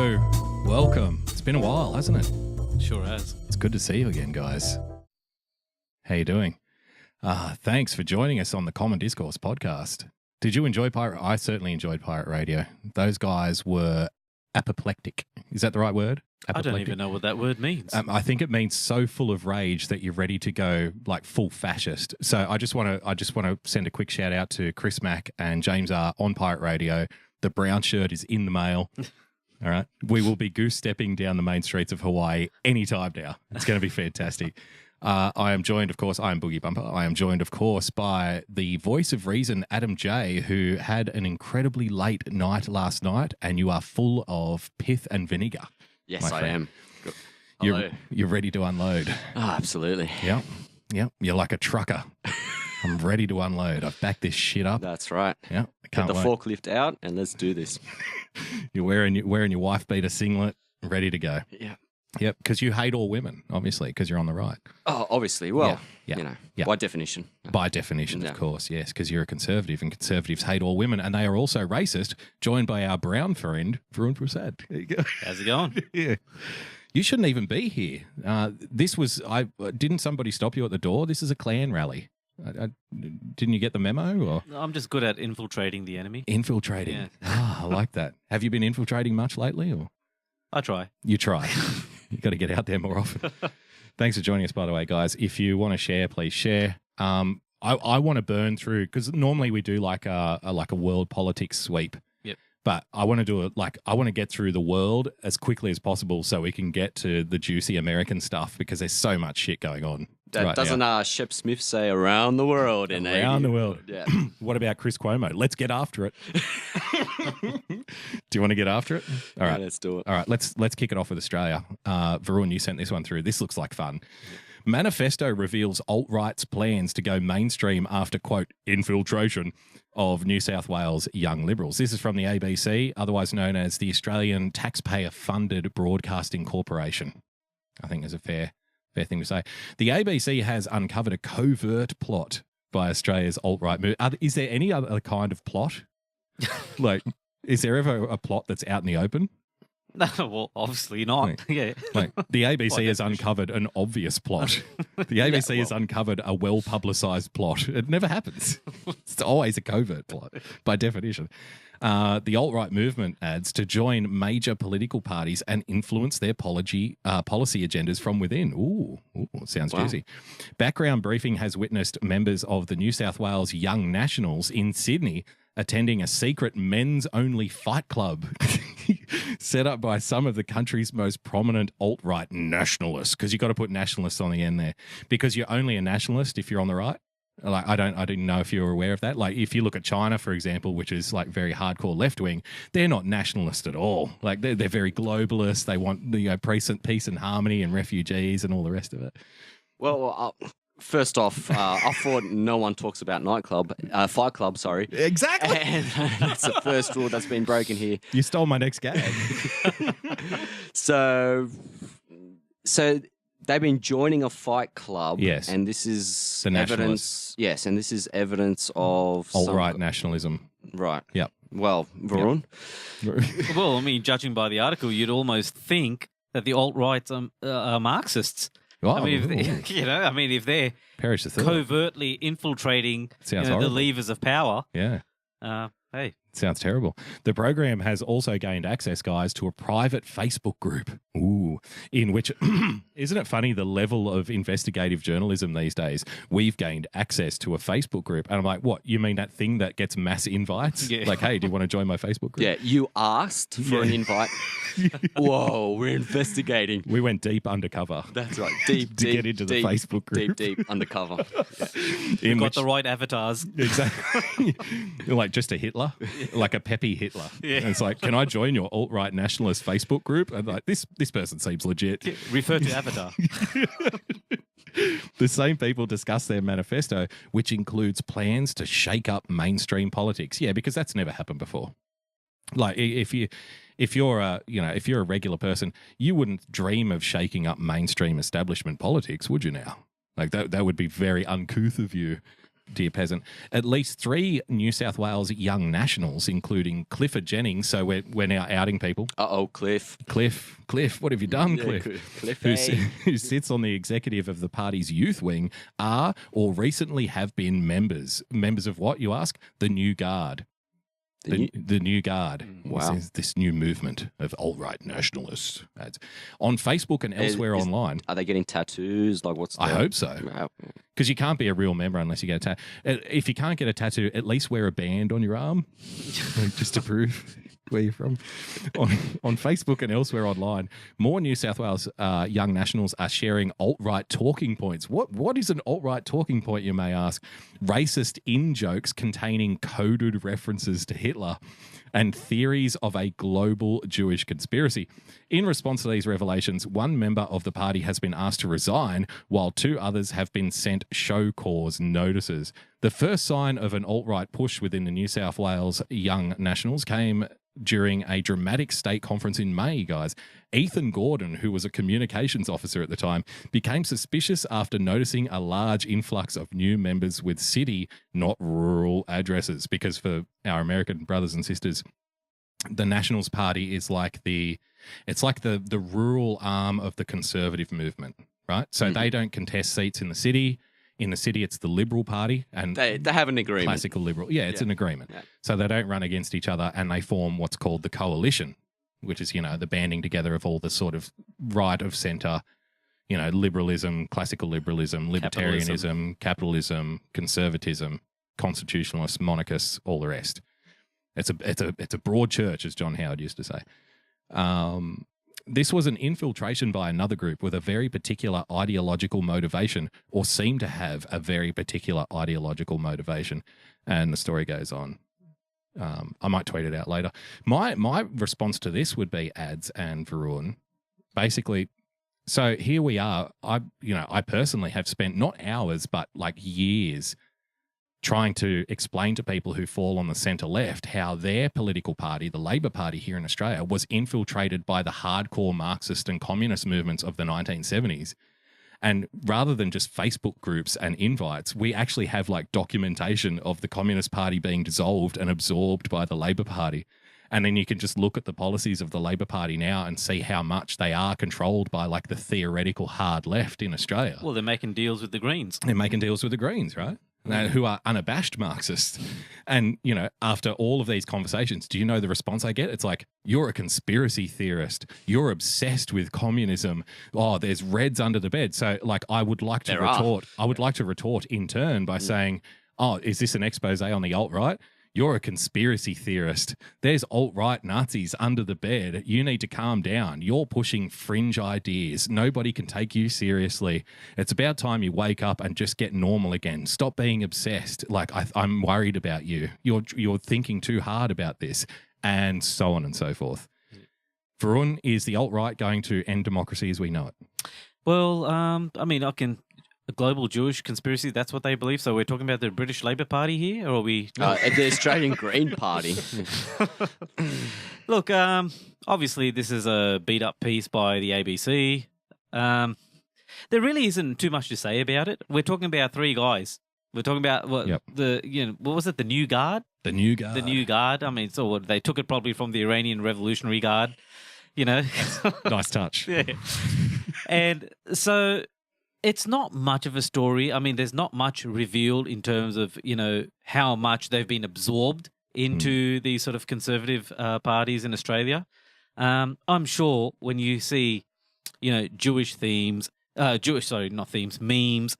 Hello, welcome. It's been a while, hasn't it? Sure has. It's good to see you again, guys. How you doing? Thanks for joining us on the Common Discourse podcast. Did you enjoy Pirate? I certainly enjoyed Pirate Radio. Those guys were apoplectic. Is that the right word? I don't even know what that word means. I think it means so full of rage that you're ready to go like full fascist. So I just want to send a quick shout out to Chris Mack and James R on Pirate Radio. The brown shirt is in the mail. All right. We will be goose stepping down the main streets of Hawaii anytime now. It's going to be fantastic. I am joined, of course, I am Boogie Bumper. I am joined, of course, by the voice of reason, Adam J, who had an incredibly late night last night, and you are full of pith and vinegar. Yes, I am. You're ready to unload. Oh, absolutely. Yep. You're like a trucker. I'm ready to unload. I've backed this shit up. That's right. Yeah. Get the forklift out and let's do this. You're wearing your wife beater singlet, ready to go. Yeah. Yep, because you hate all women, obviously, because you're on the right. Oh, obviously. Well, yeah. By definition. By definition, of course, yes, because you're a conservative and conservatives hate all women and they are also racist, joined by our brown friend, Varun Prasad. There you go. How's it going? Yeah. You shouldn't even be here. Didn't somebody stop you at the door? This is a Klan rally. Didn't you get the memo? Or? I'm just good at infiltrating the enemy. Infiltrating. Yeah. I like that. Have you been infiltrating much lately? Or? I try. You try. You got to get out there more often. Thanks for joining us, by the way, guys. If you want to share, please share. I want to burn through, because normally we do like a world politics sweep. Yep. But I want to do it I want to get through the world as quickly as possible so we can get to the juicy American stuff, because there's so much shit going on. That doesn't Shep Smith say around the world in around the world? Yeah. What about Chris Cuomo? Let's get after it. Do you want to get after it? All right, let's do it. All right, let's kick it off with Australia. Varun, you sent this one through. This looks like fun. Manifesto reveals alt-right's plans to go mainstream after, quote, infiltration of New South Wales young Liberals. This is from the ABC, otherwise known as the Australian Taxpayer-Funded Broadcasting Corporation. I think is a fair thing to say. The ABC has uncovered a covert plot by Australia's alt-right move. Is there any other kind of plot? Like, is there ever a plot that's out in the open? No, well, obviously not. Yeah. Like, the ABC has uncovered an obvious plot. The ABC has uncovered a well-publicised plot. It never happens. It's always a covert plot, by definition. The alt-right movement adds to join major political parties and influence their policy agendas from within. Ooh, sounds juicy. Background Briefing has witnessed members of the New South Wales Young Nationals in Sydney attending a secret men's-only fight club set up by some of the country's most prominent alt-right nationalists, because you've got to put nationalists on the end there, because you're only a nationalist if you're on the right. Like, I didn't know if you were aware of that. Like, if you look at China, for example, which is like very hardcore left wing, they're not nationalist at all. Like, they're very globalist. They want peace and harmony and refugees and all the rest of it. Well, first off, I thought no one talks about Fight Club. Sorry, exactly. And that's the first rule that's been broken here. You stole my next gag. So they've been joining a fight club. Yes. And this is the evidence. Yes, and this is evidence of alt-right nationalism. Right. Yep. Well, Varun. Yep. Well, I mean, judging by the article, you'd almost think that the alt-rights are Marxists. Oh, I mean, if they're perish the thought. Covertly infiltrating the levers of power. Yeah. Hey. Sounds terrible. The program has also gained access, guys, to a private Facebook group. Ooh, in which, isn't it funny, the level of investigative journalism these days? We've gained access to a Facebook group. And I'm like, what? You mean that thing that gets mass invites? Yeah. Like, hey, do you want to join my Facebook group? Yeah, you asked for an invite. Whoa, we're investigating. We went deep undercover. That's right. Deep, to get into the Facebook group. Deep undercover. Yeah. You've got the right avatars. Exactly. Like just a Hitler. Like a peppy Hitler. Yeah. And it's like, can I join your alt-right nationalist Facebook group? And like, this person seems legit. Yeah, refer to avatar. The same people discuss their manifesto, which includes plans to shake up mainstream politics. Yeah, because that's never happened before. Like, if you're a regular person, you wouldn't dream of shaking up mainstream establishment politics, would you now? Like, that would be very uncouth of you. dear peasant. At least 3 New South Wales young nationals, including Clifford Jennings. So we're now outing people. Cliff. Cliff, what have you done, Yeah, Cliff? Cliff, Who, hey. who sits on the executive of the party's youth wing, are or recently have been members. Members of what, you ask? The New Guard. The New Guard. Wow. This new movement of alt-right nationalists. On Facebook and elsewhere online. Are they getting tattoos? Like, what's I hope so. Wow. Because you can't be a real member unless you get a tattoo. If you can't get a tattoo, at least wear a band on your arm, just to prove where you're from. On Facebook and elsewhere online, more New South Wales young nationals are sharing alt-right talking points. What is an alt-right talking point, you may ask? Racist in-jokes containing coded references to Hitler and theories of a global Jewish conspiracy. In response to these revelations, one member of the party has been asked to resign, while 2 others have been sent show cause notices. The first sign of an alt-right push within the New South Wales young nationals came during a dramatic state conference in May, guys. Ethan Gordon, who was a communications officer at the time, became suspicious after noticing a large influx of new members with city, not rural addresses. Because for our American brothers and sisters, the Nationals Party is like the rural arm of the conservative movement, right? So they don't contest seats in the city. In the city, it's the Liberal Party, and They have an agreement. classical Liberal. Yeah, it's an agreement. Yeah. So they don't run against each other, and they form what's called the coalition, which is, the banding together of all the sort of right of centre, liberalism, classical liberalism, libertarianism, capitalism, conservatism, constitutionalists, monarchists, all the rest. It's a broad church, as John Howard used to say. This was an infiltration by another group with a very particular ideological motivation, or seemed to have a very particular ideological motivation. And the story goes on. I might tweet it out later. My response to this would be ads and Varun. Basically, so here we are. I personally have spent not hours, but like years trying to explain to people who fall on the centre left how their political party, the Labor Party here in Australia, was infiltrated by the hardcore Marxist and communist movements of the 1970s. And rather than just Facebook groups and invites, we actually have like documentation of the Communist Party being dissolved and absorbed by the Labor Party. And then you can just look at the policies of the Labor Party now and see how much they are controlled by like the theoretical hard left in Australia. Well, they're making deals with the Greens. They're making deals with the Greens, right? Who are unabashed Marxists. And, after all of these conversations, do you know the response I get? It's like, you're a conspiracy theorist. You're obsessed with communism. Oh, there's Reds under the bed. So, like, I would like to retort in turn by saying, oh, is this an expose on the alt-right? You're a conspiracy theorist. There's alt-right Nazis under the bed. You need to calm down. You're pushing fringe ideas. Nobody can take you seriously. It's about time you wake up and just get normal again. Stop being obsessed. Like, I'm worried about you. You're thinking too hard about this, and so on and so forth. Varun, is the alt-right going to end democracy as we know it? Well, a global Jewish conspiracy, that's what they believe. So we're talking about the British Labor Party here, or are we... The Australian Green Party. Look, obviously this is a beat-up piece by the ABC. There really isn't too much to say about it. We're talking about 3 guys. We're talking about what was it? The New Guard? The New Guard. The New Guard. I mean, so they took it probably from the Iranian Revolutionary Guard, Nice touch. Yeah. And so... it's not much of a story. I mean, there's not much revealed in terms of, how much they've been absorbed into these sort of conservative parties in Australia. I'm sure when you see, Jewish themes, memes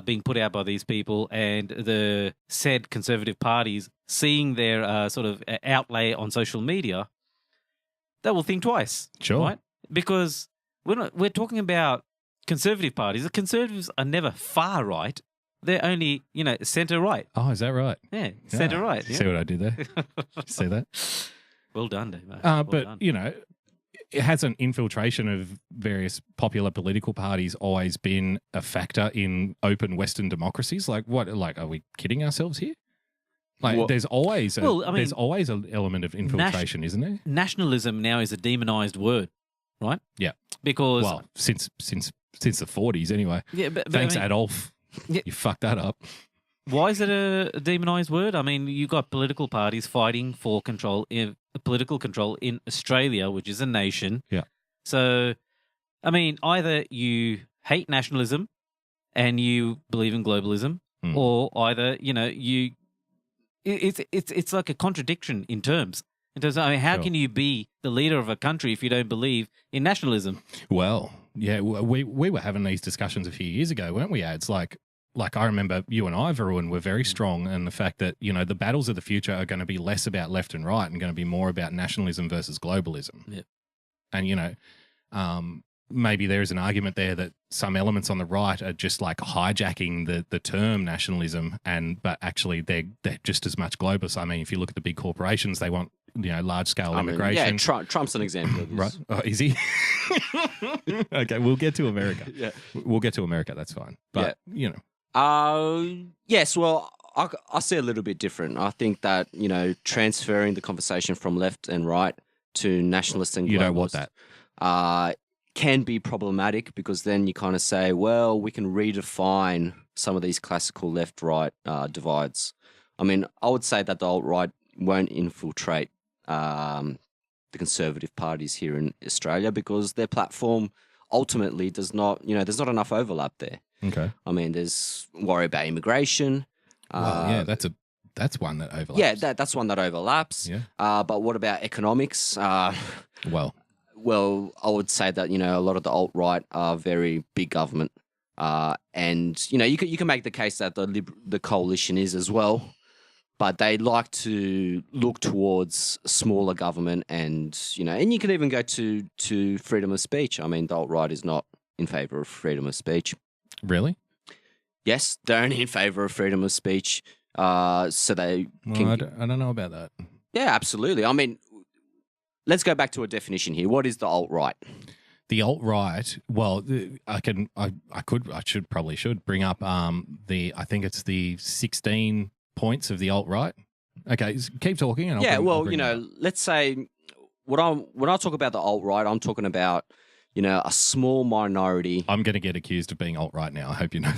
being put out by these people, and the said conservative parties seeing their sort of outlay on social media, they will think twice. Sure. Right? Because we're talking about conservative parties. The Conservatives are never far right. They're only, centre right. Oh, is that right? Yeah, centre right. Yeah. See what I did there? See that? Well done, Dave. Well but, done. It has an infiltration of various popular political parties always been a factor in open Western democracies. Like, what? Like, are we kidding ourselves here? Like, there's always an element of infiltration, isn't there? Nationalism now is a demonized word, right? Yeah. Because since the 40s anyway. Yeah, but Thanks, I mean, Adolf. Yeah. You fucked that up. why is it a demonized word? I mean, you got political parties fighting for political control in Australia, which is a nation. Yeah. So, I mean, either you hate nationalism and you believe in globalism, or either it's like a contradiction in terms. I mean, how can you be the leader of a country if you don't believe in nationalism? Well, yeah, we were having these discussions a few years ago, weren't we, Ads? Like I remember you and I, Varun, were very strong in the fact that, the battles of the future are going to be less about left and right and going to be more about nationalism versus globalism. Yep. And, maybe there is an argument there that some elements on the right are just like hijacking the term nationalism, but actually they're just as much globalist. I mean, if you look at the big corporations, they want large scale immigration. Yeah, Trump's an example of this. Right? Oh, is he? Okay, we'll get to America. Yeah, we'll get to America. That's fine. But yes. Well, I see a little bit different. I think that transferring the conversation from left and right to nationalist and globalist, you don't want that. Can be problematic because then you kind of say, well, we can redefine some of these classical left-right divides. I mean, I would say that the alt-right won't infiltrate the conservative parties here in Australia because their platform ultimately does not, there's not enough overlap there. Okay. I mean, there's worry about immigration. Well, yeah, that's one that overlaps. Yeah, that's one that overlaps. Yeah. But what about economics? Well, I would say that a lot of the alt right are very big government, and you can make the case that the coalition is as well, but they like to look towards smaller government, and and you can even go to freedom of speech. I mean, the alt right is not in favour of freedom of speech. Really? Yes, they're only in favour of freedom of speech. So they. I don't know about that. Yeah, absolutely. I mean. Let's go back to a definition here. What is the alt-right? The alt-right, well, I should bring up I think it's the 16 points of the alt-right. Okay, keep talking. And I'll bring let's say when I talk about the alt-right, I'm talking about, a small minority. I'm going to get accused of being alt-right now. I hope you know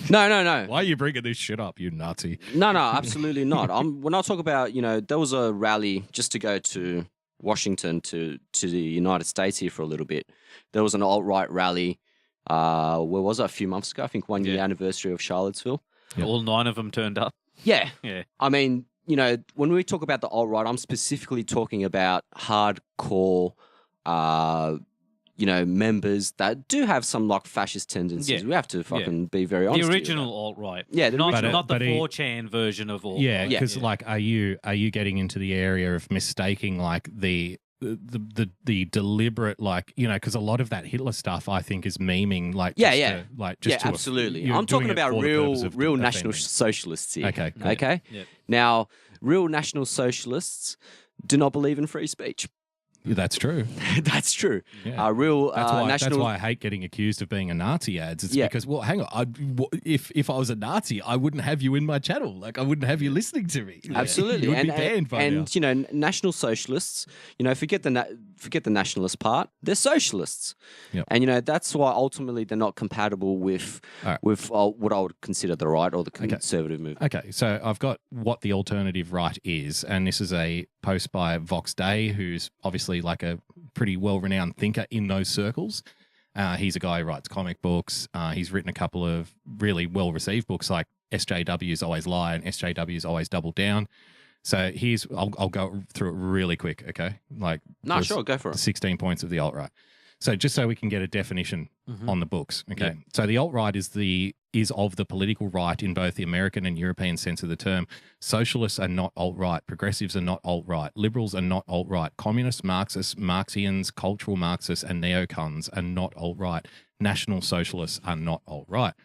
that. No. Why are you bringing this shit up, you Nazi? No, absolutely not. When I talk about, there was a rally just to go to Washington to the United States here for a little bit. There was an alt-right rally, where was it, a few months ago? I think 1 year anniversary of Charlottesville. Yep. All 9 of them turned up. Yeah. Yeah. I mean, when we talk about the alt-right, I'm specifically talking about hardcore, members that do have some like fascist tendencies. Yeah. We have to fucking be very honest. The original alt-right. Yeah, not the 4chan version of alt-right. Yeah, because like, are you getting into the area of mistaking like the deliberate, like, because a lot of that Hitler stuff I think is memeing, like, absolutely. I'm talking about real National Socialists here. Okay. Okay. Yep. Now, real National Socialists do not believe in free speech. That's true. That's true. Yeah. That's why I hate getting accused of being a Nazi, Ads. It's because, well, hang on. If I was a Nazi, I wouldn't have you in my channel. Like, I wouldn't have you listening to me. Absolutely. You would be banned by now. National Socialists, forget the nationalist part, they're socialists. Yep. And, that's why ultimately they're not compatible with what I would consider the right or the conservative movement. Okay, so I've got what the alternative right is, and this is a post by Vox Dei, who's obviously like a pretty well-renowned thinker in those circles. He's a guy who writes comic books. He's written a couple of really well-received books like SJWs Always Lie and SJWs Always Double Down. So I'll go through it really quick, okay? Sure, go for it. 16 points of the alt-right. So just so we can get a definition on the books, okay? Yep. So the alt-right is of the political right in both the American and European sense of the term. Socialists are not alt-right. Progressives are not alt-right. Liberals are not alt-right. Communists, Marxists, Marxians, cultural Marxists, and neocons are not alt-right. National Socialists are not alt-right.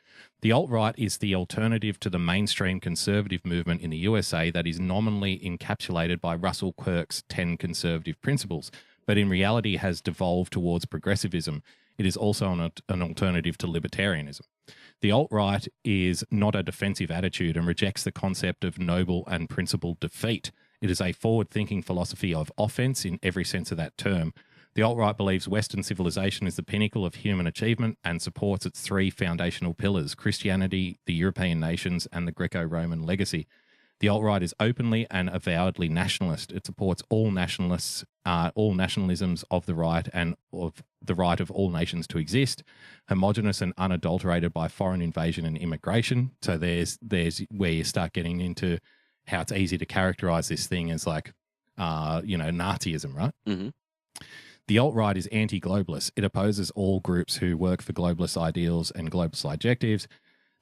The alt-right is the alternative to the mainstream conservative movement in the USA that is nominally encapsulated by Russell Kirk's 10 conservative principles, but in reality has devolved towards progressivism. It is also an alternative to libertarianism. The alt-right is not a defensive attitude and rejects the concept of noble and principled defeat. It is a forward-thinking philosophy of offense in every sense of that term. The alt-right believes Western civilization is the pinnacle of human achievement and supports its three foundational pillars: Christianity, the European nations, and the Greco-Roman legacy. The alt-right is openly and avowedly nationalist. It supports all nationalisms of the right and of the right of all nations to exist, homogenous and unadulterated by foreign invasion and immigration. So there's where you start getting into how it's easy to characterize this thing as like, Nazism, right? Mm-hmm. The alt-right is anti-globalist. It opposes all groups who work for globalist ideals and globalist objectives.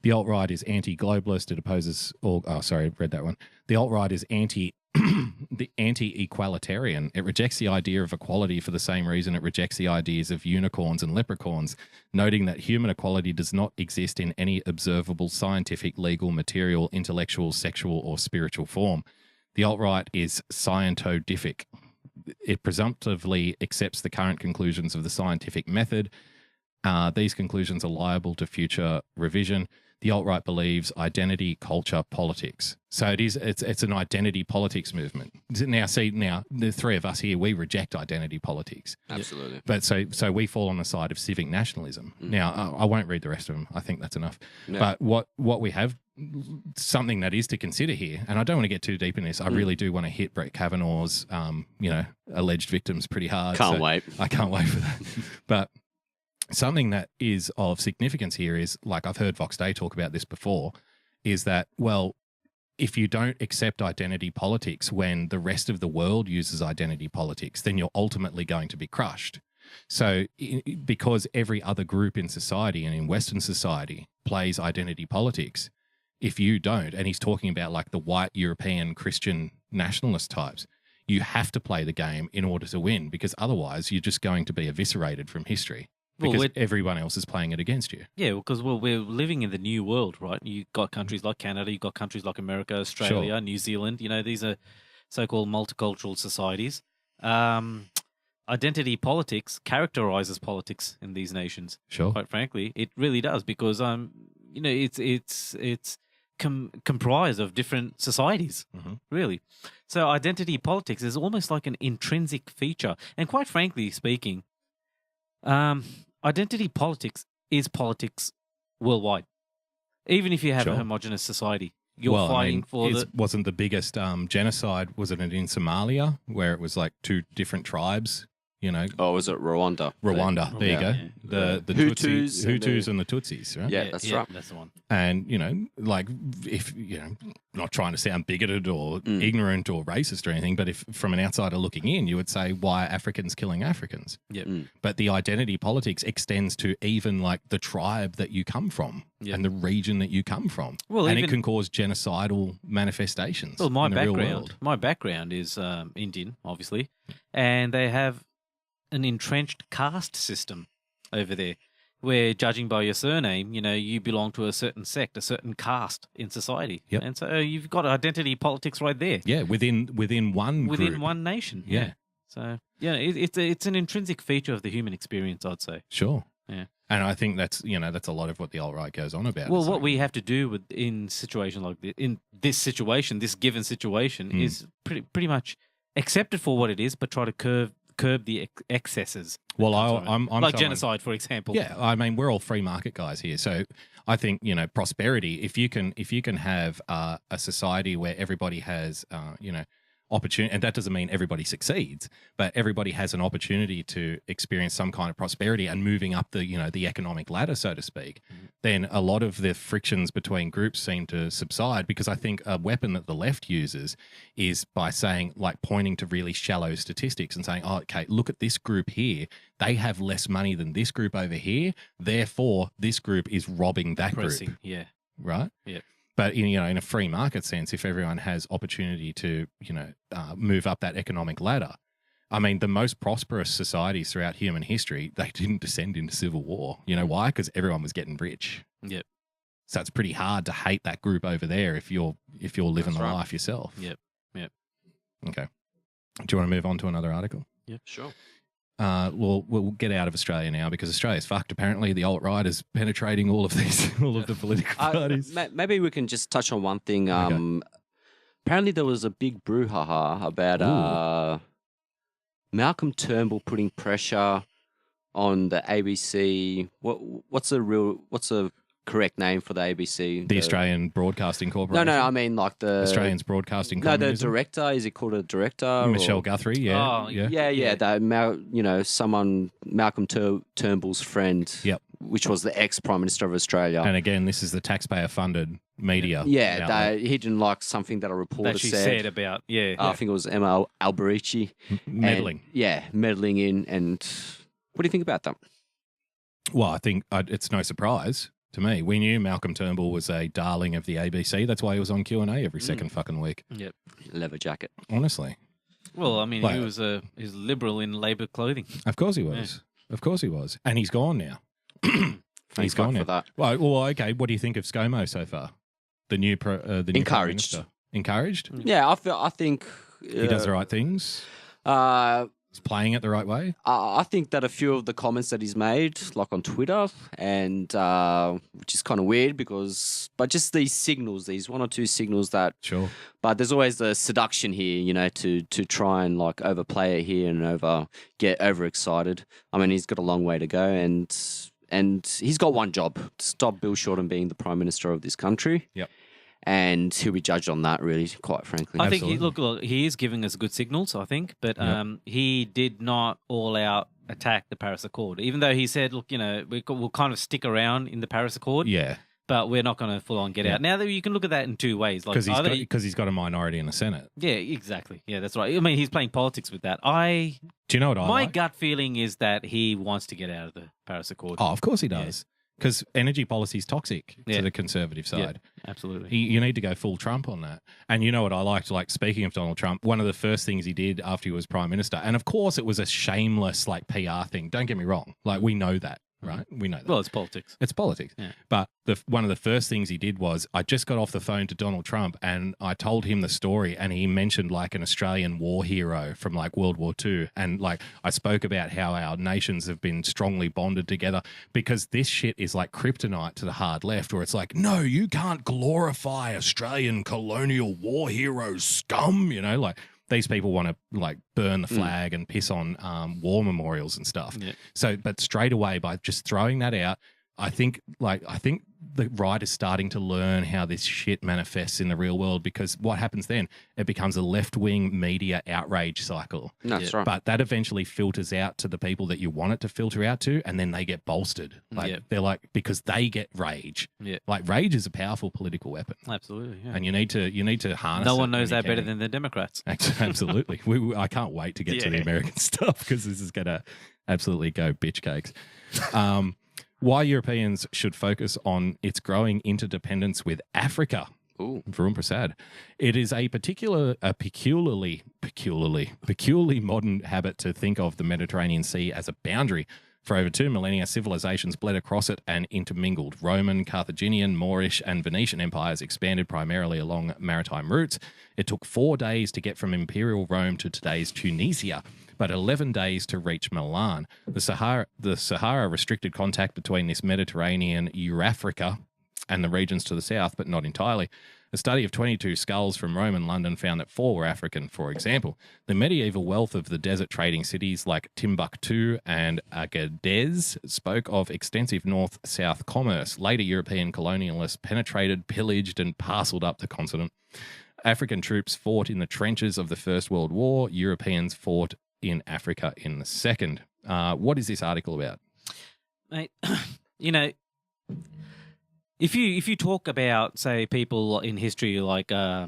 The alt-right is anti-globalist. It opposes all... Oh, sorry, I read that one. The alt-right is anti-equalitarian. It rejects the idea of equality for the same reason it rejects the ideas of unicorns and leprechauns, noting that human equality does not exist in any observable scientific, legal, material, intellectual, sexual, or spiritual form. The alt-right is scientific. It presumptively accepts the current conclusions of the scientific method. These conclusions are liable to future revision. The alt-right believes identity, culture, politics. So it's an identity politics movement. Now, the three of us here, we reject identity politics. Absolutely. But so we fall on the side of civic nationalism. Now, I won't read the rest of them. I think that's enough. Yeah. But what we have, something that is to consider here, and I don't want to get too deep in this. I really do want to hit Brett Kavanaugh's, alleged victims pretty hard. Can't wait. I can't wait for that. But something that is of significance here is, like I've heard Vox Dei talk about this before, is that, well, if you don't accept identity politics when the rest of the world uses identity politics, then you're ultimately going to be crushed. So because every other group in society and in Western society plays identity politics, if you don't, and he's talking about like the white European Christian nationalist types, you have to play the game in order to win, because otherwise you're just going to be eviscerated from history. Because everyone else is playing it against you. Yeah, because we're living in the new world, right? You've got countries like Canada, you've got countries like America, Australia, New Zealand. These are so-called multicultural societies. Identity politics characterizes politics in these nations. Sure. Quite frankly, it really does, because it's comprised of different societies, really. So identity politics is almost like an intrinsic feature. And quite frankly speaking, identity politics is politics worldwide. Even if you have a homogenous society, you're fighting for wasn't the biggest genocide, was it in Somalia, where it was like two different tribes? Oh, was it Rwanda? Rwanda, there you go. Yeah. The Hutus and the Tutsis, right? Yeah, that's right. That's the one. And, if, not trying to sound bigoted or ignorant or racist or anything, but if from an outsider looking in, you would say, why are Africans killing Africans? Yep. But the identity politics extends to even like the tribe that you come from and the region that you come from. Well, and it can cause genocidal manifestations in the real world. My background is Indian, obviously, and they have an entrenched caste system over there, where judging by your surname, you belong to a certain sect, a certain caste in society. Yep. And so you've got identity politics right there. Yeah, within one within one nation. Yeah. So it's an intrinsic feature of the human experience, I'd say. Sure. Yeah. And I think that's a lot of what the alt-right goes on about. Well, what we have to do in situations like this, in this situation, this given situation, is pretty much accept it for what it is, but try to curb the excesses. Well, I'm like genocide, for example. Yeah, I mean, we're all free market guys here, so I think prosperity. If you can have a society where everybody has opportunity, and that doesn't mean everybody succeeds, but everybody has an opportunity to experience some kind of prosperity and moving up the economic ladder, so to speak, then a lot of the frictions between groups seem to subside, because I think a weapon that the left uses is by saying, like, pointing to really shallow statistics and saying, oh, okay, look at this group here. They have less money than this group over here. Therefore, this group is robbing that group. Yeah. Right? Yeah. But in a free market sense, if everyone has opportunity to move up that economic ladder, I mean, the most prosperous societies throughout human history, they didn't descend into civil war. You know why? Because everyone was getting rich. Yep. So it's pretty hard to hate that group over there if you're living the life yourself. Yep. Okay. Do you want to move on to another article? Yep. Sure. We'll get out of Australia now, because Australia's fucked. Apparently, the alt-right is penetrating all of the political parties. Maybe we can just touch on one thing. Apparently, there was a big brouhaha about Malcolm Turnbull putting pressure on the ABC. What's a correct name for the ABC? The Australian Broadcasting Corporation. No. I mean like the Australians Broadcasting No, the Communism. director. Is he called a director? Michelle or? Guthrie. Yeah. Oh, Yeah. That Malcolm Turnbull's friend. Yep. Which was the ex-Prime Minister of Australia. And again, this is the taxpayer-funded media. Yeah, outlet. he didn't like something that a reporter That she said about, I think it was Emma Alberici. meddling. Meddling in. And what do you think about that? Well, I think it's no surprise to me. We knew Malcolm Turnbull was a darling of the ABC. That's why he was on Q&A every second fucking week. Yep. Leather jacket. Honestly. Well, I mean, Like- he's liberal in Labor clothing. Of course he was. Of course he was. And he's gone now. Thanks gone for now. that. Well, okay. What do you think of ScoMo so far? The new Prime Encouraged. Minister. Encouraged? Yeah, I think He does the right things. Uh, He's playing it the right way. I think that a few of the comments that he's made, like on Twitter, and which is kind of weird but just these signals, these one or two signals that. Sure. But there's always the seduction here, to try and like overplay it here and get overexcited. I mean, he's got a long way to go, and he's got one job: to stop Bill Shorten being the Prime Minister of this country. Yep. And he'll be judged on that, really, quite frankly. I think Absolutely. he is giving us good signals, I think, but he did not all out attack the Paris Accord, even though he said, look, we'll kind of stick around in the Paris Accord, Yeah. but we're not going to full on get out. Now that you can look at that in two ways, like Because he's got a minority in the Senate. yeah, exactly, yeah, that's right. I mean, he's playing politics with that. Do you know what I My like? gut feeling is that he wants to get out of the Paris Accord. Oh, of course he does. Because energy policy is toxic to the conservative side. Absolutely. You need to go full Trump on that. And you know what I liked? Like, speaking of Donald Trump, one of the first things he did after he was prime minister, and of course it was a shameless like PR thing. Don't get me wrong. Like, we know that, right? We know that. Well, it's politics. It's politics. Yeah. But one of the first things he did was, I just got off the phone to Donald Trump and I told him the story, and he mentioned like an Australian war hero from like World War II. And like, I spoke about how our nations have been strongly bonded together, because this shit is like kryptonite to the hard left, where it's like, no, you can't glorify Australian colonial war heroes, scum, like, these people want to like burn the flag and piss on war memorials and stuff. Yeah. So, but straight away, by just throwing that out, I think the right is starting to learn how this shit manifests in the real world, because what happens then? It becomes a left-wing media outrage cycle. That's right. But that eventually filters out to the people that you want it to filter out to, and then they get bolstered. Like, they're like, because they get rage. Yeah. Like, rage is a powerful political weapon. Absolutely. Yeah. And you need to harness. No it one knows when you that better can. than the Democrats. Absolutely. I can't wait to get to the American stuff, because this is going to absolutely go bitch cakes. Why Europeans should focus on its growing interdependence with Africa. Ooh. Varun Prasad. It is a peculiarly modern habit to think of the Mediterranean Sea as a boundary. For over 2 millennia, civilizations bled across it and intermingled. Roman, Carthaginian, Moorish, and Venetian empires expanded primarily along maritime routes. It took 4 days to get from Imperial Rome to today's Tunisia, but 11 days to reach Milan. The Sahara restricted contact between this Mediterranean Eurafrica and the regions to the south, but not entirely. A study of 22 skulls from Rome and London found that 4 were African, for example. The medieval wealth of the desert trading cities like Timbuktu and Agadez spoke of extensive north-south commerce. Later European colonialists penetrated, pillaged, and parcelled up the continent. African troops fought in the trenches of the First World War. Europeans fought in Africa in the Second. What is this article about? Mate, if you talk about, say, people in history like I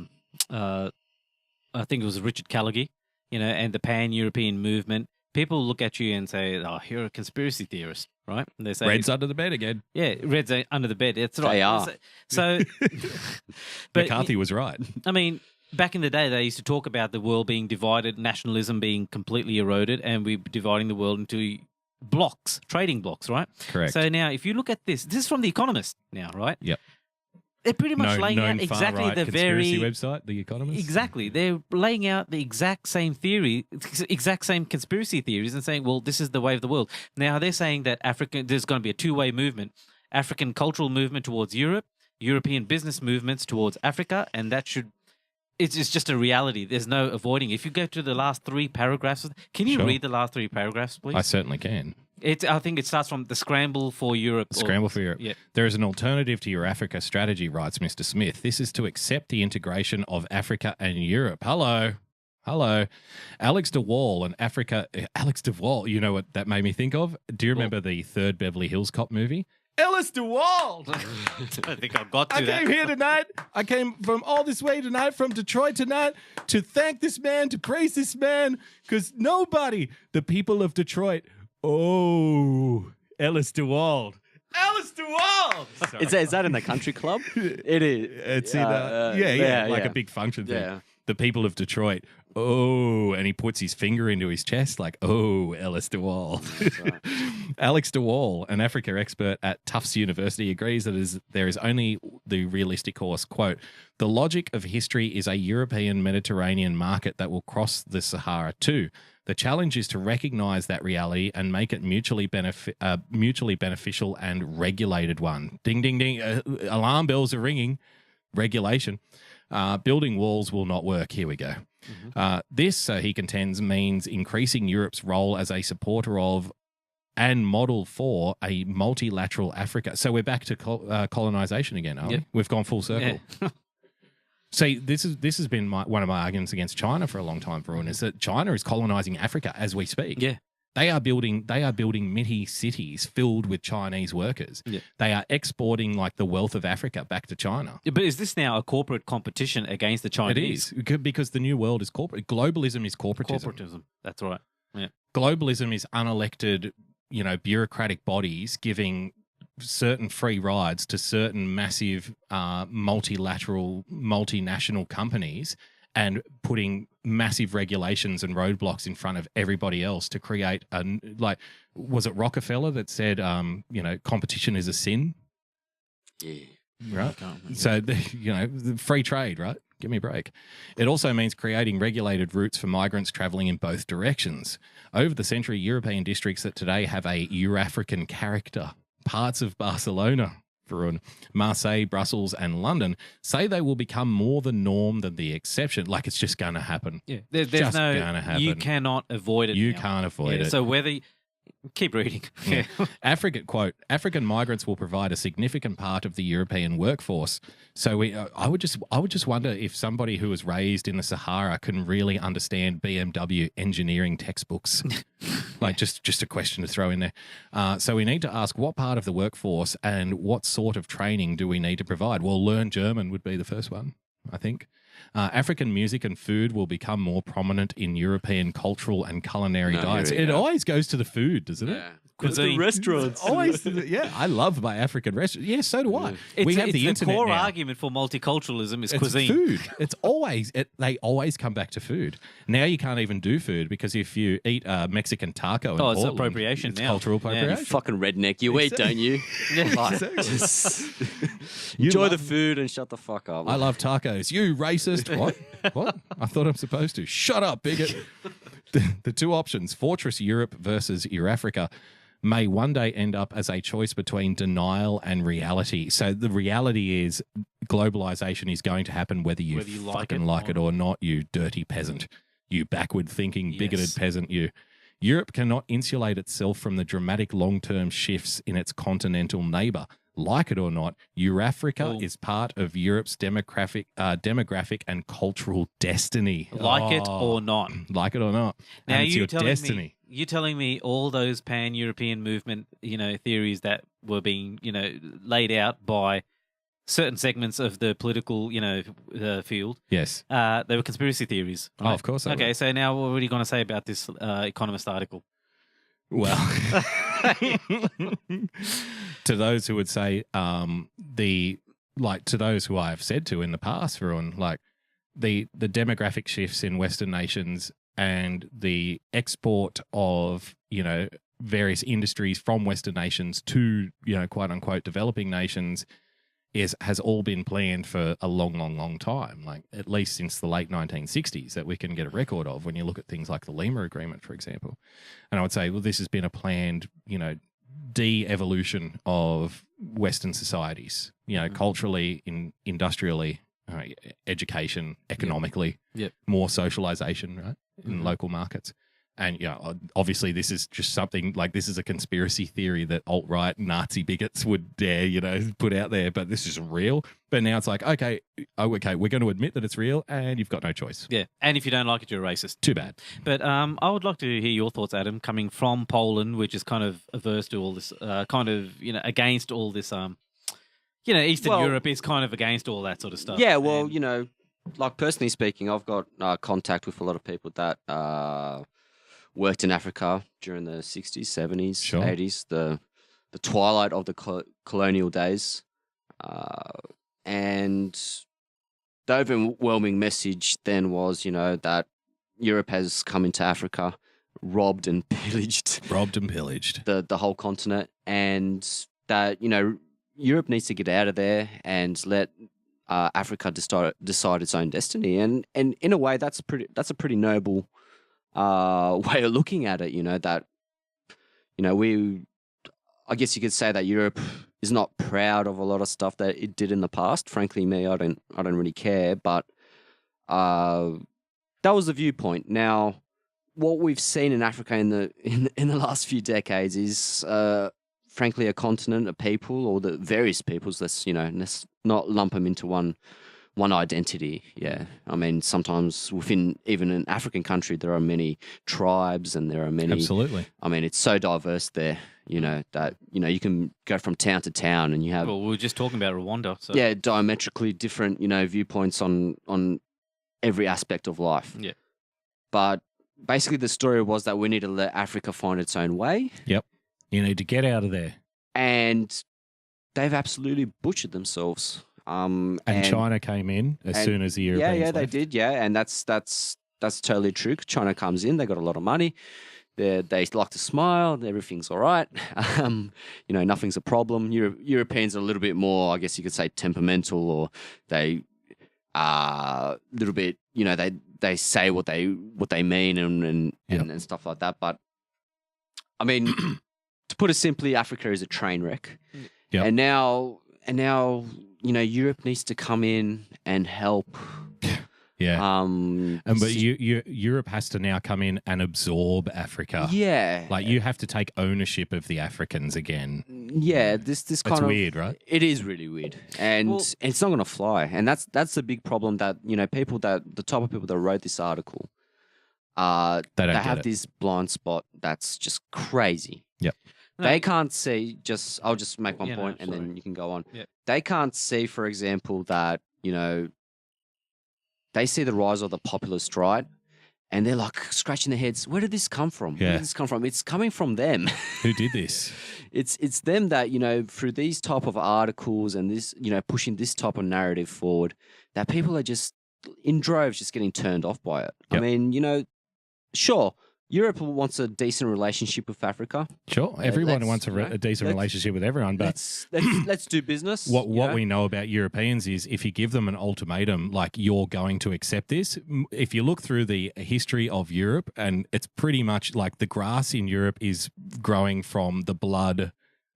think it was Richard Callaghan, and the Pan-European movement, people look at you and say, "Oh, you're a conspiracy theorist," right? And they say, Red's under the bed again. Yeah, Red's under the bed. That's right. They are. So, but McCarthy was right. I mean, back in the day, they used to talk about the world being divided, nationalism being completely eroded, and we're dividing the world into blocks, trading blocks, right? Correct. So now, if you look at this is from The Economist now, right? Yep. They're pretty much laying out exactly the conspiracy website, The Economist. Exactly. They're laying out the exact same theory, exact same conspiracy theories, and saying, well, this is the way of the world. Now, they're saying that there's going to be a two-way movement. African cultural movement towards Europe, European business movements towards Africa, and that should it's just a reality. There's no avoiding. If you go to the last 3 paragraphs, can you Sure. read the last 3 paragraphs, please? I certainly can. I think it starts from the Scramble for Europe. Scramble for Europe. Yeah. There is an alternative to your Africa strategy, writes Mr. Smith. This is to accept the integration of Africa and Europe. Hello. Alex de Waal and Africa. Alex de Waal, you know what that made me think of? Do you remember the third Beverly Hills Cop movie? Alice de Waal. I think I've got to I that. came here tonight. I came from all this way tonight, from Detroit tonight, to thank this man, to praise this man, because the people of Detroit, Ellis DeWald. Alice DeWald! Is that in the country club? It is. It's in a big function thing. Yeah. The people of Detroit, and he puts his finger into his chest like, Ellis DeWald. Right. Alex DeWall, an Africa expert at Tufts University, agrees that there is only the realistic course. Quote, the logic of history is a European Mediterranean market that will cross the Sahara too. The challenge is to recognise that reality and make it mutually beneficial and regulated one. Ding, ding, ding. Alarm bells are ringing. Regulation. Building walls will not work. Here we go. Mm-hmm. This, he contends, means increasing Europe's role as a supporter of and model for a multilateral Africa. So we're back to colonization again, aren't we? We've gone full circle. Yeah. See, this has been one of my arguments against China for a long time, Varun, is that China is colonizing Africa as we speak. Yeah. They are building mini cities filled with Chinese workers. Yeah. They are exporting like the wealth of Africa back to China. Yeah, but is this now a corporate competition against the Chinese? It is, because the new world is corporate. Globalism is corporatism. Corporatism, that's right. Yeah. Globalism is unelected, bureaucratic bodies giving certain free rides to certain massive multilateral, multinational companies and putting massive regulations and roadblocks in front of everybody else to create was it Rockefeller that said, competition is a sin? Yeah. Right. So, the free trade, right? Give me a break. It also means creating regulated routes for migrants travelling in both directions. Over the century, European districts that today have a Euro-African character, parts of Barcelona, Marseille, Brussels, and London, say they will become more the norm than the exception. Like it's just going to happen. Yeah, there's gonna happen. You cannot avoid it. You now. can't avoid it. So whether keep reading. Yeah. African migrants will provide a significant part of the European workforce. So I would just wonder if somebody who was raised in the Sahara can really understand BMW engineering textbooks. Just a question to throw in there. So we need to ask what part of the workforce and what sort of training do we need to provide? Well, learn German would be the first one, I think. African music and food will become more prominent in European cultural and culinary diets. It always goes to the food, doesn't it? Because the restaurants. Always, I love my African restaurants. Yeah, so do I. We have the internet core now. argument for multiculturalism is It's cuisine. Food. They always come back to food. Now you can't even do food because if you eat a Mexican taco in Portland, it's appropriation it's now. cultural appropriation. You fucking redneck. You eat, don't you? Just enjoy the food and shut the fuck up. I love tacos. You racist. What? I thought I'm supposed to. Shut up, bigot. The two options, Fortress Europe versus Eurafrica, may one day end up as a choice between denial and reality. So the reality is globalization is going to happen whether you fucking like it or not, you dirty peasant. You backward-thinking, bigoted peasant, you. Europe cannot insulate itself from the dramatic long-term shifts in its continental neighbour. Like it or not, Eurafrica is part of Europe's demographic and cultural destiny. Like it or not. Like it or not. Now and it's your destiny. You're telling me all those pan-European movement, theories that were being, laid out by certain segments of the political, field. Yes. They were conspiracy theories. Right? Oh, of course. Okay, so now what are you going to say about this Economist article? Well, to those who would say, to those who I have said to in the past, Varun, like the demographic shifts in Western nations and the export of, various industries from Western nations to, quote unquote, developing nations has all been planned for a long, long, long time, like at least since the late 1960s that we can get a record of when you look at things like the Lima Agreement, for example. And I would say, well, this has been a planned, de-evolution of Western societies, culturally, industrially, education economically, Yep. more socialization, right, in local markets. And obviously this is just something like this is a conspiracy theory that alt-right Nazi bigots would dare, put out there, but this isn't real. But now it's like, okay, we're going to admit that it's real and you've got no choice. Yeah. And if you don't like it, you're a racist. Too bad. But I would like to hear your thoughts, Adam, coming from Poland, which is kind of averse to all this, against all this, Eastern Europe is kind of against all that sort of stuff. Yeah, well, like personally speaking, I've got contact with a lot of people that worked in Africa during the 60s, 70s, Sure. 80s, the twilight of the colonial days. And the overwhelming message then was, that Europe has come into Africa, robbed and pillaged the whole continent, and that, Europe needs to get out of there and let Africa decide its own destiny. And in a way, that's a pretty noble way of looking at it. I guess you could say that Europe is not proud of a lot of stuff that it did in the past. Frankly, I don't really care. But that was the viewpoint. Now, what we've seen in Africa in the last few decades is, frankly, a continent, a people, or the various peoples. Let's not lump them into one identity. Yeah, I mean, sometimes within even an African country, there are many tribes and there are many. Absolutely. I mean, it's so diverse there. That you can go from town to town and you have. Well, we were just talking about Rwanda. So. Yeah, diametrically different, viewpoints on every aspect of life. Yeah. But basically, the story was that we need to let Africa find its own way. Yep. You need to get out of there. And they've absolutely butchered themselves. And China came in as soon as the Europeans Yeah, left. they did. Yeah, and that's totally true. China comes in, they got a lot of money. They like to smile. Everything's all right. Nothing's a problem. Europeans are a little bit more, I guess you could say, temperamental, or they are a little bit. They say what they mean and stuff like that. But I mean, to put it simply, Africa is a train wreck. Yep. And now, Europe needs to come in and help. Yeah. But Europe has to now come in and absorb Africa. Yeah. Like you have to take ownership of the Africans again. Yeah, this kind of weird, right? It is really weird, and it's not going to fly. And that's the big problem that the type of people that wrote this article, they have this blind spot that's just crazy. Yep. They can't see. I'll just make one point, and then you can go on. Yep. They can't see, for example, that they see the rise of the populist right, and they're like scratching their heads. Where did this come from? Yeah. Where did this come from? It's coming from them. Who did this? It's them that, through these type of articles and this, Mm. pushing this type of narrative forward, that people are just in droves just getting turned off by it. Yep. I mean, sure, Europe wants a decent relationship with Africa. Sure, everyone wants a decent relationship with everyone, but let's do business. What we know about Europeans is if you give them an ultimatum, like you're going to accept this. If you look through the history of Europe, and it's pretty much like the grass in Europe is growing from the blood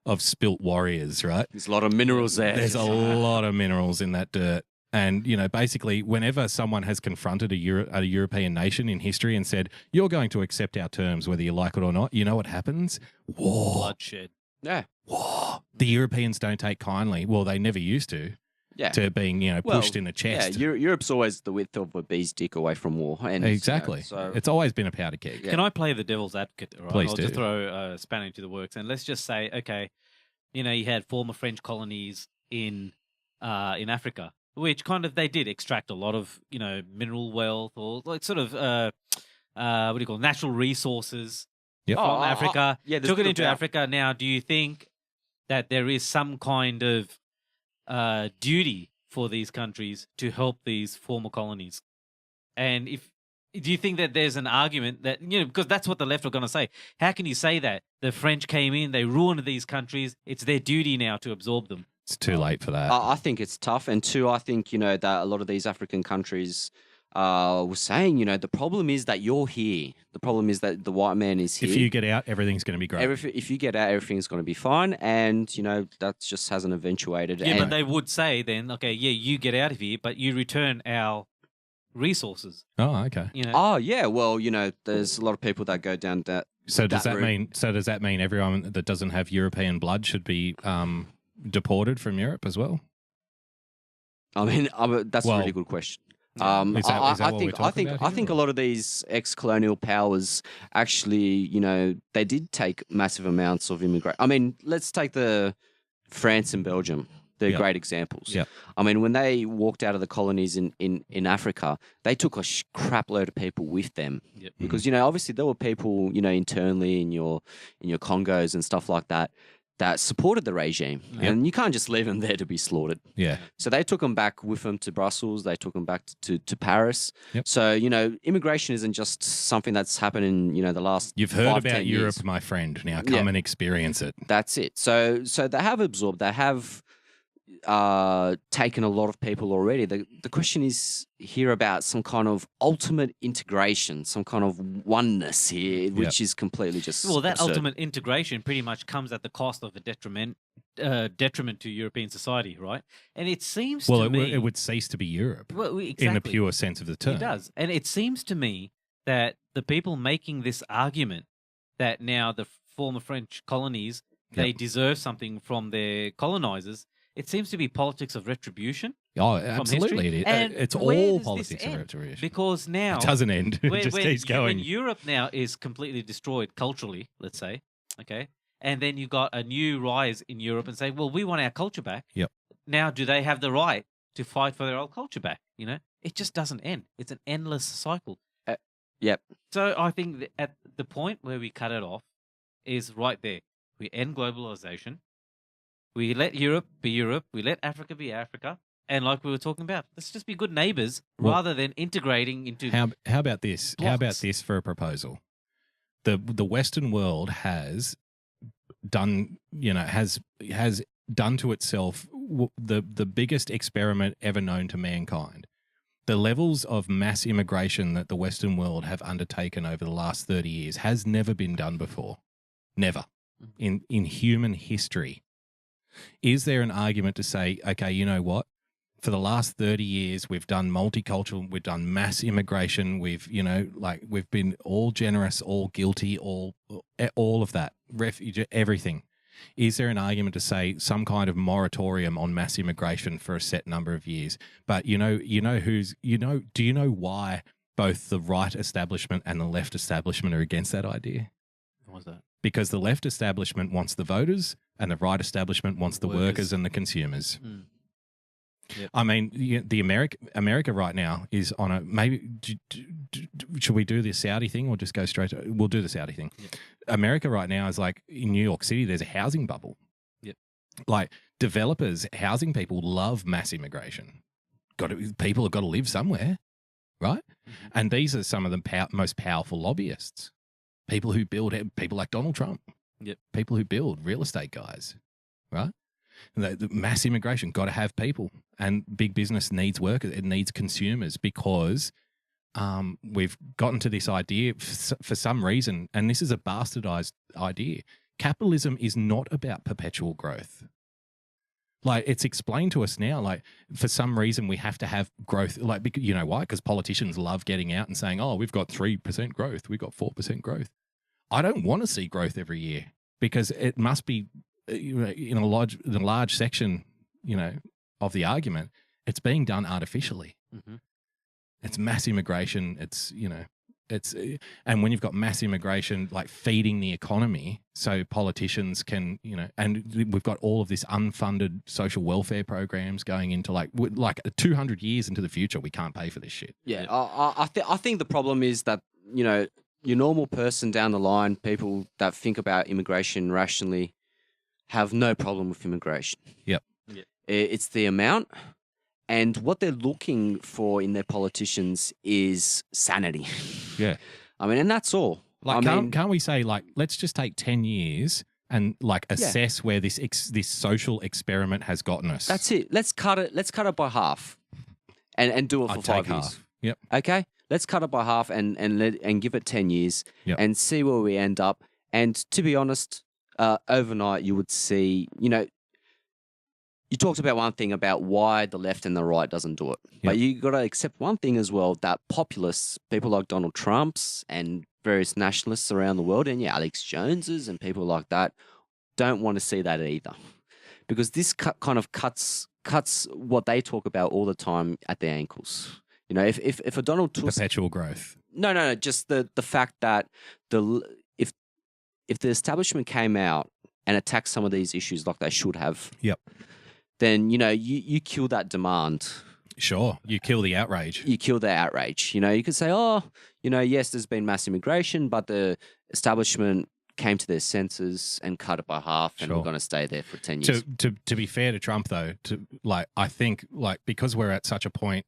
of spilt warriors, right? There's a lot of minerals there. There's a lot of minerals in that dirt. And, basically, whenever someone has confronted a European nation in history and said, you're going to accept our terms, whether you like it or not, you know what happens? War. Bloodshed. Yeah. War. The Europeans don't take kindly. Well, they never used to. Yeah. To being, pushed in the chest. Yeah, Europe's always the width of a bee's dick away from war. And, exactly. So it's always been a powder keg. Can I play the devil's advocate? Right? Please I'll do. just throw a spanner into the works. And let's just say, okay, you had former French colonies in Africa, which kind of they did extract a lot of mineral wealth or like sort of what do you call it, natural resources from Africa. Took it into Africa. Now, do you think that there is some kind of duty for these countries to help these former colonies? And do you think that there's an argument that because that's what the left are going to say? How can you say that the French came in, they ruined these countries? It's their duty now to absorb them. It's too late for that. I think it's tough. And two, I think, that a lot of these African countries was saying, the problem is that you're here. The problem is that the white man is here. If you get out, everything's going to be great. If you get out, everything's going to be fine. And, that just hasn't eventuated. Yeah, and, but they would say then, okay, yeah, you get out of here, but you return our resources. Oh, okay. Oh, yeah. Well, there's a lot of people that go down that. So does that route. does that mean everyone that doesn't have European blood should be deported from Europe as well? I mean, that's a really good question. Is that what we're talking about I think a lot of these ex-colonial powers actually, they did take massive amounts of immigration. I mean, let's take the France and Belgium. They're great examples. Yep. I mean, when they walked out of the colonies in Africa, they took a crap load of people with them. Yep. Because, obviously there were people, internally in your Congos and stuff like that supported the regime. Yep. And you can't just leave them there to be slaughtered. Yeah. So they took them back with them to Brussels. They took them back to Paris. Yep. So, immigration isn't just something that's happened in, the last You've heard 5, about 10 Europe, years. my friend. Now come and experience it. That's it. So they have absorbed. They have taken a lot of people already. The question is here about some kind of ultimate integration, some kind of oneness here, which is completely just that absurd. ultimate integration pretty much comes at the cost of a detriment to European society, right? And it seems to me it would cease to be Europe exactly. in the pure sense of the term. It does, and it seems to me that the people making this argument that now the former French colonies they deserve something from their colonizers. It seems to be politics of retribution. Oh, absolutely. It is. And it's where all does politics this of end? retribution. Because now... It doesn't end. It just keeps going. When Europe now is completely destroyed culturally, let's say, okay, and then you've got a new rise in Europe and say, well, we want our culture back. Yep. Now, do they have the right to fight for their old culture back? It just doesn't end. It's an endless cycle. Yep. So I think that at the point where we cut it off is right there. We end globalization. We let Europe be Europe. We let Africa be Africa. And like we were talking about, let's just be good neighbors rather than integrating into. How about this? blocks. How about this for a proposal? The Western world has done, has done to itself the biggest experiment ever known to mankind. The levels of mass immigration that the Western world have undertaken over the last 30 years has never been done before. Never. In human history. Is there an argument to say, okay, you know what? For the last 30 years, we've done multicultural, we've done mass immigration, we've been all generous, all guilty, all of that, refuge, everything. Is there an argument to say some kind of moratorium on mass immigration for a set number of years? But do you know why both the right establishment and the left establishment are against that idea? What's that? Because the left establishment wants the voters and the right establishment wants the workers and the consumers. Mm. Yep. I mean, the America right now is on a maybe. Should we do the Saudi thing or just go straight to? We'll do the Saudi thing. Yep. America right now is like in New York City. There's a housing bubble. Yep. Like developers, housing people love mass immigration. People have got to live somewhere, right? Mm-hmm. And these are some of the most powerful lobbyists. People who build, people like Donald Trump. Yep. People who build, real estate guys, right? The mass immigration, got to have people. And big business needs workers. It needs consumers because we've gotten to this idea for some reason, and this is a bastardized idea. Capitalism is not about perpetual growth. Like, it's explained to us now, like, for some reason we have to have growth. Like, you know why? Because politicians love getting out and saying, oh, we've got 3% growth. We've got 4% growth. I don't want to see growth every year because it must be, in a large section, of the argument, it's being done artificially. Mm-hmm. It's mass immigration. And when you've got mass immigration, like feeding the economy, so politicians can, and we've got all of this unfunded social welfare programs going into like 200 years into the future, we can't pay for this shit. Yeah, I think the problem is that, your normal person down the line, people that think about immigration rationally, have no problem with immigration. Yep. It's the amount, and what they're looking for in their politicians is sanity. Yeah. I mean, and that's all. Like, can't we say, like, let's just take 10 years and like assess where this social experiment has gotten us? That's it. Let's cut it by half, and do it for 5 years. Yep. Okay, let's cut it by half and give it 10 years Yep. and see where we end up. And to be honest, overnight you would see, you talked about one thing about why the left and the right doesn't do it. Yep. But you got to accept one thing as well, that populists, people like Donald Trump's and various nationalists around the world, and Alex Joneses and people like that, don't want to see that either. Because this kind of cuts what they talk about all the time at the ankles. If a Donald Tusk... Perpetual growth. No, just the fact that if the establishment came out and attacked some of these issues like they should have... Yep. Then, you kill that demand. Sure. You kill the outrage. You kill the outrage. You could say, yes, there's been mass immigration, but the establishment came to their senses and cut it by half, and we're going to stay there for 10 years. To be fair to Trump, though, I think because we're at such a point,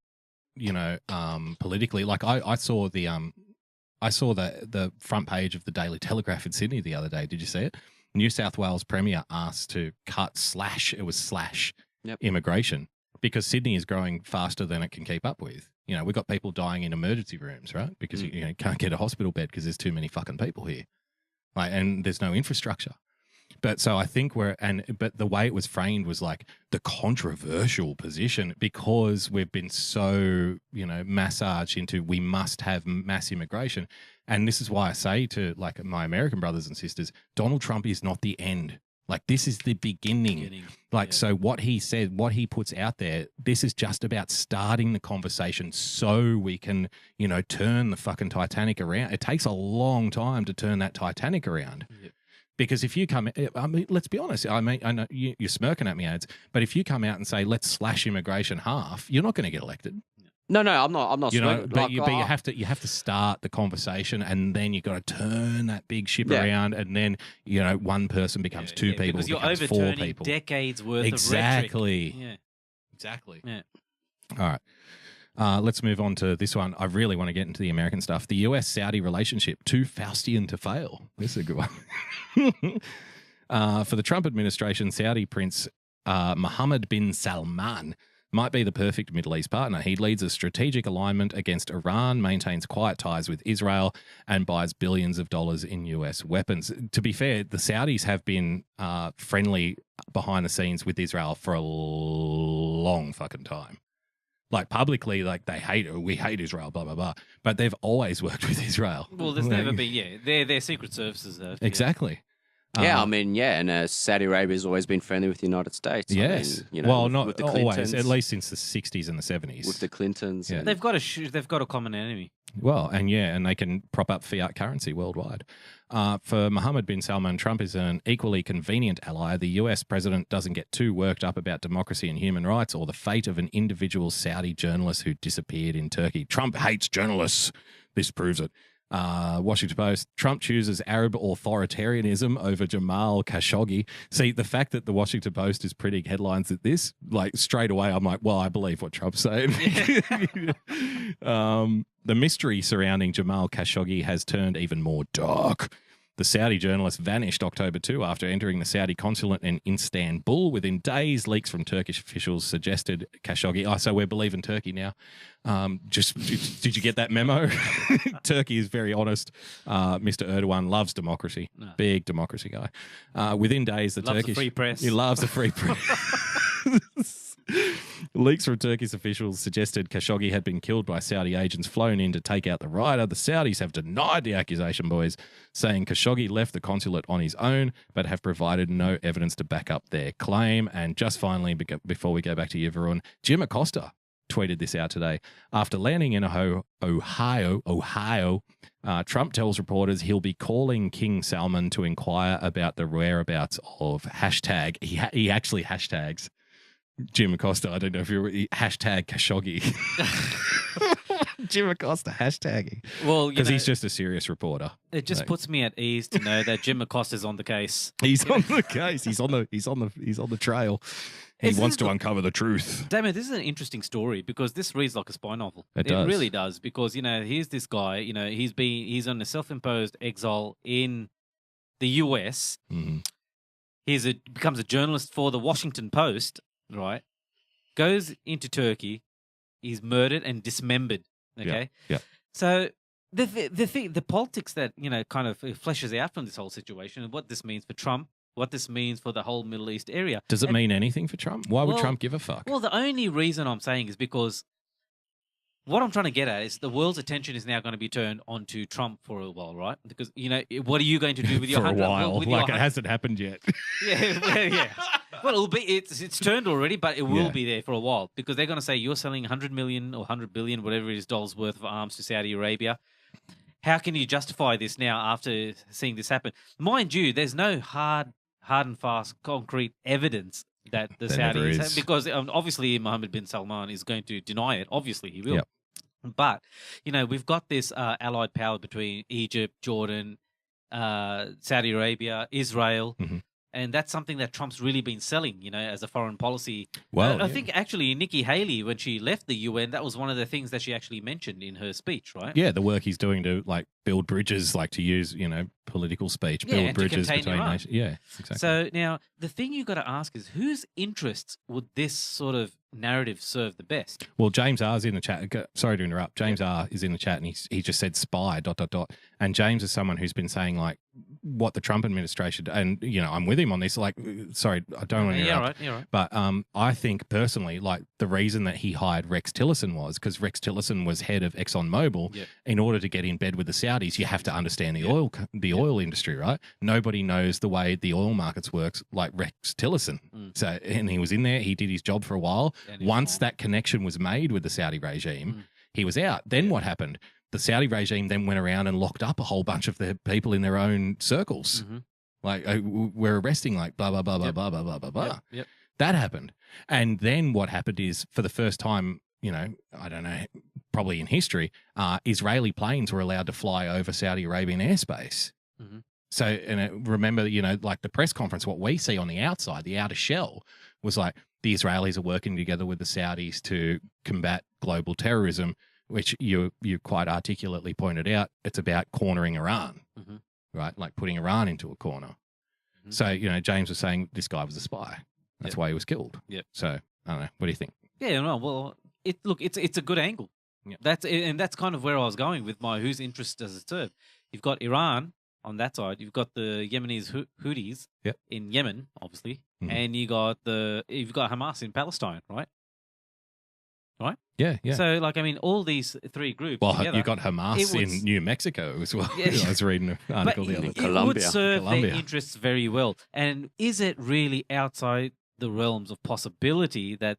politically, I saw the front page of the Daily Telegraph in Sydney the other day. Did you see it? New South Wales Premier asked to slash immigration because Sydney is growing faster than it can keep up with. We've got people dying in emergency rooms, right? Because you can't get a hospital bed because there's too many fucking people here. And there's no infrastructure. But so I think but the way it was framed was like the controversial position because we've been so, massaged into we must have mass immigration. And this is why I say to my American brothers and sisters, Donald Trump is not the end. This is the beginning. So what he said, what he puts out there, this is just about starting the conversation so we can, turn the fucking Titanic around. It takes a long time to turn that Titanic around. Yep. Because if you let's be honest. I know you're smirking at me, Ads, but if you come out and say let's slash immigration half, you're not going to get elected. No, I'm not. But you have to start the conversation, and then you got to turn that big ship around, and then one person becomes two people, because you're becomes overturning 4 people. Decades worth exactly. of rhetoric. Yeah, exactly. Yeah. All right. Let's move on to this one. I really want to get into the American stuff. The US-Saudi relationship, too Faustian to fail. This is a good one. For the Trump administration, Saudi Prince Mohammed bin Salman might be the perfect Middle East partner. He leads a strategic alignment against Iran, maintains quiet ties with Israel, and buys billions of dollars in US weapons. To be fair, the Saudis have been friendly behind the scenes with Israel for a long fucking time. Publicly, we hate Israel, blah, blah, blah. But they've always worked with Israel. Well, there's never been, their secret services have. Exactly. And Saudi Arabia's always been friendly with the United States. Yes. Not the always, at least since the 60s and the 70s. With the Clintons. Yeah. They've got a common enemy. Well, and they can prop up fiat currency worldwide. For Mohammed bin Salman, Trump is an equally convenient ally. The US president doesn't get too worked up about democracy and human rights or the fate of an individual Saudi journalist who disappeared in Turkey. Trump hates journalists. This proves it. Washington Post, Trump chooses Arab authoritarianism over Jamal Khashoggi. See, the fact that the Washington Post is printing headlines at this, straight away, I'm like, well, I believe what Trump's saying. The mystery surrounding Jamal Khashoggi has turned even more dark. The Saudi journalist vanished October 2 after entering the Saudi consulate in Istanbul. Within days, leaks from Turkish officials suggested Khashoggi. So we're believing Turkey now. Did you get that memo? Turkey is very honest. Mr. Erdogan loves democracy. No. Big democracy guy. Within days, the loves Turkish... the free press. He loves the free press. Leaks from Turkish officials suggested Khashoggi had been killed by Saudi agents flown in to take out the rioter. The Saudis have denied the accusation, boys, saying Khashoggi left the consulate on his own, but have provided no evidence to back up their claim. And just finally, before we go back to you, Varun, Jim Acosta tweeted this out today. After landing in Ohio, Trump tells reporters he'll be calling King Salman to inquire about the whereabouts of hashtag. He actually hashtags Jim Acosta. I don't know if you're hashtag Khashoggi. Jim Acosta hashtagging. Well, because he's just a serious reporter. It just puts me at ease to know that Jim Acosta's on the case. He's on the case. He's on the trail. He wants to uncover the truth. Damn, this is an interesting story because this reads like a spy novel. It does. Really does because here's this guy. He's on a self-imposed exile in the US. Mm-hmm. He becomes a journalist for the Washington Post. Right, goes into Turkey, he's murdered and dismembered Okay. Yeah. So the politics that kind of fleshes out from this whole situation and what this means for Trump, what this means for the whole Middle East area. Does it mean anything for Trump? Why would Trump give a fuck? Well, the only reason I'm saying is because what I'm trying to get at is the world's attention is now going to be turned onto Trump for a while, right? Because what are you going to do with your for a 100? while, with like your it hasn't happened yet. yeah. Well, it'll be it's turned already, but it will be there for a while because they're going to say you're selling 100 million or 100 billion, whatever it is, dollars worth of arms to Saudi Arabia. How can you justify this now after seeing this happen? Mind you, there's no hard and fast, concrete evidence that the Saudis have, because obviously Mohammed bin Salman is going to deny it. Obviously, he will. Yep. But we've got this allied power between Egypt, Jordan, Saudi Arabia, Israel. Mm-hmm. And that's something that Trump's really been selling, as a foreign policy. Well, I think actually Nikki Haley, when she left the UN, that was one of the things that she actually mentioned in her speech, right? Yeah, the work he's doing to build bridges, to use, political speech, build bridges between nations. Yeah, exactly. So now the thing you've got to ask is whose interests would this sort of narrative serve the best? Well, James R is in the chat. Sorry to interrupt. James R is in the chat and he just said spy ... And James is someone who's been saying what the Trump administration, and I'm with him on this. Sorry, I don't want to interrupt. Yeah, right. But I think personally, the reason that he hired Rex Tillerson was because Rex Tillerson was head of ExxonMobil. Yeah. In order to get in bed with the Saudis, you have to understand the oil industry, right? Nobody knows the way the oil markets works like Rex Tillerson. So, and he was in there. He did his job for a while. Once that connection was made with the Saudi regime, he was out. Then what happened? The Saudi regime then went around and locked up a whole bunch of the people in their own circles. We're arresting blah, blah, blah, blah, blah, blah, blah, blah, blah. Yep. That happened. And then what happened is for the first time, I don't know, probably in history, Israeli planes were allowed to fly over Saudi Arabian airspace. Mm-hmm. So, remember, the press conference, what we see on the outside, the outer shell, was the Israelis are working together with the Saudis to combat global terrorism, which you quite articulately pointed out. It's about cornering Iran, right? Putting Iran into a corner. Mm-hmm. So, James was saying this guy was a spy. That's why he was killed. Yep. So, I don't know. What do you think? Yeah, no, well, it's a good angle. Yep. That's kind of where I was going with whose interest does it serve? You've got Iran on that side. You've got the Yemenis Houthis in Yemen, obviously, and you've got Hamas in Palestine, right? Right? Yeah. So, all these three groups. Well, together, you got Hamas in New Mexico as well. Yeah. I was reading an article the other day. It would serve their interests very well. And is it really outside the realms of possibility that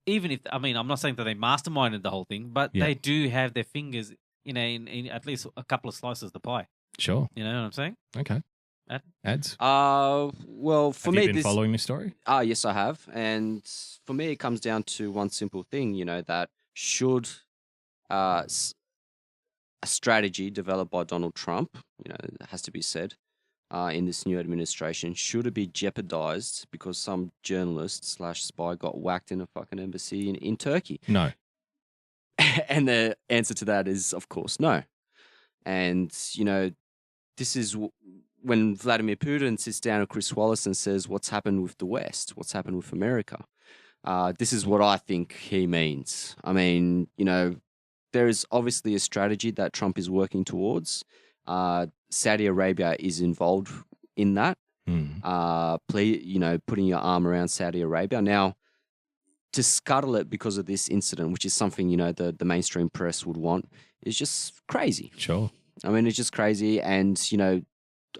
even if, I'm not saying that they masterminded the whole thing, but they do have their fingers in at least a couple of slices of the pie. Sure. You know what I'm saying? Okay. Ads? Well, for me, have you been following this story? Yes, I have. And for me, it comes down to one simple thing, that should a strategy developed by Donald Trump, it has to be said, in this new administration, should it be jeopardized because some journalist / spy got whacked in a fucking embassy in Turkey? No. And the answer to that is, of course, no. And, this is when Vladimir Putin sits down with Chris Wallace and says, what's happened with the West? What's happened with America? This is what I think he means. There is obviously a strategy that Trump is working towards. Saudi Arabia is involved in that. Putting your arm around Saudi Arabia. Now, to scuttle it because of this incident, which is something, the mainstream press would want, is just crazy. Sure. It's just crazy. And,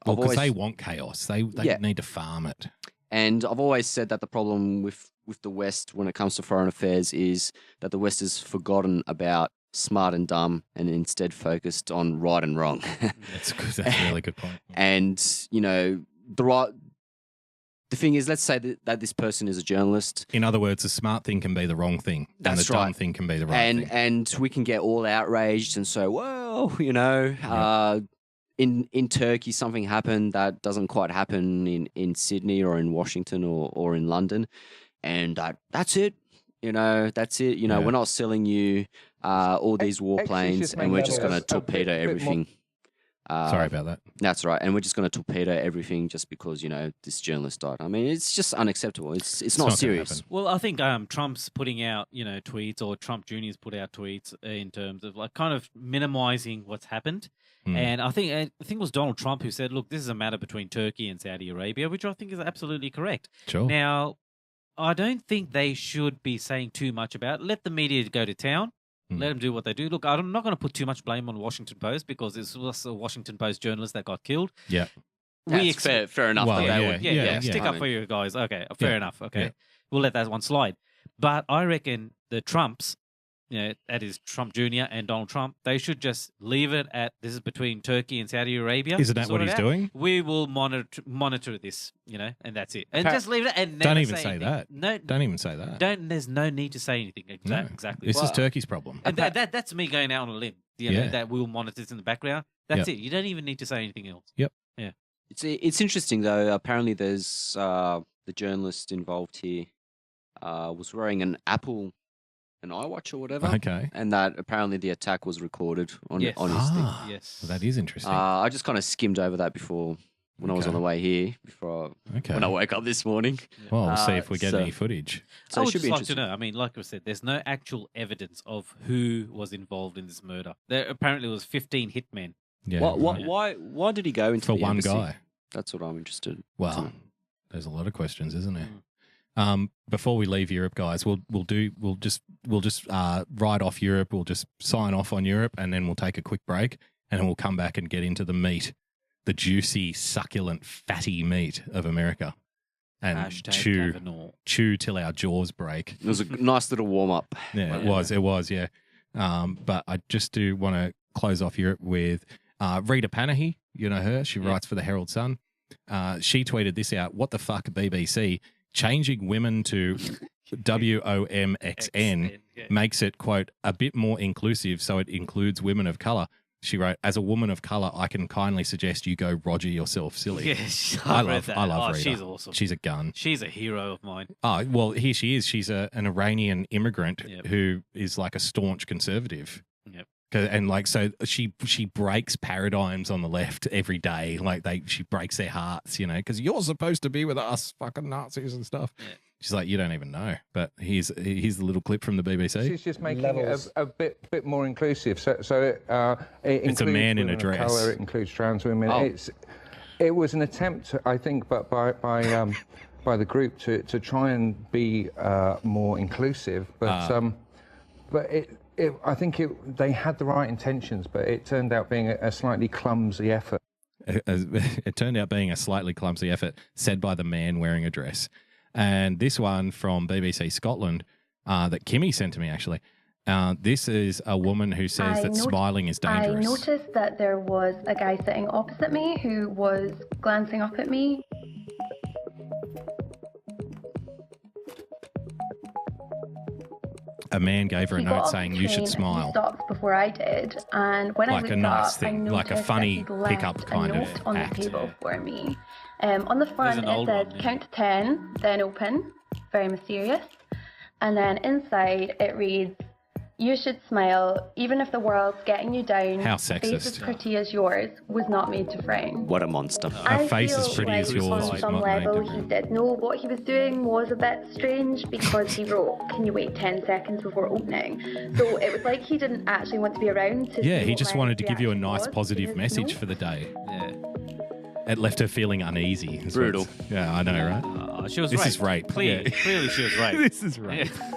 because they want chaos. They need to farm it. And I've always said that the problem with the West when it comes to foreign affairs is that the West has forgotten about smart and dumb and instead focused on right and wrong. That's a really good point. And, the thing is, let's say that this person is a journalist. In other words, the smart thing can be the wrong thing. That's and the dumb thing can be the right thing. And we can get all outraged and say, well, in Turkey, something happened that doesn't quite happen in Sydney or in Washington or in London. And that's it. That's it. We're not selling you all these warplanes and we're just going to torpedo everything. Sorry about that. That's right. And we're just going to torpedo everything just because, this journalist died. I mean, it's just unacceptable. It's not not gonna serious. happen. Well, I think Trump's putting out, tweets, or Trump Jr.'s put out tweets in terms of like kind of minimizing what's happened. And I think it was Donald Trump who said, look, this is a matter between Turkey and Saudi Arabia, which I think is absolutely correct. Sure. Now, I don't think they should be saying too much about it. Let the media go to town. Let them do what they do. Look, I'm not going to put too much blame on Washington Post because this was a Washington Post journalist that got killed. Yeah. That's fair enough. Well, that they yeah, would, stick I up mean, for you guys. Okay, fair enough. Okay, Yeah. we'll let that one slide. But I reckon the Trumps, that is Trump Jr. and Donald Trump, they should just leave it at this is between Turkey and Saudi Arabia. Isn't that Sort what it he's out. doing? We will monitor this, and that's it. And just leave it and never Don't even say say anything. that. No, Don't even say that. There's no need to say anything. No. Exactly. This is Turkey's problem. And that's me going out on a limb. Yeah. That we'll monitor this in the background. That's it. You don't even need to say anything else. Yep. Yeah. It's interesting, though. Apparently, there's the journalist involved here was wearing an iWatch or whatever. Okay. And that apparently the attack was recorded on Yes. his thing. Yes. Well, that is interesting. I just kind of skimmed over that before when I was on the way here, Okay. when I woke up this morning. Well, we'll see if we get so- any footage. So I it would should be just like to interesting. know. I mean, like I said, there's no actual evidence of who was involved in this murder. There apparently was 15 hitmen. Yeah. Why did he go into For the one embassy? guy. That's what I'm interested in. Well, there's a lot of questions, isn't there? Before we leave Europe, guys, we'll just ride off Europe. We'll just sign off on Europe, and then we'll take a quick break, and then we'll come back and get into the meat, the juicy, succulent, fatty meat of America, and Hashtag Kavanaugh. chew till our jaws break. It was a nice little warm up. Yeah, it was, yeah. But I just do want to close off Europe with Rita Panna. You know her. She writes for the Herald Sun. She tweeted this out. What the fuck, BBC? Changing women to WOMXN makes it, quote, a bit more inclusive so it includes women of colour. She wrote, as a woman of colour, I can kindly suggest you go Roger yourself silly. Yes, I read that. love Rita. She's awesome. She's a gun. She's a hero of mine. Oh, well, here she is. She's an Iranian immigrant Yep. who is like a staunch conservative. Yep. And like, so she breaks paradigms on the left every day. Like she breaks their hearts, because you're supposed to be with us, fucking Nazis and stuff. Yeah. She's like, you don't even know. But here's the little clip from the BBC. She's just making it a bit more inclusive. So it includes a man in a women of dress. colour, it includes trans women. It was an attempt, I think, but by the group to try and be more inclusive. But I think they had the right intentions, but it turned out being a slightly clumsy effort. It turned out being a slightly clumsy effort, said by the man wearing a dress. And this one from BBC Scotland that Kimmy sent to me, actually. This is a woman who says that smiling is dangerous. I noticed that there was a guy sitting opposite me who was glancing up at me. A man gave her a He got note off saying the you should train, smile. He stopped before I did, and when Like I a looked nice up, thing, I like a noticed funny that he'd pickup left kind a of note on act. the table for me. On the front an it old said one, yeah. count to 10, then open. Very mysterious. And then inside it reads, you should smile, even if the world's getting you down. How A face sexist. as pretty as yours was not made to frown. What a monster. A face as pretty as yours On was some not made to level, he frown. did know what he was doing was a bit strange because he wrote, can you wait 10 seconds before opening? So it was like he didn't actually want to be around to Yeah, see he what just my wanted to give you a reaction nice was to positive his message note. for the day. Yeah. It left her feeling uneasy. is Brutal. what's- Yeah, I know, right? She was This raped. is rape. Clearly, Yeah. clearly she was raped. This is rape. Yeah.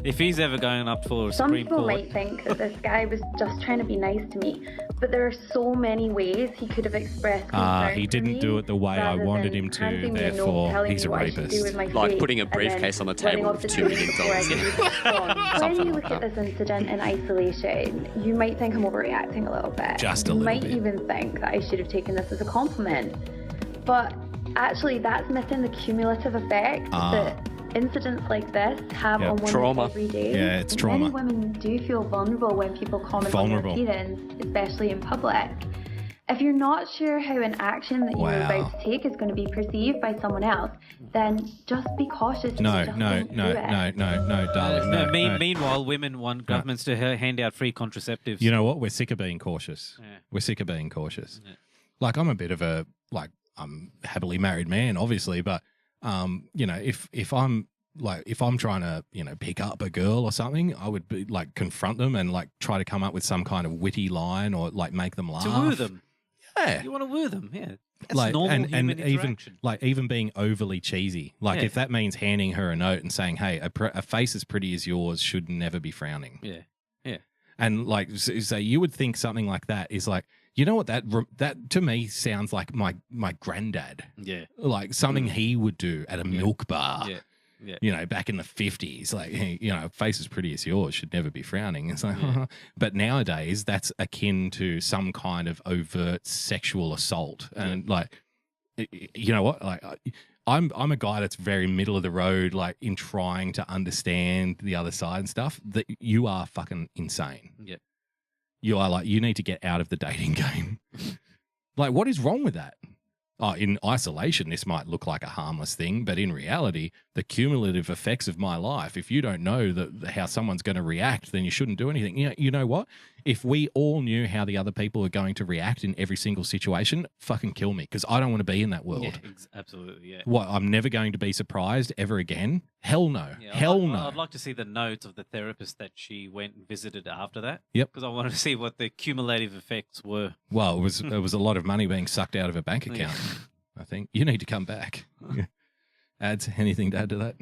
If he's ever going up for Some Supreme people Court, might think that this guy was just trying to be nice to me, but there are so many ways he could have expressed concern He for didn't me do it the way I rather wanted than him to, handing me a note therefore telling he's me a what I should do rapist. with my Like fate putting a and then briefcase on the running table off with the $2 train million. before I could even respond. When Something you like look at that. this incident in isolation, you might think I'm overreacting a little bit. Just a you little might bit. even think that I should have taken this as a compliment. But actually, that's missing the cumulative effect that incidents like this have Yeah, on women trauma. every day. Yeah, it's trauma. Many women do feel vulnerable when people comment Vulnerable. on their appearance, especially in public. If you're not sure how an action that you're Wow. about to take is going to be perceived by someone else, then just be cautious. and No, just no, think no, through it. no, darling. No, no. Meanwhile, women want governments to hand out free contraceptives. You know what? We're sick of being cautious. Yeah. We're sick of being cautious. Yeah. Like, I'm a bit of a, like, I'm a happily married man, obviously, but, you know, if I'm trying to, you know, pick up a girl or something, I would be like confront them and like try to come up with some kind of witty line or like make them laugh. To woo them. Yeah. You want to woo them, yeah. That's Like, normal and human interaction. even being overly cheesy. Like Yeah. if that means handing her a note and saying, hey, a face as pretty as yours should never be frowning. Yeah, yeah. And like, so you would think something like that is like, you know what, that to me sounds like my granddad. Yeah. Like something he would do at a milk bar. Yeah. Yeah. You know, back in the 50s, like, you know, face as pretty as yours should never be frowning. It's like, but nowadays that's akin to some kind of overt sexual assault. And like, you know what? Like, I'm a guy that's very middle of the road, like in trying to understand the other side and stuff. That you are fucking insane. Yeah. You are like, you need to get out of the dating game. Like, what is wrong with that? Oh, in isolation, this might look like a harmless thing, but in reality, the cumulative effects of my life, if you don't know how someone's going to react, then you shouldn't do anything. You know what? If we all knew how the other people are going to react in every single situation, fucking kill me, because I don't want to be in that world. Yeah, absolutely, yeah. What, I'm never going to be surprised ever again? Hell no. Yeah, Hell no. I'd like to see the notes of the therapist that she went and visited after that. Yep. Because I wanted to see what the cumulative effects were. Well, it was a lot of money being sucked out of a bank account. I think you need to come back. Ads, anything to add to that?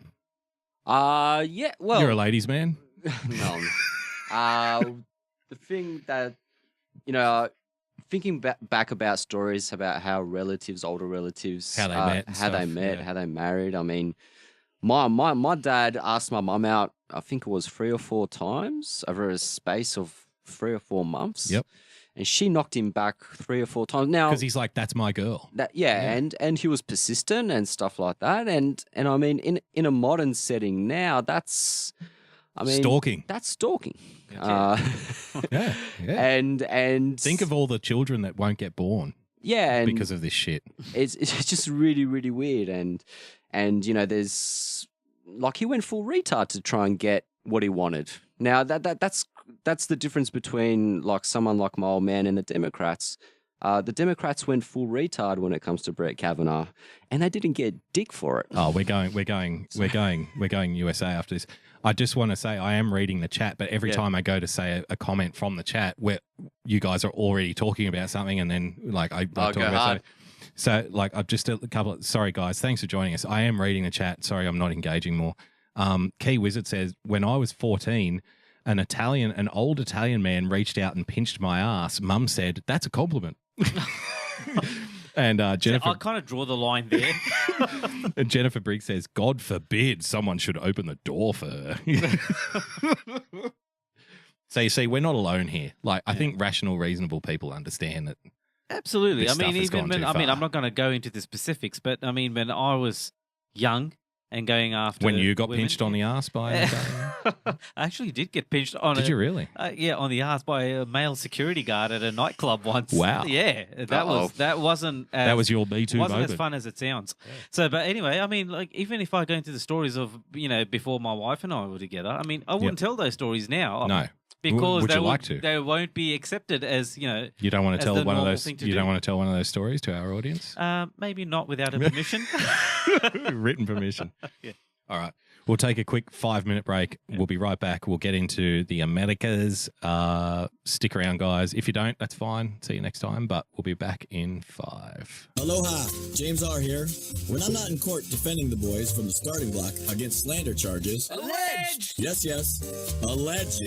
Yeah. Well, You're a ladies' man. No. The thing that, you know, thinking back about stories about how older relatives, How they met and how they stuff, met, yeah. how they married. I mean, my dad asked my mum out. I think it was 3 or 4 times over a space of 3 or 4 months. Yep. And she knocked him back 3 or 4 times. Now, Because he's like, that's my girl. and he was persistent and stuff like that. And I mean, in a modern setting now, that's, I mean, Stalking. That's stalking. Yeah. And Think of all the children that won't get born and because of this shit. it's just really, really weird. And you know, there's like he went full retard to try and get what he wanted. Now that's the difference between like someone like my old man and the Democrats. The Democrats went full retard when it comes to Brett Kavanaugh, and they didn't get dick for it. Oh, we're going USA after this. I just want to say I am reading the chat, but every time I go to say a comment from the chat where you guys are already talking about something, and then like I talk about something. So like I've just a couple of, sorry guys, thanks for joining us. I am reading the chat. Sorry, I'm not engaging more. Key Wizard says, when I was 14, an old Italian man reached out and pinched my ass. Mum said, that's a compliment. And Jennifer, I kind of draw the line there. and Jennifer Briggs says, God forbid someone should open the door for her. So you see, we're not alone here. Like, I think rational, reasonable people understand that. Absolutely. This I mean, stuff has even gone when, too I mean, far. I'm not going to go into the specifics, but I mean, when I was young and going after When you got women, pinched on the ass by an I actually did get pinched on Did you really? on the ass by a male security guard at a nightclub once. Wow. Yeah, that wasn't as, That was your Me Too wasn't moment. as fun as it sounds. So, but anyway, I mean, like even if I go into the stories of before my wife and I were together, I mean, I wouldn't tell those stories now. No. Because Would they you like to? They won't be accepted as You don't want to as tell the one of normal those. thing to You do. don't want to tell one of those stories to our audience. Maybe not without a permission. Written permission. Yeah. All right. We'll take a quick 5-minute break. Yeah. We'll be right back. We'll get into the Americas. Stick around, guys. If you don't, that's fine. See you next time. But we'll be back in 5. Aloha, James R. here. When I'm not in court defending the boys from the starting block against slander charges... Alleged! Yes, alleged.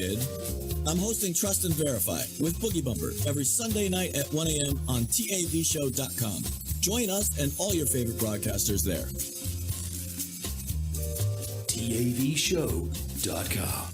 I'm hosting Trust and Verify with Boogie Bumper every Sunday night at 1 a.m. on TAVshow.com. Join us and all your favorite broadcasters there. TAVshow.com.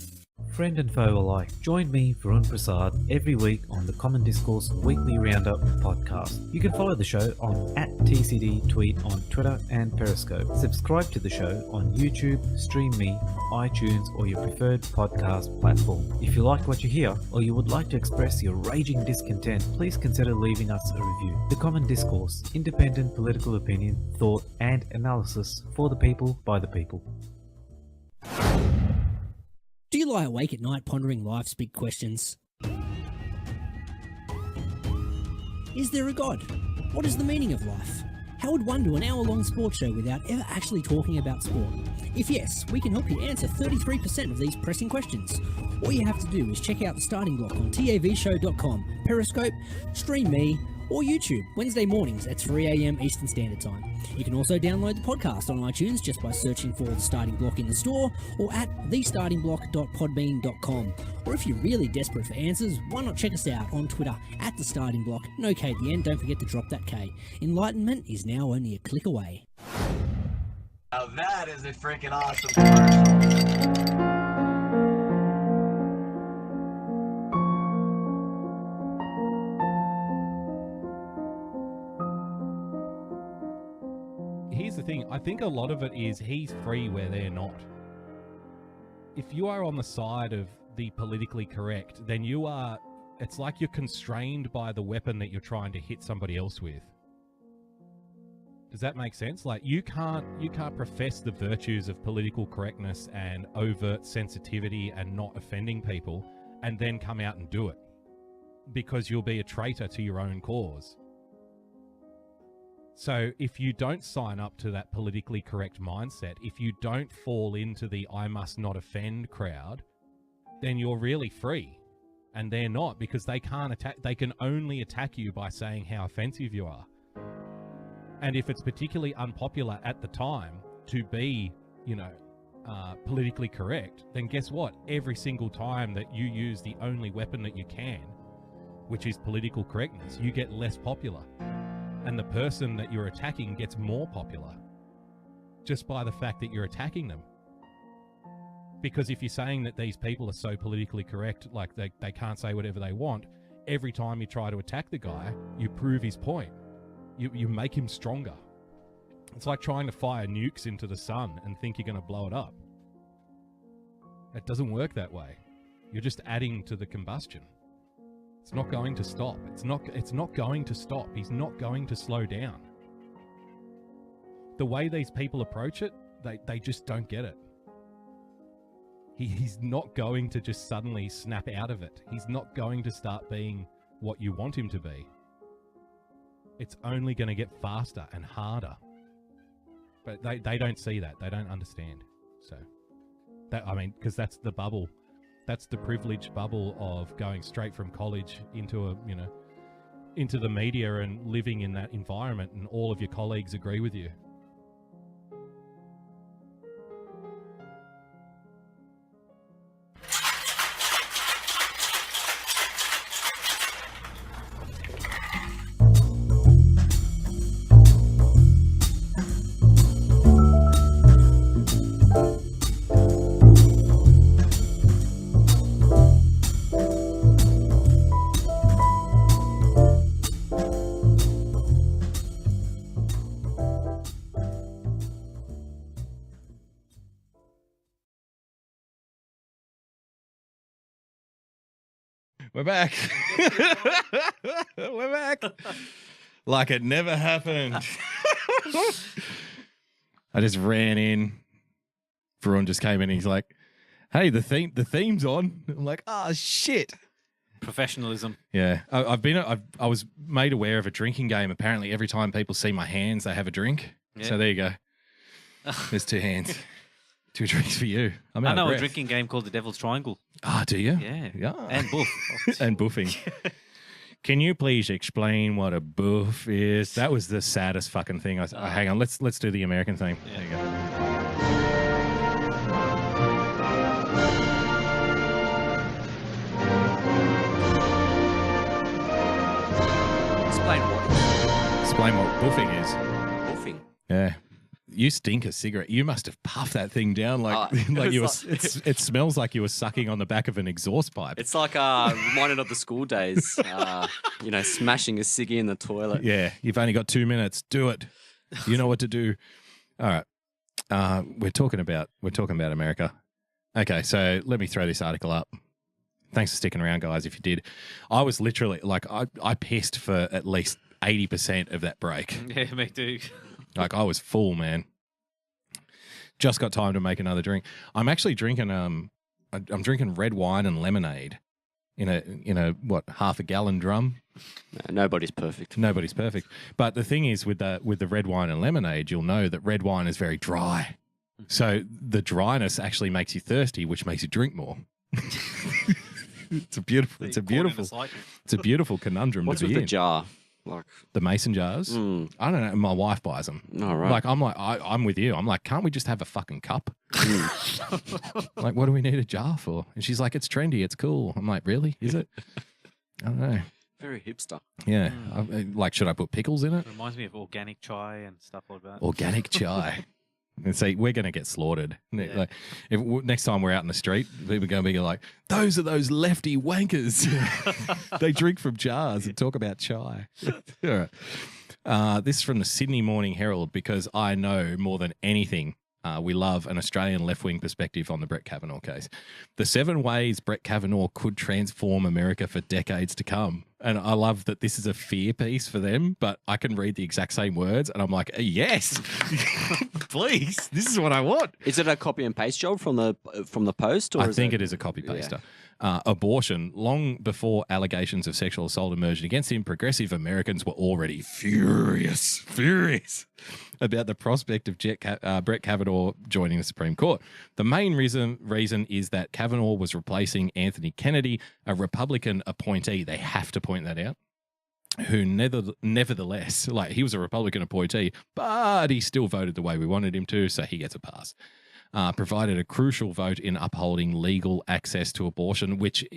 friend and foe alike. Join me, Varun Prasad, every week on the Common Discourse Weekly Roundup podcast. You can follow the show on @TCDTweet on Twitter and Periscope. Subscribe to the show on YouTube, Stream Me, iTunes, or your preferred podcast platform. If you like what you hear, or you would like to express your raging discontent, please consider leaving us a review. The Common Discourse, independent political opinion, thought, and analysis for the people, by the people. Do you lie awake at night pondering life's big questions? Is there a God? What is the meaning of life? How would one do an hour-long sports show without ever actually talking about sport? If yes, we can help you answer 33% of these pressing questions. All you have to do is check out the starting block on tavshow.com, Periscope, Stream Me, or YouTube, Wednesday mornings at 3 a.m. Eastern Standard Time. You can also download the podcast on iTunes just by searching for The Starting Block in the store or at thestartingblock.podbean.com. Or if you're really desperate for answers, why not check us out on Twitter at The Starting Block. No K at the end, don't forget to drop that K. Enlightenment is now only a click away. Now that is a freaking awesome commercial. Here's the thing. I think a lot of it is he's free where they're not. If you are on the side of the politically correct, then you are... It's like you're constrained by the weapon that you're trying to hit somebody else with. Does that make sense? Like, you can't profess the virtues of political correctness and overt sensitivity and not offending people and then come out and do it, because you'll be a traitor to your own cause. So if you don't sign up to that politically correct mindset, if you don't fall into the I must not offend crowd, then you're really free. And they're not, because they can't attack. They can only attack you by saying how offensive you are. And if it's particularly unpopular at the time to be, politically correct, then guess what? Every single time that you use the only weapon that you can, which is political correctness, you get less popular. And the person that you're attacking gets more popular just by the fact that you're attacking them. Because if you're saying that these people are so politically correct, like they can't say whatever they want, every time you try to attack the guy, you prove his point. You make him stronger. It's like trying to fire nukes into the sun and think you're going to blow it up. It doesn't work that way. You're just adding to the combustion. It's not going to stop. It's not going to stop. He's not going to slow down. The way these people approach it, they just don't get it. He's not going to just suddenly snap out of it. He's not going to start being what you want him to be. It's only going to get faster and harder. But they don't see that. They don't understand. So, because that's the bubble. That's the privileged bubble of going straight from college into into the media and living in that environment, and all of your colleagues agree with you. We're back. We're back. Like it never happened. I just ran in. Varun just came in and he's like, hey, the theme's on. I'm like, oh, shit. Professionalism. Yeah. I was made aware of a drinking game. Apparently every time people see my hands, they have a drink. Yeah. So there you go. There's two hands. 2 drinks for you. I know a drinking game called the Devil's Triangle. Ah, do you? Yeah. And boof. And boofing. Can you please explain what a boof is? That was the saddest fucking thing. Hang on, let's do the American thing. Yeah. There you go. Explain what boofing is. Boofing. Yeah. You stink a cigarette. You must have puffed that thing down like it smells like you were sucking on the back of an exhaust pipe. It's like reminded of the school days. Smashing a ciggy in the toilet. Yeah, you've only got 2 minutes. Do it. You know what to do. All right. We're talking about America. Okay, so let me throw this article up. Thanks for sticking around, guys. If you did, I was literally like I pissed for at least 80% of that break. Yeah, me too. Like I was full, man. Just got time to make another drink. I'm actually drinking I'm drinking red wine and lemonade in a half a gallon drum. No, nobody's perfect. Nobody's perfect. But the thing is with the red wine and lemonade, you'll know that red wine is very dry. So the dryness actually makes you thirsty, which makes you drink more. It's a beautiful conundrum What's to be with in. the jar? Like The mason jars? I don't know. My wife buys them. All right. Like, I'm with you. I'm like, can't we just have a fucking cup? Like, what do we need a jar for? And she's like, it's trendy. It's cool. I'm like, really? Is it? I don't know. very hipster. Yeah. Like, should I put pickles in it? Reminds me of organic chai and stuff like that. Organic chai. And see, we're going to get slaughtered. Yeah. Like, next time we're out in the street, people are going to be like, those are those lefty wankers. They drink from jars and talk about chai. All right. This is from the Sydney Morning Herald, because I know more than anything we love an Australian left-wing perspective on the Brett Kavanaugh case. The 7 ways Brett Kavanaugh could transform America for decades to come. And I love that this is a fear piece for them, but I can read the exact same words and I'm like, yes, please, this is what I want. Is it a copy and paste job from the Post? Or I think it is a copy paster. Yeah. Abortion, long before allegations of sexual assault emerged against him, progressive Americans were already furious about the prospect of Brett Kavanaugh joining the Supreme Court. The main reason is that Kavanaugh was replacing Anthony Kennedy, a Republican appointee. They have to point that out. Who nevertheless, like, he was a Republican appointee, but he still voted the way we wanted him to, so he gets a pass. Provided a crucial vote in upholding legal access to abortion, which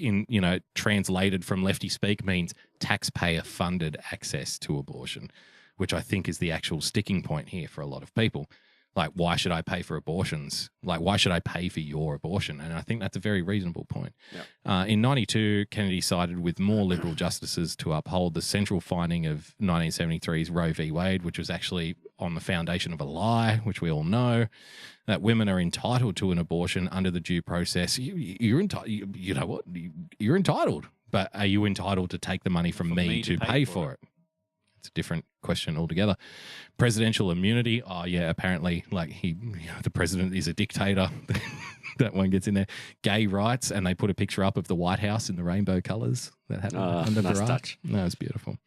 translated from lefty speak means taxpayer-funded access to abortion, which I think is the actual sticking point here for a lot of people. Like, why should I pay for abortions? Like, why should I pay for your abortion? And I think that's a very reasonable point. Yep. In 92, Kennedy sided with more liberal justices to uphold the central finding of 1973's Roe v. Wade, which was actually on the foundation of a lie, which we all know, that women are entitled to an abortion under the due process. You're entitled. You know what? You're entitled. But are you entitled to take the money from me to pay for it? It's a different question altogether. Presidential immunity. Oh, yeah, apparently, like, the president is a dictator. That one gets in there. Gay rights, and they put a picture up of the White House in the rainbow colours. That happened under nice Barack. touch. No, it's beautiful.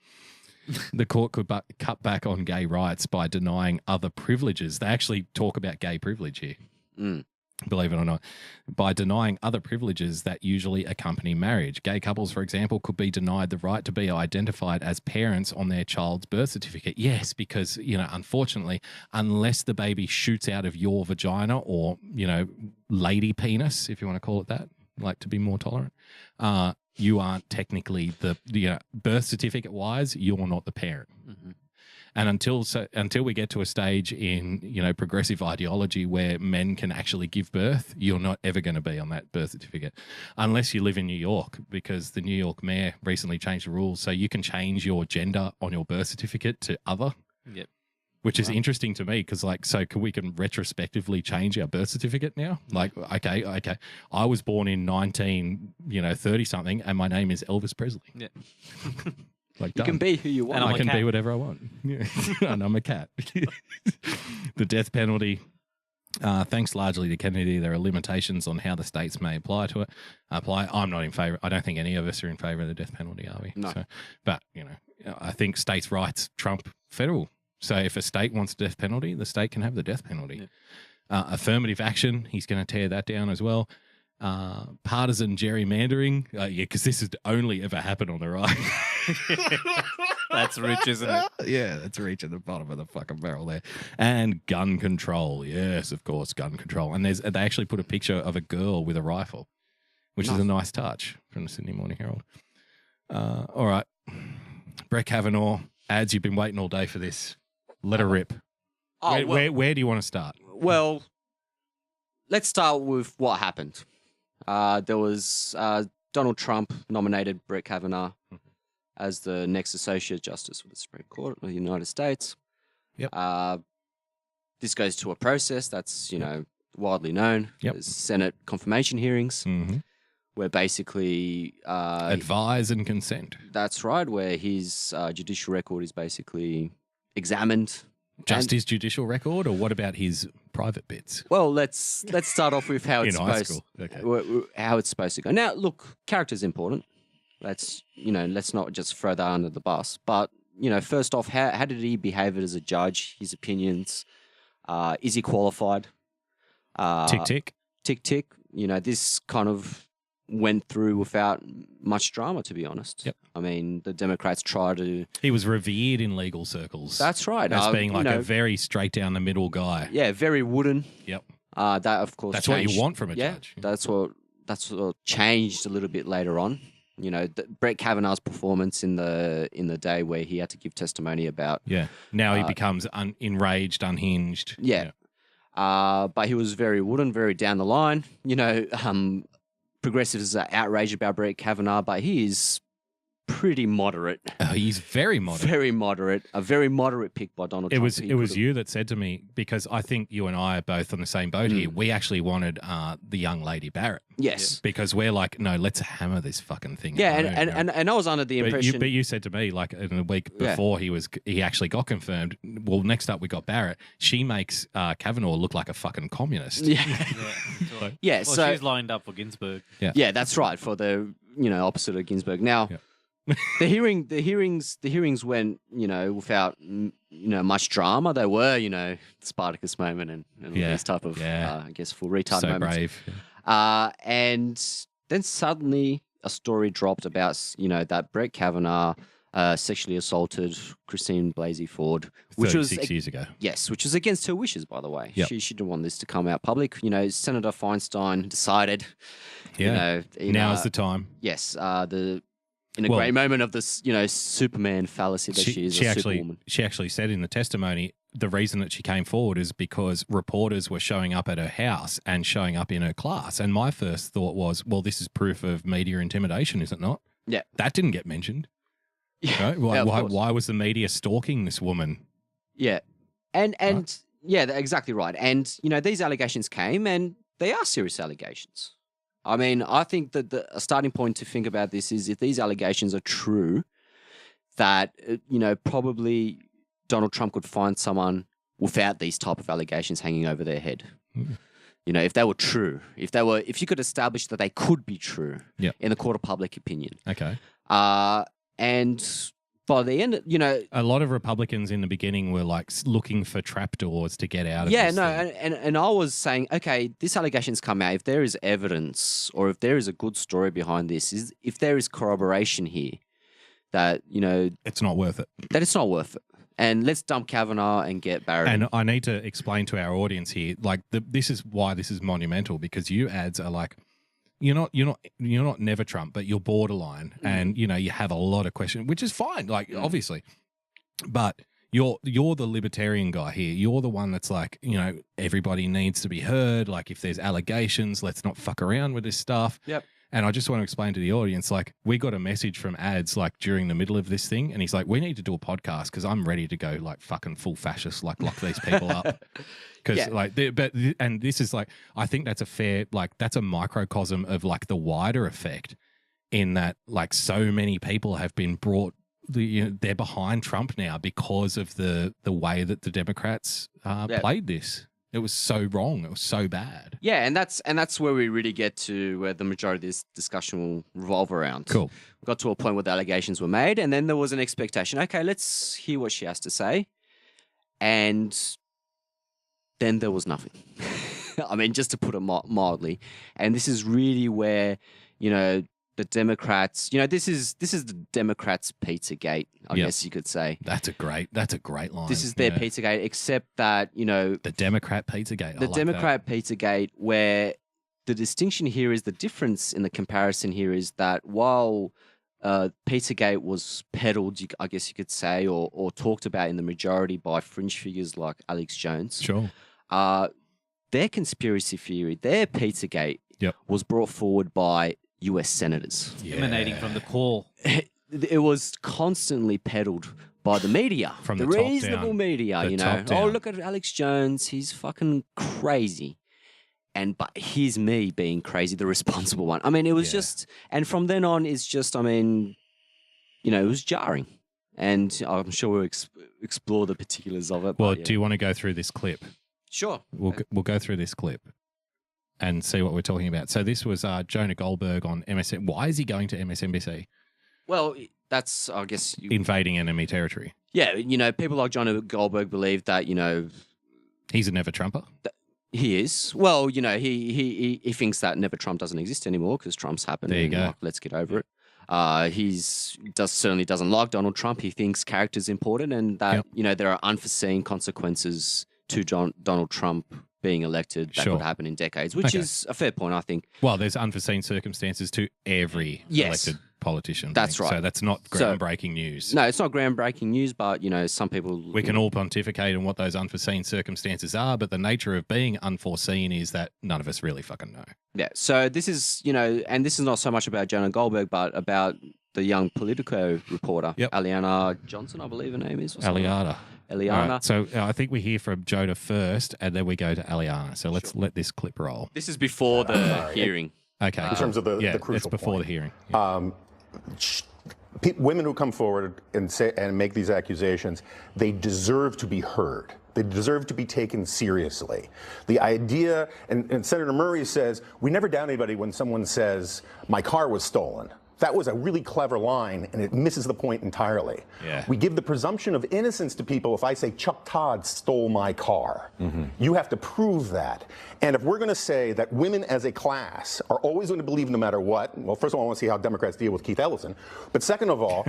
The court could cut back on gay rights by denying other privileges. They actually talk about gay privilege here. Believe it or not, by denying other privileges that usually accompany marriage. Gay couples, for example, could be denied the right to be identified as parents on their child's birth certificate. Yes, because, unfortunately, unless the baby shoots out of your vagina or, lady penis, if you want to call it that, like, to be more tolerant, you aren't technically birth certificate wise, you're not the parent. Mm-hmm. And until we get to a stage in, progressive ideology where men can actually give birth, you're not ever going to be on that birth certificate unless you live in New York, because the New York mayor recently changed the rules. So you can change your gender on your birth certificate to other. Yep. Which is interesting to me, because, like, so we can retrospectively change our birth certificate now. Like, okay, I was born in 30 something, and my name is Elvis Presley. Yeah. Like, you can be who you want. And I can be whatever I want. Yeah. And I'm a cat. The death penalty, thanks largely to Kennedy, there are limitations on how the states may apply. I'm not in favour. I don't think any of us are in favour of the death penalty, are we? No. So, but, I think states' rights trump federal. So if a state wants a death penalty, the state can have the death penalty. Yeah. Affirmative action, he's going to tear that down as well. Partisan gerrymandering, because this has only ever happened on the right. That's rich, isn't it? Yeah, that's reaching the bottom of the fucking barrel there. And gun control, yes, of course, gun control. And they actually put a picture of a girl with a rifle, which is a nice touch from the Sydney Morning Herald. All right, Brett Kavanaugh, ads, you've been waiting all day for this. Let her rip. Oh, Where do you want to start? well, let's start with what happened. There was Donald Trump nominated Brett Kavanaugh as the next Associate Justice for the Supreme Court of the United States. Yep. This goes to a process that's, widely known. Yep. There's Senate confirmation hearings Mm-hmm. where basically... Advise and consent. That's right, where his judicial record is basically examined. Just his judicial record, or what about his private bits? Well, let's start off with how In it's high supposed school. Okay. how it's supposed to go. Now, look, character's important. Let's not just throw that under the bus. But first off, how did he behave as a judge? His opinions. Is he qualified? Tick tick. Tick tick. This kind of went through without much drama, to be honest. Yep. I mean, the Democrats try to. He was revered in legal circles. That's right. As being like a very straight down the middle guy. Yeah, very wooden. Yep. That of course. That's changed. what you want from a judge. That's what changed a little bit later on. Brett Kavanaugh's performance in the day where he had to give testimony about. Yeah. Now he becomes enraged, unhinged. Yeah. But he was very wooden, very down the line. Progressives are outraged about Brett Kavanaugh, but he is pretty moderate. He's very moderate. Very moderate. A very moderate pick by Donald Trump. It was you that said to me, because I think you and I are both on the same boat here. We actually wanted the young lady Barrett. Yes. Because we're like, no, let's hammer this fucking thing. Yeah, and I was under the impression. But you said to me, like in the week before he actually got confirmed. Well, next up we got Barrett. She makes Kavanaugh look like a fucking communist. Yeah. Well, so she's lined up for Ginsburg. Yeah, that's right, for the opposite of Ginsburg. Now, the hearings went without much drama. They were Spartacus moment and all these type of I guess full retard so moments. brave. And then suddenly a story dropped about that Brett Kavanaugh sexually assaulted Christine Blasey Ford, which was 6 years ago. Yes, which was against her wishes, by the way. Yep. She didn't want this to come out public. Senator Feinstein decided. Yeah. Now is the time. Yes. In a great moment of this, Superman fallacy that she is Superwoman. She actually said in the testimony the reason that she came forward is because reporters were showing up at her house and showing up in her class. And my first thought was, well, this is proof of media intimidation, is it not? Yeah. That didn't get mentioned. Yeah. Right? Why was the media stalking this woman? Yeah. And yeah, exactly right. And, these allegations came and they are serious allegations. I mean, I think that a starting point to think about this is if these allegations are true, that, probably Donald Trump could find someone without these type of allegations hanging over their head. Mm. If they were true, if you could establish that they could be true in the court of public opinion. Okay. And by the end, a lot of Republicans in the beginning were like looking for trapdoors to get out of this. Yeah, no, and I was saying, okay, this allegations come out. If there is evidence or if there is a good story behind this, if there is corroboration here that, it's not worth it. That it's not worth it. And let's dump Kavanaugh and get Barrett. And I need to explain to our audience here, like this is why this is monumental, because you ads are like, you're not never Trump, but you're borderline, and you have a lot of questions, which is fine, like obviously, but you're the libertarian guy here. You're the one that's like, everybody needs to be heard. Like if there's allegations, let's not fuck around with this stuff. Yep. And I just want to explain to the audience, like we got a message from ads like during the middle of this thing, and he's like, we need to do a podcast because I'm ready to go like fucking full fascist, like lock these people up. Because and this is like, I think that's a fair, like that's a microcosm of like the wider effect in that like so many people have been brought, they're behind Trump now because of the way that the Democrats played this. It was so wrong. It was so bad. Yeah, and that's where we really get to where the majority of this discussion will revolve around. Cool. We got to a point where the allegations were made, and then there was an expectation. Okay, let's hear what she has to say. And then there was nothing. I mean, just to put it mildly. And this is really where, the Democrats, this is the Democrats' Pizzagate, I guess you could say. That's a great line. This is their Pizzagate, except that, the Democrat Pizzagate. The Democrat Pizzagate, where the distinction here is the difference in the comparison here is that while Pizzagate was peddled, I guess you could say, or talked about in the majority by fringe figures like Alex Jones. Sure. Their conspiracy theory, their Pizzagate, was brought forward by US senators. Emanating from the core. It was constantly peddled by the media, From the the top reasonable down. media, The you know. top down. Oh, look at Alex Jones, he's fucking crazy. But here's me being crazy, the responsible one. I mean, it was just, and from then on, it's just, I mean, you know, it was jarring. And I'm sure we'll explore the particulars of it. Well, but, do you want to go through this clip? Sure. We'll go through this clip and see what we're talking about. So this was Jonah Goldberg on MSN. Why is he going to MSNBC? Well, that's, I guess... Invading enemy territory. Yeah, you know, people like Jonah Goldberg believe that, you know... He's a never Trumper. He is. Well, you know, he thinks that never Trump doesn't exist anymore because Trump's happened. There you and, go. like, let's get over it. Certainly doesn't like Donald Trump. He thinks character's important and that, you know, there are unforeseen consequences to Donald Trump being elected that could happen in decades, which is a fair point, I think. Well, there's unforeseen circumstances to every elected politician. That's right. So that's not groundbreaking news. No, it's not groundbreaking news, but, you know, some people... We can all pontificate on what those unforeseen circumstances are, but the nature of being unforeseen is that none of us really fucking know. Yeah, so this is, you know, and this is not so much about Jonah Goldberg, but about the young Politico reporter, Aliana Johnson, I believe her name is. Aliana. Eliana. Right, so I think we hear from Jonah first, and then we go to Aliana. So let's let this clip roll. This is before the hearing. Okay. In terms of the crucial it's before point. the hearing. Women who come forward and say and make these accusations, they deserve to be heard. They deserve to be taken seriously. The idea, and Senator Murray says, we never doubt anybody when someone says, my car was stolen. That was a really clever line, and it misses the point entirely. Yeah. We give the presumption of innocence to people if I say Chuck Todd stole my car. You have to prove that. And if we're going to say that women as a class are always going to believe no matter what, well, first of all, I want to see how Democrats deal with Keith Ellison. But second of all,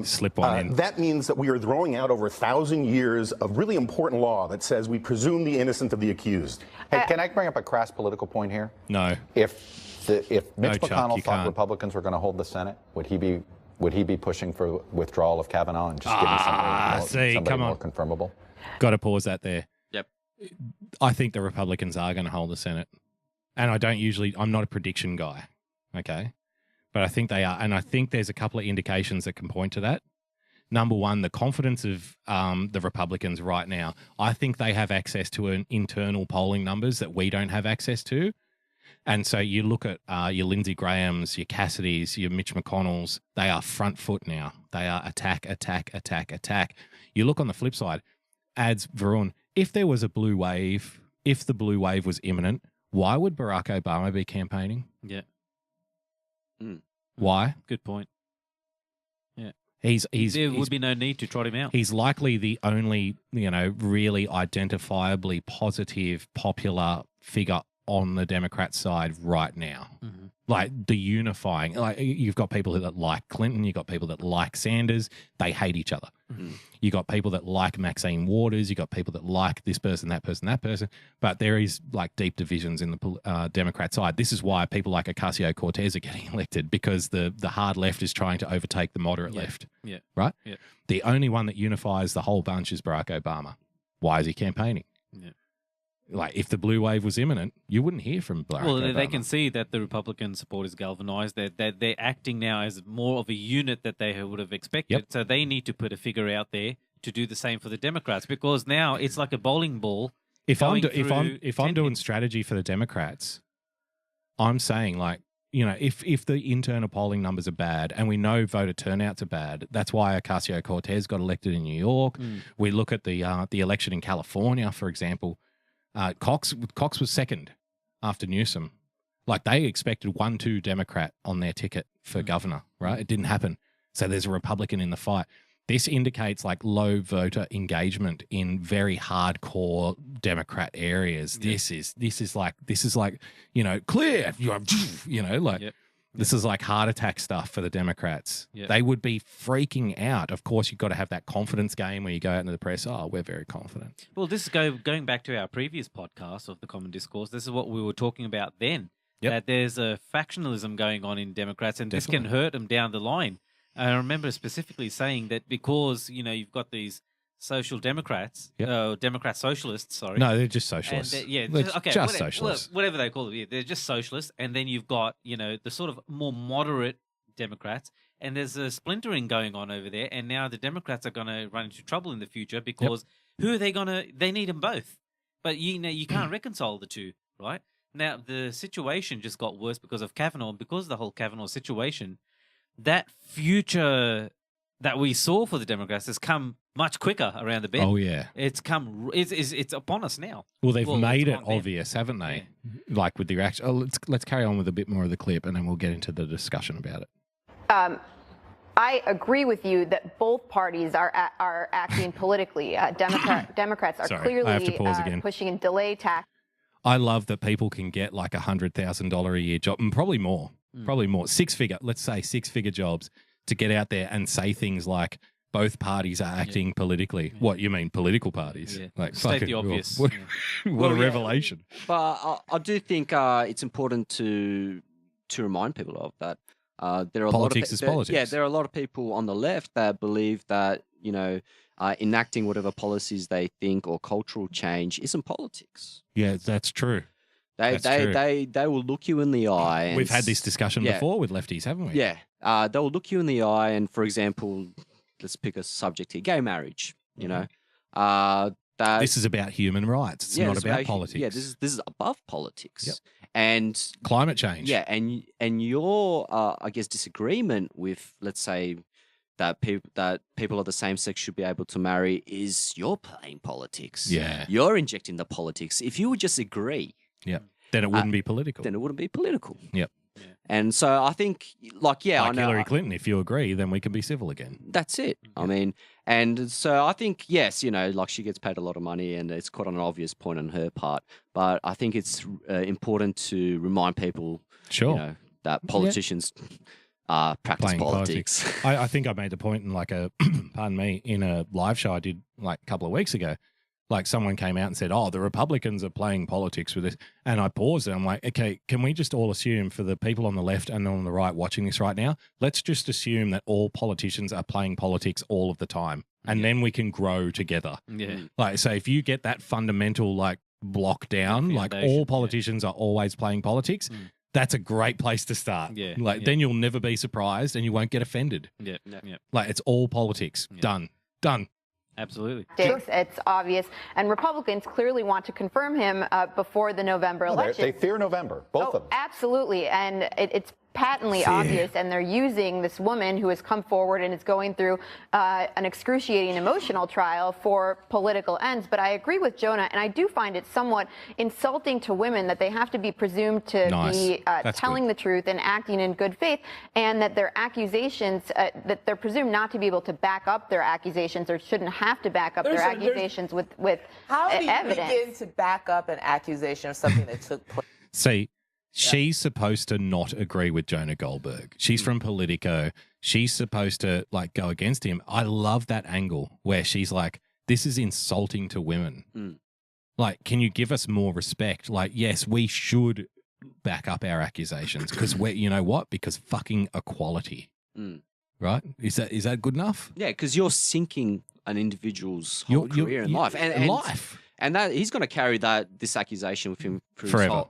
slip one in. That means that we are throwing out over 1,000 years of really important law that says we presume the innocent of the accused. Hey, can I bring up a crass political point here? No. If Mitch Chuck, McConnell you thought can't. Republicans were going to hold the Senate, would he be pushing for withdrawal of Kavanaugh and just giving somebody come more on. confirmable? Got to pause that there. Yep. I think the Republicans are going to hold the Senate. And I'm not a prediction guy, okay? But I think they are. And I think there's a couple of indications that can point to that. Number one, the confidence of the Republicans right now. I think they have access to an internal polling numbers that we don't have access to. And so you look at your Lindsey Grahams, your Cassidys, your Mitch McConnells, they are front foot now. They are attack, attack, attack, attack. You look on the flip side, adds Varun, if there was a blue wave, if the blue wave was imminent, why would Barack Obama be campaigning? Yeah. Why? Good point. Yeah. There would be no need to trot him out. He's likely the only, really identifiably positive, popular figure on the Democrat side right now. Mm-hmm. Like the unifying, like you've got people that like Clinton, you've got people that like Sanders, they hate each other. Mm-hmm. You got people that like Maxine Waters, you got people that like this person, that person, that person, but there is like deep divisions in the Democrat side. This is why people like Ocasio-Cortez are getting elected, because the hard left is trying to overtake the moderate left. Yeah. Right? Yeah. The only one that unifies the whole bunch is Barack Obama. Why is he campaigning? Yeah. Like, if the blue wave was imminent, you wouldn't hear from Barack Well, Obama. they can see that the Republican support is galvanized, that they're acting now as more of a unit that they would have expected. Yep. So they need to put a figure out there to do the same for the Democrats, because now it's like a bowling ball. If I'm going through doing strategy for the Democrats, I'm saying, like, if the internal polling numbers are bad and we know voter turnouts are bad, that's why Ocasio-Cortez got elected in New York. We look at the election in California, for example. Cox was second after Newsom. Like, they expected 1-2 Democrat on their ticket for governor, right? It didn't happen. So there's a Republican in the fight. This indicates like low voter engagement in very hardcore Democrat areas. Yeah. This is like clear. Yep. This is like heart attack stuff for the Democrats. Yep. They would be freaking out. Of course, you've got to have that confidence game where you go out into the press. Oh, we're very confident. Well, this is going back to our previous podcast of the Common Discourse. This is what we were talking about then. that there's a factionalism going on in Democrats, and this can hurt them down the line. I remember specifically saying that because, you've got these social democrats, Democrat socialists, sorry. No, they're just socialists. Just socialists. Whatever they call it. Yeah, they're just socialists. And then you've got, the sort of more moderate Democrats. And there's a splintering going on over there. And now the Democrats are going to run into trouble in the future because who are they going to... They need them both. But, you can't reconcile the two, right? Now, the situation just got worse because of Kavanaugh. And because of the whole Kavanaugh situation, that future that we saw for the Democrats has come much quicker around the bend. Oh, yeah. It's upon us now. Well, they've made it obvious, haven't they? Yeah. Like with the reaction. Let's carry on with a bit more of the clip, and then we'll get into the discussion about it. I agree with you that both parties are acting politically. Democrats are clearly pushing in delay tactics. I love that people can get like $100,000 a year job, and probably more. Let's say six-figure jobs to get out there and say things like both parties are acting politically. What, you mean political parties? Yeah. Like, state the obvious. What a revelation. But I do think it's important to remind people of that. There are politics is politics. Yeah, there are a lot of people on the left that believe that, enacting whatever policies they think or cultural change isn't politics. Yeah, that's true. They will look you in the eye. And we've had this discussion before with lefties, haven't we? Yeah. They will look you in the eye and, for example, let's pick a subject here, gay marriage, this is about human rights. It's not about politics. Yeah, this is above politics. Yep. And climate change. Yeah, and your I guess disagreement with, let's say, that people of the same sex should be able to marry is you're playing politics. Yeah. You're injecting the politics. If you would just agree, then it wouldn't be political. Then it wouldn't be political. Yep. Yeah. And so I think, I know Hillary Clinton, if you agree, then we can be civil again. That's it. I mean, and so I think, yes, she gets paid a lot of money and it's quite an obvious point on her part. But I think it's important to remind people, that politicians practice politics. I think I made the point in in a live show I did a couple of weeks ago. Like someone came out and said, the Republicans are playing politics with this. And I paused and I'm like, okay, can we just all assume for the people on the left and on the right watching this right now, let's just assume that all politicians are playing politics all of the time. And then we can grow together. Yeah. So if you get that fundamental block down, all politicians are always playing politics, that's a great place to start. Yeah. Then you'll never be surprised and you won't get offended. Yeah. It's all politics. Yeah. Done. Absolutely. It's obvious. And Republicans clearly want to confirm him before the November election. They fear November, both of them. Absolutely. And it's patently obvious. And they're using this woman who has come forward and is going through an excruciating emotional trial for political ends. But I agree with Jonah. And I do find it somewhat insulting to women that they have to be presumed to be telling the truth and acting in good faith, and that their accusations, that they're presumed not to be able to back up their accusations or shouldn't have to back up their accusations with how do you evidence. Begin to back up an accusation of something that took place? See, she's supposed to not agree with Jonah Goldberg. She's from Politico. She's supposed to go against him. I love that angle where she's like, this is insulting to women. Can you give us more respect? Yes, we should back up our accusations because because fucking equality. Right? Is that good enough? Yeah, because you're sinking an individual's whole career and life. And that he's going to carry this accusation with him forever.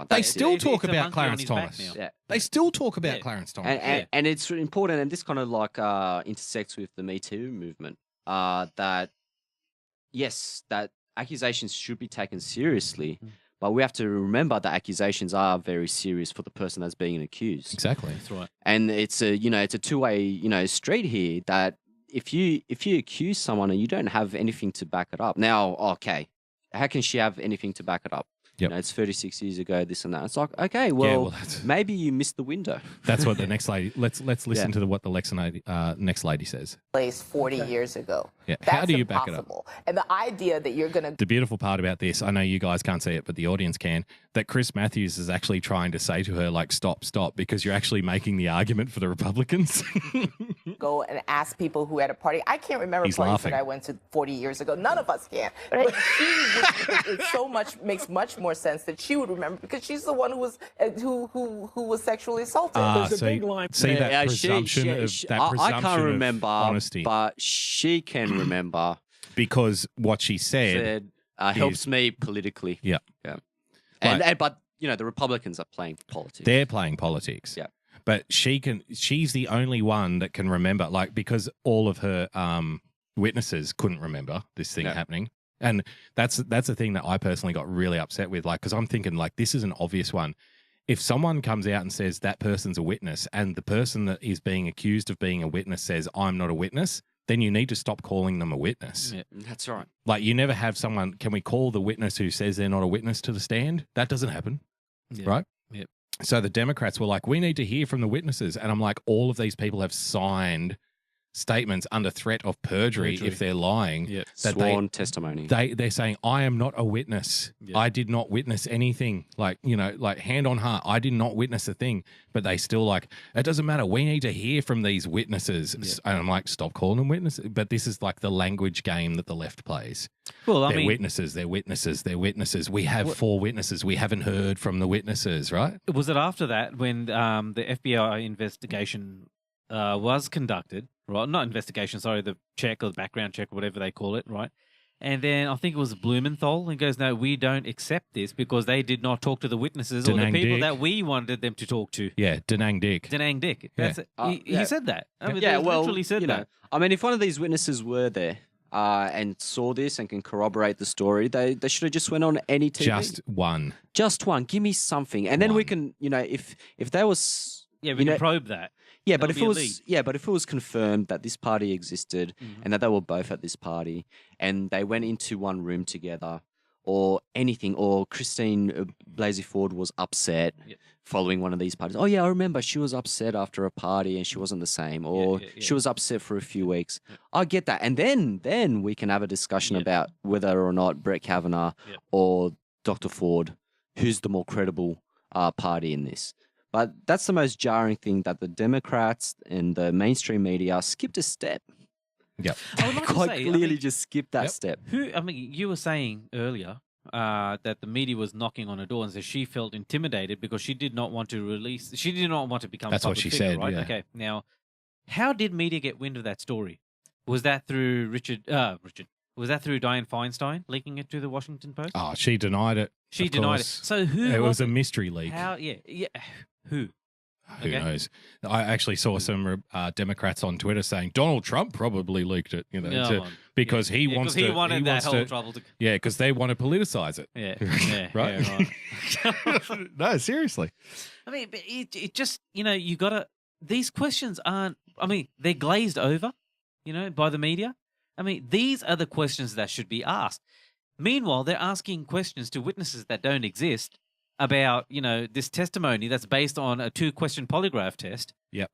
They still talk about Clarence Thomas. Yeah. They still talk about Clarence Thomas. And it's important, and this kind of intersects with the Me Too movement, that accusations should be taken seriously, but we have to remember that accusations are very serious for the person that's being accused. Exactly. That's right. And it's a two-way street here, that if you accuse someone and you don't have anything to back it up, now, okay, how can she have anything to back it up? Yep. It's 36 years ago, this and that. It's like, okay, well maybe you missed the window. That's what the next lady. Let's listen to what the next lady says. Place 40 years ago. Yeah. That's How do you back it up? impossible. And the idea that you're going to The beautiful part about this, I know you guys can't see it, but the audience can, that Chris Matthews is actually trying to say to her, like, stop, because you're actually making the argument for the Republicans. go and ask people who had a party. I can't remember He's parties laughing. that I went to 40 years ago. None of us can. But it makes much more sense that she would remember because she's the one who was sexually assaulted. There's a big line. See that presumption I can't remember, honesty. but she can remember because what she said helps me politically. Yeah. But the Republicans are playing politics. They're playing politics. Yeah. But she's the only one that can remember, like, because all of her witnesses couldn't remember this thing happening. And that's the thing that I personally got really upset with, like, because I'm thinking, like, this is an obvious one. If someone comes out and says that person's a witness and the person that is being accused of being a witness says, I'm not a witness, then you need to stop calling them a witness. Yeah, that's right. Like, you never have someone, can we call the witness who says they're not a witness to the stand? That doesn't happen, right? Yep. So the Democrats were like, we need to hear from the witnesses. And I'm like, all of these people have signed statements under threat of perjury. If they're lying. Yep. That Sworn testimony. They're saying, I am not a witness. Yep. I did not witness anything. Like, like hand on heart, I did not witness a thing. But they still like, it doesn't matter. We need to hear from these witnesses. Yep. And I'm like, stop calling them witnesses. But this is like the language game that the left plays. Well, They're witnesses. We have 4 witnesses. We haven't heard from the witnesses, right? Was it after that when the FBI investigation was conducted, right? Not investigation, sorry, the check or the background check or whatever they call it, right? And then I think it was Blumenthal and goes, no, we don't accept this because they did not talk to the witnesses or the Denang people Dick. that we wanted them to talk to. Yeah, Denang Dick. Denang Dick. Yeah. That's it. He said that. I mean, Yeah, they well, literally said that. I mean, if one of these witnesses were there and saw this and can corroborate the story, they should have just went on any TV. Just one. Just one. Give me something, and then we can, if there was, Yeah, we can probe that. yeah, but That'll if be it a was, lead. yeah, but if it was confirmed that this party existed and that they were both at this party and they went into one room together, or anything, or Christine Blasey Ford was upset following one of these parties. Oh yeah, I remember she was upset after a party and she wasn't the same, or she was upset for a few weeks. I get that, and then we can have a discussion about whether or not Brett Kavanaugh or Dr. Ford, who's the more credible party in this. But that's the most jarring thing, that the Democrats and the mainstream media skipped a step. Yep. I would like to Quite say, clearly just skipped that step. You were saying earlier that the media was knocking on her door and said she felt intimidated because she did not want to become That's a what public she figure, said, right? yeah. Okay. Now, how did media get wind of that story? Was that through Richard? Was that through Dianne Feinstein leaking it to the Washington Post? Oh, she denied it. She of denied it. course. So who? It was a mystery leak. How? Yeah. Who? Who knows? I actually saw some Democrats on Twitter saying Donald Trump probably leaked it, because he wants to. He wanted that whole trouble to. Yeah, because they want to politicize it. Yeah. Right? Yeah, right. No, seriously. I mean, but it just, you got to. These questions aren't. I mean, they're glazed over, by the media. I mean, these are the questions that should be asked. Meanwhile, they're asking questions to witnesses that don't exist about, this testimony that's based on a 2-question polygraph test. Yep.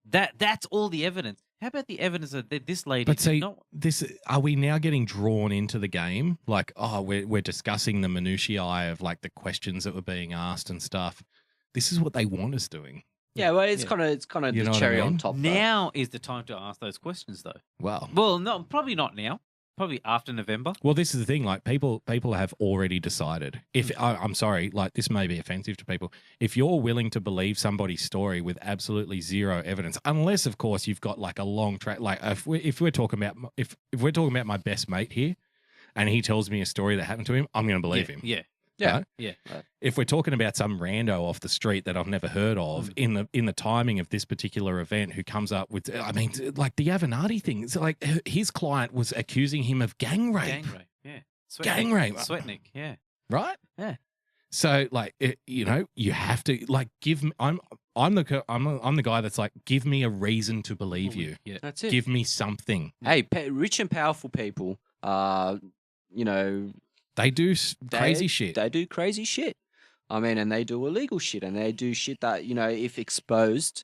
That's all the evidence. How about the evidence that this lady But see, did not... are we now getting drawn into the game? Like, we're discussing the minutiae of like the questions that were being asked and stuff. This is what they want us doing. Yeah, well, it's kind of You know the what I cherry mean? on top. Now is the time to ask those questions, though. Well, no, probably not now. Probably after November. Well, this is the thing. Like, people have already decided. If I'm sorry, like, this may be offensive to people. If you're willing to believe somebody's story with absolutely zero evidence, unless of course you've got like a long track. Like, if we're talking about my best mate here, and he tells me a story that happened to him, I'm going to believe him. Yeah. Right? Yeah. If we're talking about some rando off the street that I've never heard of in the timing of this particular event, who comes up with, I mean, like the Avenatti thing, it's like his client was accusing him of gang rape. Gang rape, yeah. Gang rape. Sweatnik, yeah. Right? Yeah. So, like, you have to like give me. I'm the guy that's like, give me a reason to believe you. Yeah, that's it. Give me something. Hey, rich and powerful people, they do crazy shit. They do crazy shit. I mean, and they do illegal shit, and they do shit that, if exposed,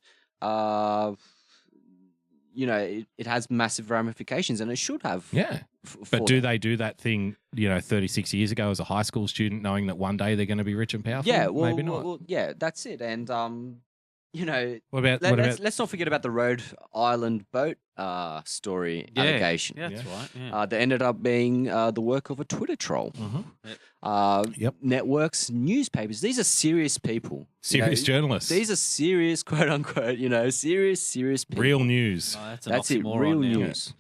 it has massive ramifications, and it should have. Yeah. But do they do that thing, 36 years ago as a high school student, knowing that one day they're going to be rich and powerful? Yeah, well, maybe not. Well, yeah, that's it. And let's not forget about the Rhode Island boat story allegation. Yeah, that's right. Yeah. That ended up being the work of a Twitter troll. Networks, newspapers. These are serious people. Serious journalists. These are serious, quote unquote, serious people. Real news. Oh, that's it, real news.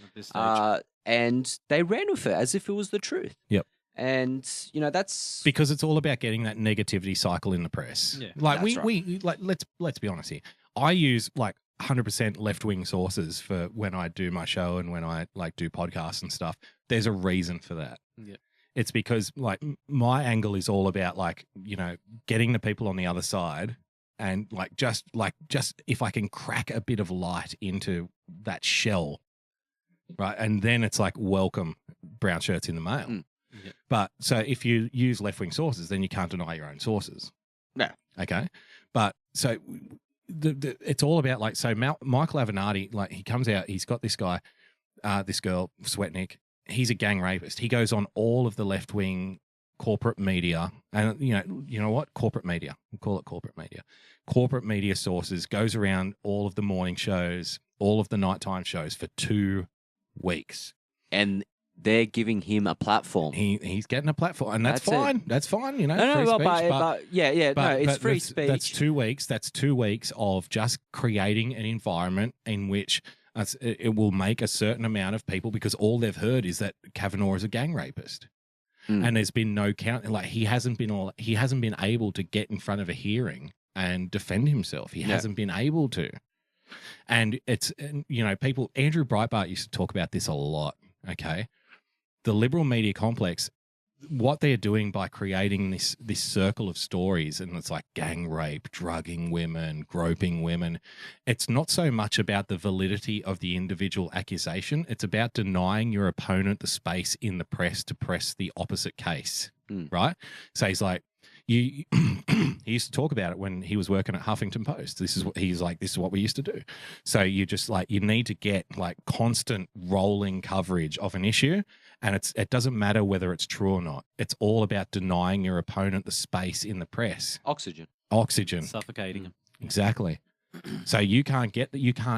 And they ran with it as if it was the truth. Yep. And that's because it's all about getting that negativity cycle in the press. Yeah, like we let's be honest here. I use 100% left wing sources for when I do my show and when I do podcasts and stuff. There's a reason for that. Yeah. It's because my angle is all about getting the people on the other side and just if I can crack a bit of light into that shell, right? And then it's welcome brown shirts in the mail. Mm. Yeah. But so if you use left wing sources, then you can't deny your own sources. No. Okay. But so it's all about Michael Avenatti, he comes out, he's got this guy, this girl, Sweatnik. He's a gang rapist. He goes on all of the left wing corporate media, and you know what? Corporate media. We'll call it corporate media. Corporate media sources, goes around all of the morning shows, all of the nighttime shows for 2 weeks. And they're giving him a platform. He's getting a platform, and that's fine. It. That's fine, free speech. It's free speech. That's 2 weeks. That's 2 weeks of just creating an environment in which it will make a certain amount of people, because all they've heard is that Kavanaugh is a gang rapist, and there's been no count. He hasn't been able to get in front of a hearing and defend himself. He hasn't been able to, and it's people. Andrew Breitbart used to talk about this a lot. Okay. The liberal media complex, what they're doing by creating this circle of stories, and it's gang rape, drugging women, groping women, it's not so much about the validity of the individual accusation. It's about denying your opponent the space in the press to press the opposite case, right? So he's he used to talk about it when he was working at Huffington Post. This is what we used to do. So you just you need to get constant rolling coverage of an issue, and it doesn't matter whether it's true or not. It's all about denying your opponent the space in the press. Oxygen. Suffocating them. Exactly. So you can't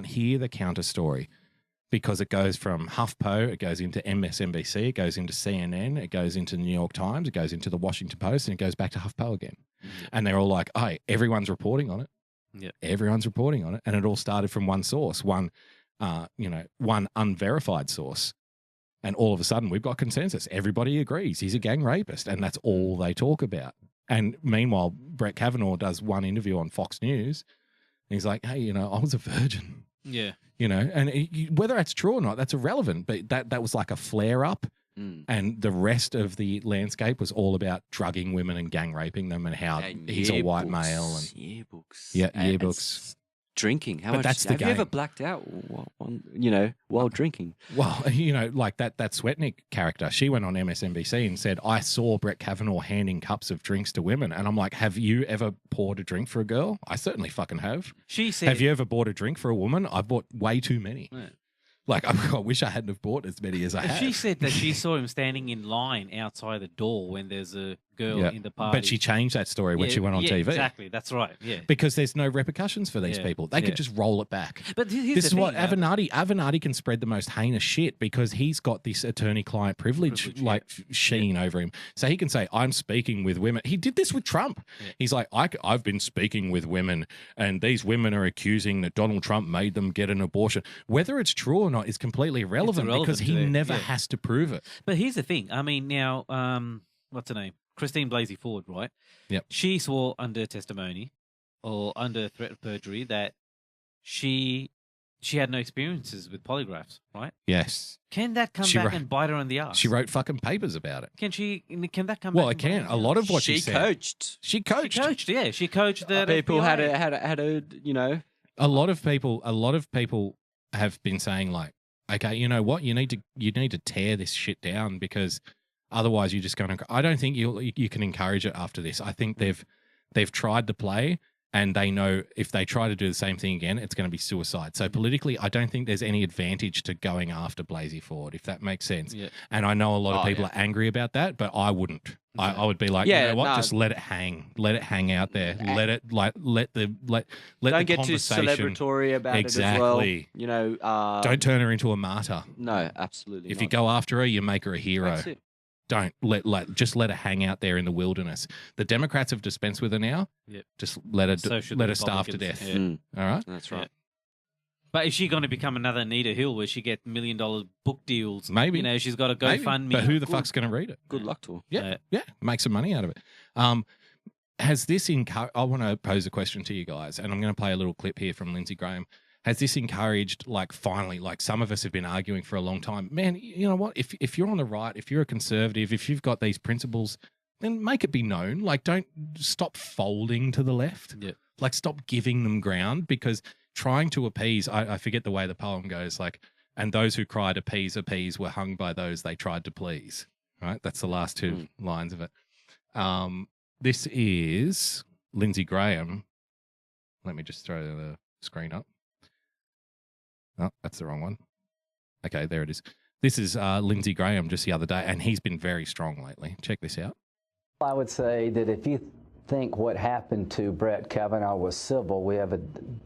hear the counter story, because it goes from HuffPo, it goes into MSNBC, it goes into CNN, it goes into the New York Times, it goes into the Washington Post, and it goes back to HuffPo again. Mm-hmm. And they're all hey, everyone's reporting on it. Yeah. Everyone's reporting on it. And it all started from one source, one unverified source. And all of a sudden we've got consensus. Everybody agrees he's a gang rapist, and that's all they talk about. And meanwhile, Brett Kavanaugh does one interview on Fox News, and he's like, hey, I was a virgin. Yeah. And whether that's true or not, that's irrelevant. But that was a flare up, and the rest of the landscape was all about drugging women and gang raping them, and how he's a white male and yearbooks. Yeah, yearbooks. Drinking. How but much that's the have game. You ever blacked out while drinking? Well, that Sweatnik character, she went on MSNBC and said, I saw Brett Kavanaugh handing cups of drinks to women. And I'm like, have you ever poured a drink for a girl? I certainly fucking have. She said, have you ever bought a drink for a woman? I've bought way too many. Yeah. I wish I hadn't have bought as many as I have. She said that she saw him standing in line outside the door when there's a girl in the party. But she changed that story when she went on TV. Exactly, that's right. Yeah, because there's no repercussions for these people. They could just roll it back. But this is what Avenatti can spread the most heinous shit, because he's got this attorney-client privilege sheen over him. So he can say, "I'm speaking with women." He did this with Trump. Yeah. He's like, "I've been speaking with women, and these women are accusing that Donald Trump made them get an abortion." Whether it's true or not is completely irrelevant because he never has to prove it. But here's the thing. I mean, now, what's her name? Christine Blasey Ford, right? Yep. She swore under testimony or under threat of perjury that she had no experiences with polygraphs, right? Yes. Can that come back and bite her on the ass? She wrote fucking papers about it. Can that come back? Well, it can. A lot of what she said. She coached. Yeah, she coached the people FBI. had a A lot of people have been saying okay, you know what? You need to tear this shit down, because otherwise you're just going to. I don't think you can encourage it after this. I think they've tried to play, and they know if they try to do the same thing again, it's going to be suicide. So politically, I don't think there's any advantage to going after Blasey Ford, if that makes sense. Yeah. And I know a lot of people are angry about that, but I wouldn't. I would be like, you know what? Just let it hang. Let it hang out there. Let it let the Don't get too conversation. Celebratory about it as well. You know, don't turn her into a martyr. No, absolutely. If not. you go after her, you make her a hero. That's it. Don't just let her hang out there in the wilderness. The Democrats have dispensed with her now. Yep. Just let her starve to Republicans. death. Yeah. All right. That's right. Yeah. But is she going to become another Anita Hill where she gets $1 million book deals? Maybe. You know, she's got a Maybe. GoFundMe. But who the fuck's going to read it? Good luck to her. Yeah, make some money out of it. Has this I want to pose a question to you guys, and I'm going to play a little clip here from Lindsey Graham. Has this encouraged, like, finally, like some of us have been arguing for a long time, man, you know what? If you're on the right, if you're a conservative, if you've got these principles, then make it be known. Like, don't stop folding to the left. Yeah. Like, stop giving them ground, because trying to appease, I forget the way the poem goes, like, and those who cried appease were hung by those they tried to please. Right? That's the last two lines of it. This is Lindsey Graham. Let me just throw the screen up. Oh, that's the wrong one. Okay, there it is. This is Lindsey Graham just the other day, and he's been very strong lately. Check this out. I would say that if you think what happened to Brett Kavanaugh was civil, we have a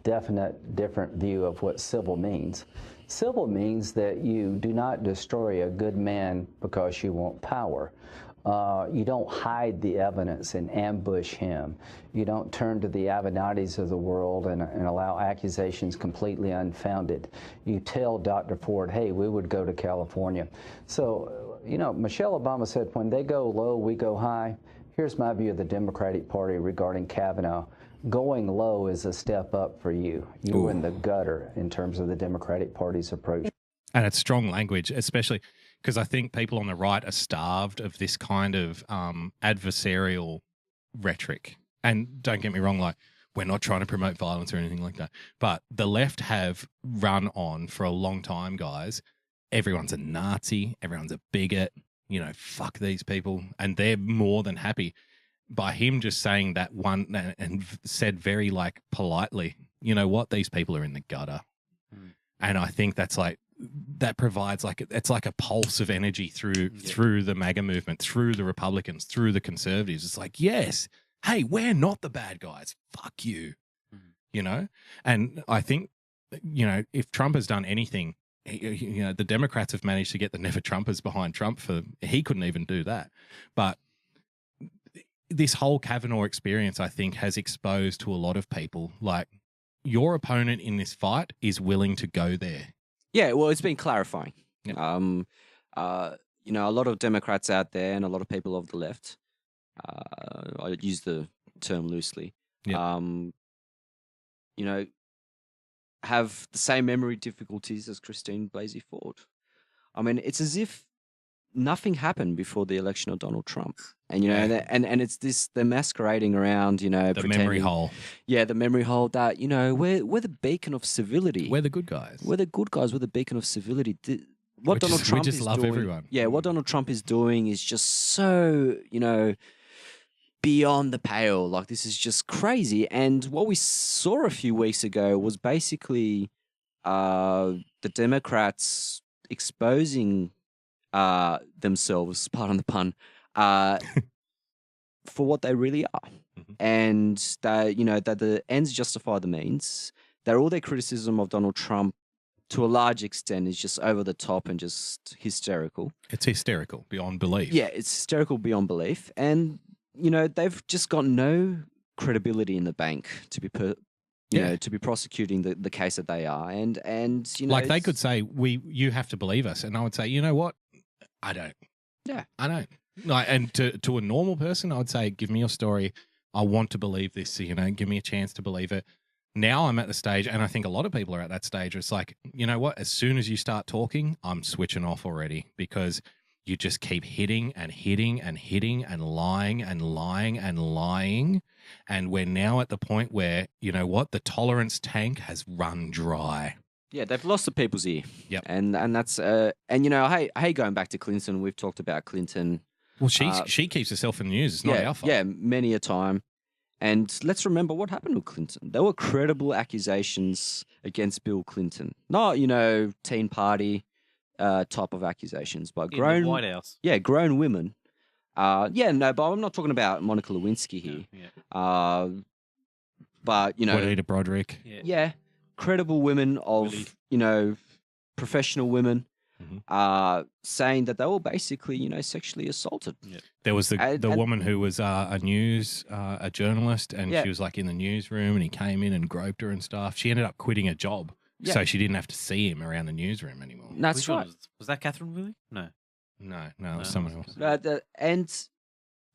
definite different view of what civil means. Civil means that you do not destroy a good man because you want power. You don't hide the evidence and ambush him. You don't turn to the Avenattis of the world and allow accusations completely unfounded. You tell Dr. Ford, hey, we would go to California. So, you know, Michelle Obama said, when they go low, we go high. Here's my view of the Democratic Party regarding Kavanaugh. Going low is a step up for you. You're in the gutter in terms of the Democratic Party's approach. And it's strong language, especially because I think people on the right are starved of this kind of adversarial rhetoric. And don't get me wrong, like, we're not trying to promote violence or anything like that. But the left have run on for a long time, guys. Everyone's a Nazi. Everyone's a bigot. You know, fuck these people. And they're more than happy. By him just saying that one and said very, like, politely, you know what, these people are in the gutter. And I think that's like, that provides like, it's like a pulse of energy through the MAGA movement, through the Republicans, through the conservatives. It's like, yes, hey, we're not the bad guys. Fuck you. You know? And I think, you know, if Trump has done anything, you know, the Democrats have managed to get the never Trumpers behind Trump he couldn't even do that. But this whole Kavanaugh experience, I think, has exposed to a lot of people, like, your opponent in this fight is willing to go there. Yeah, well, it's been clarifying. Yep. You know, a lot of Democrats out there and a lot of people of the left, I use the term loosely, Yep. you know, have the same memory difficulties as Christine Blasey Ford. I mean, it's as if nothing happened before the election of Donald Trump. And, you know, and it's this, they're masquerading around, you know, the memory hole. Yeah, the memory hole that, you know, we're the beacon of civility. We're the good guys. We're the good guys. We're the beacon of civility. We just love everyone. Yeah, what Donald Trump is doing is just so, you know, beyond the pale. Like, this is just crazy. And what we saw a few weeks ago was basically the Democrats exposing themselves, pardon the pun, for what they really are. And that, you know, that the ends justify the means, that all their criticism of Donald Trump to a large extent is just over the top and just hysterical. It's hysterical beyond belief. Yeah, it's hysterical beyond belief. And, you know, they've just got no credibility in the bank to be you know, to be prosecuting the case that they are. And you know, like, they could say, you have to believe us. And I would say, you know what? I don't. Yeah. I don't. Like, and to a normal person, I would say, give me your story. I want to believe this, you know, give me a chance to believe it. Now I'm at the stage, and I think a lot of people are at that stage. It's like, you know what? As soon as you start talking, I'm switching off already, because you just keep hitting and hitting and hitting and lying and lying and lying. And we're now at the point where, you know what? The tolerance tank has run dry. Yeah, they've lost the people's ear. Yep. And that's and you know, hey, going back to Clinton, we've talked about Clinton. Well, she keeps herself in the news. It's not our fault. Yeah, many a time. And let's remember what happened with Clinton. There were credible accusations against Bill Clinton. Not, Teen Party type of accusations, but In the White House. Yeah, grown women. But I'm not talking about Monica Lewinsky here. Yeah. But, Juanita Broderick. Yeah, credible women of, professional women. Saying that they were basically, sexually assaulted. Yeah. There was the woman who was a journalist, and she was like in the newsroom, and he came in and groped her and stuff. She ended up quitting a job, so she didn't have to see him around the newsroom anymore. That's right. Was that Catherine Willie? No, it was someone else.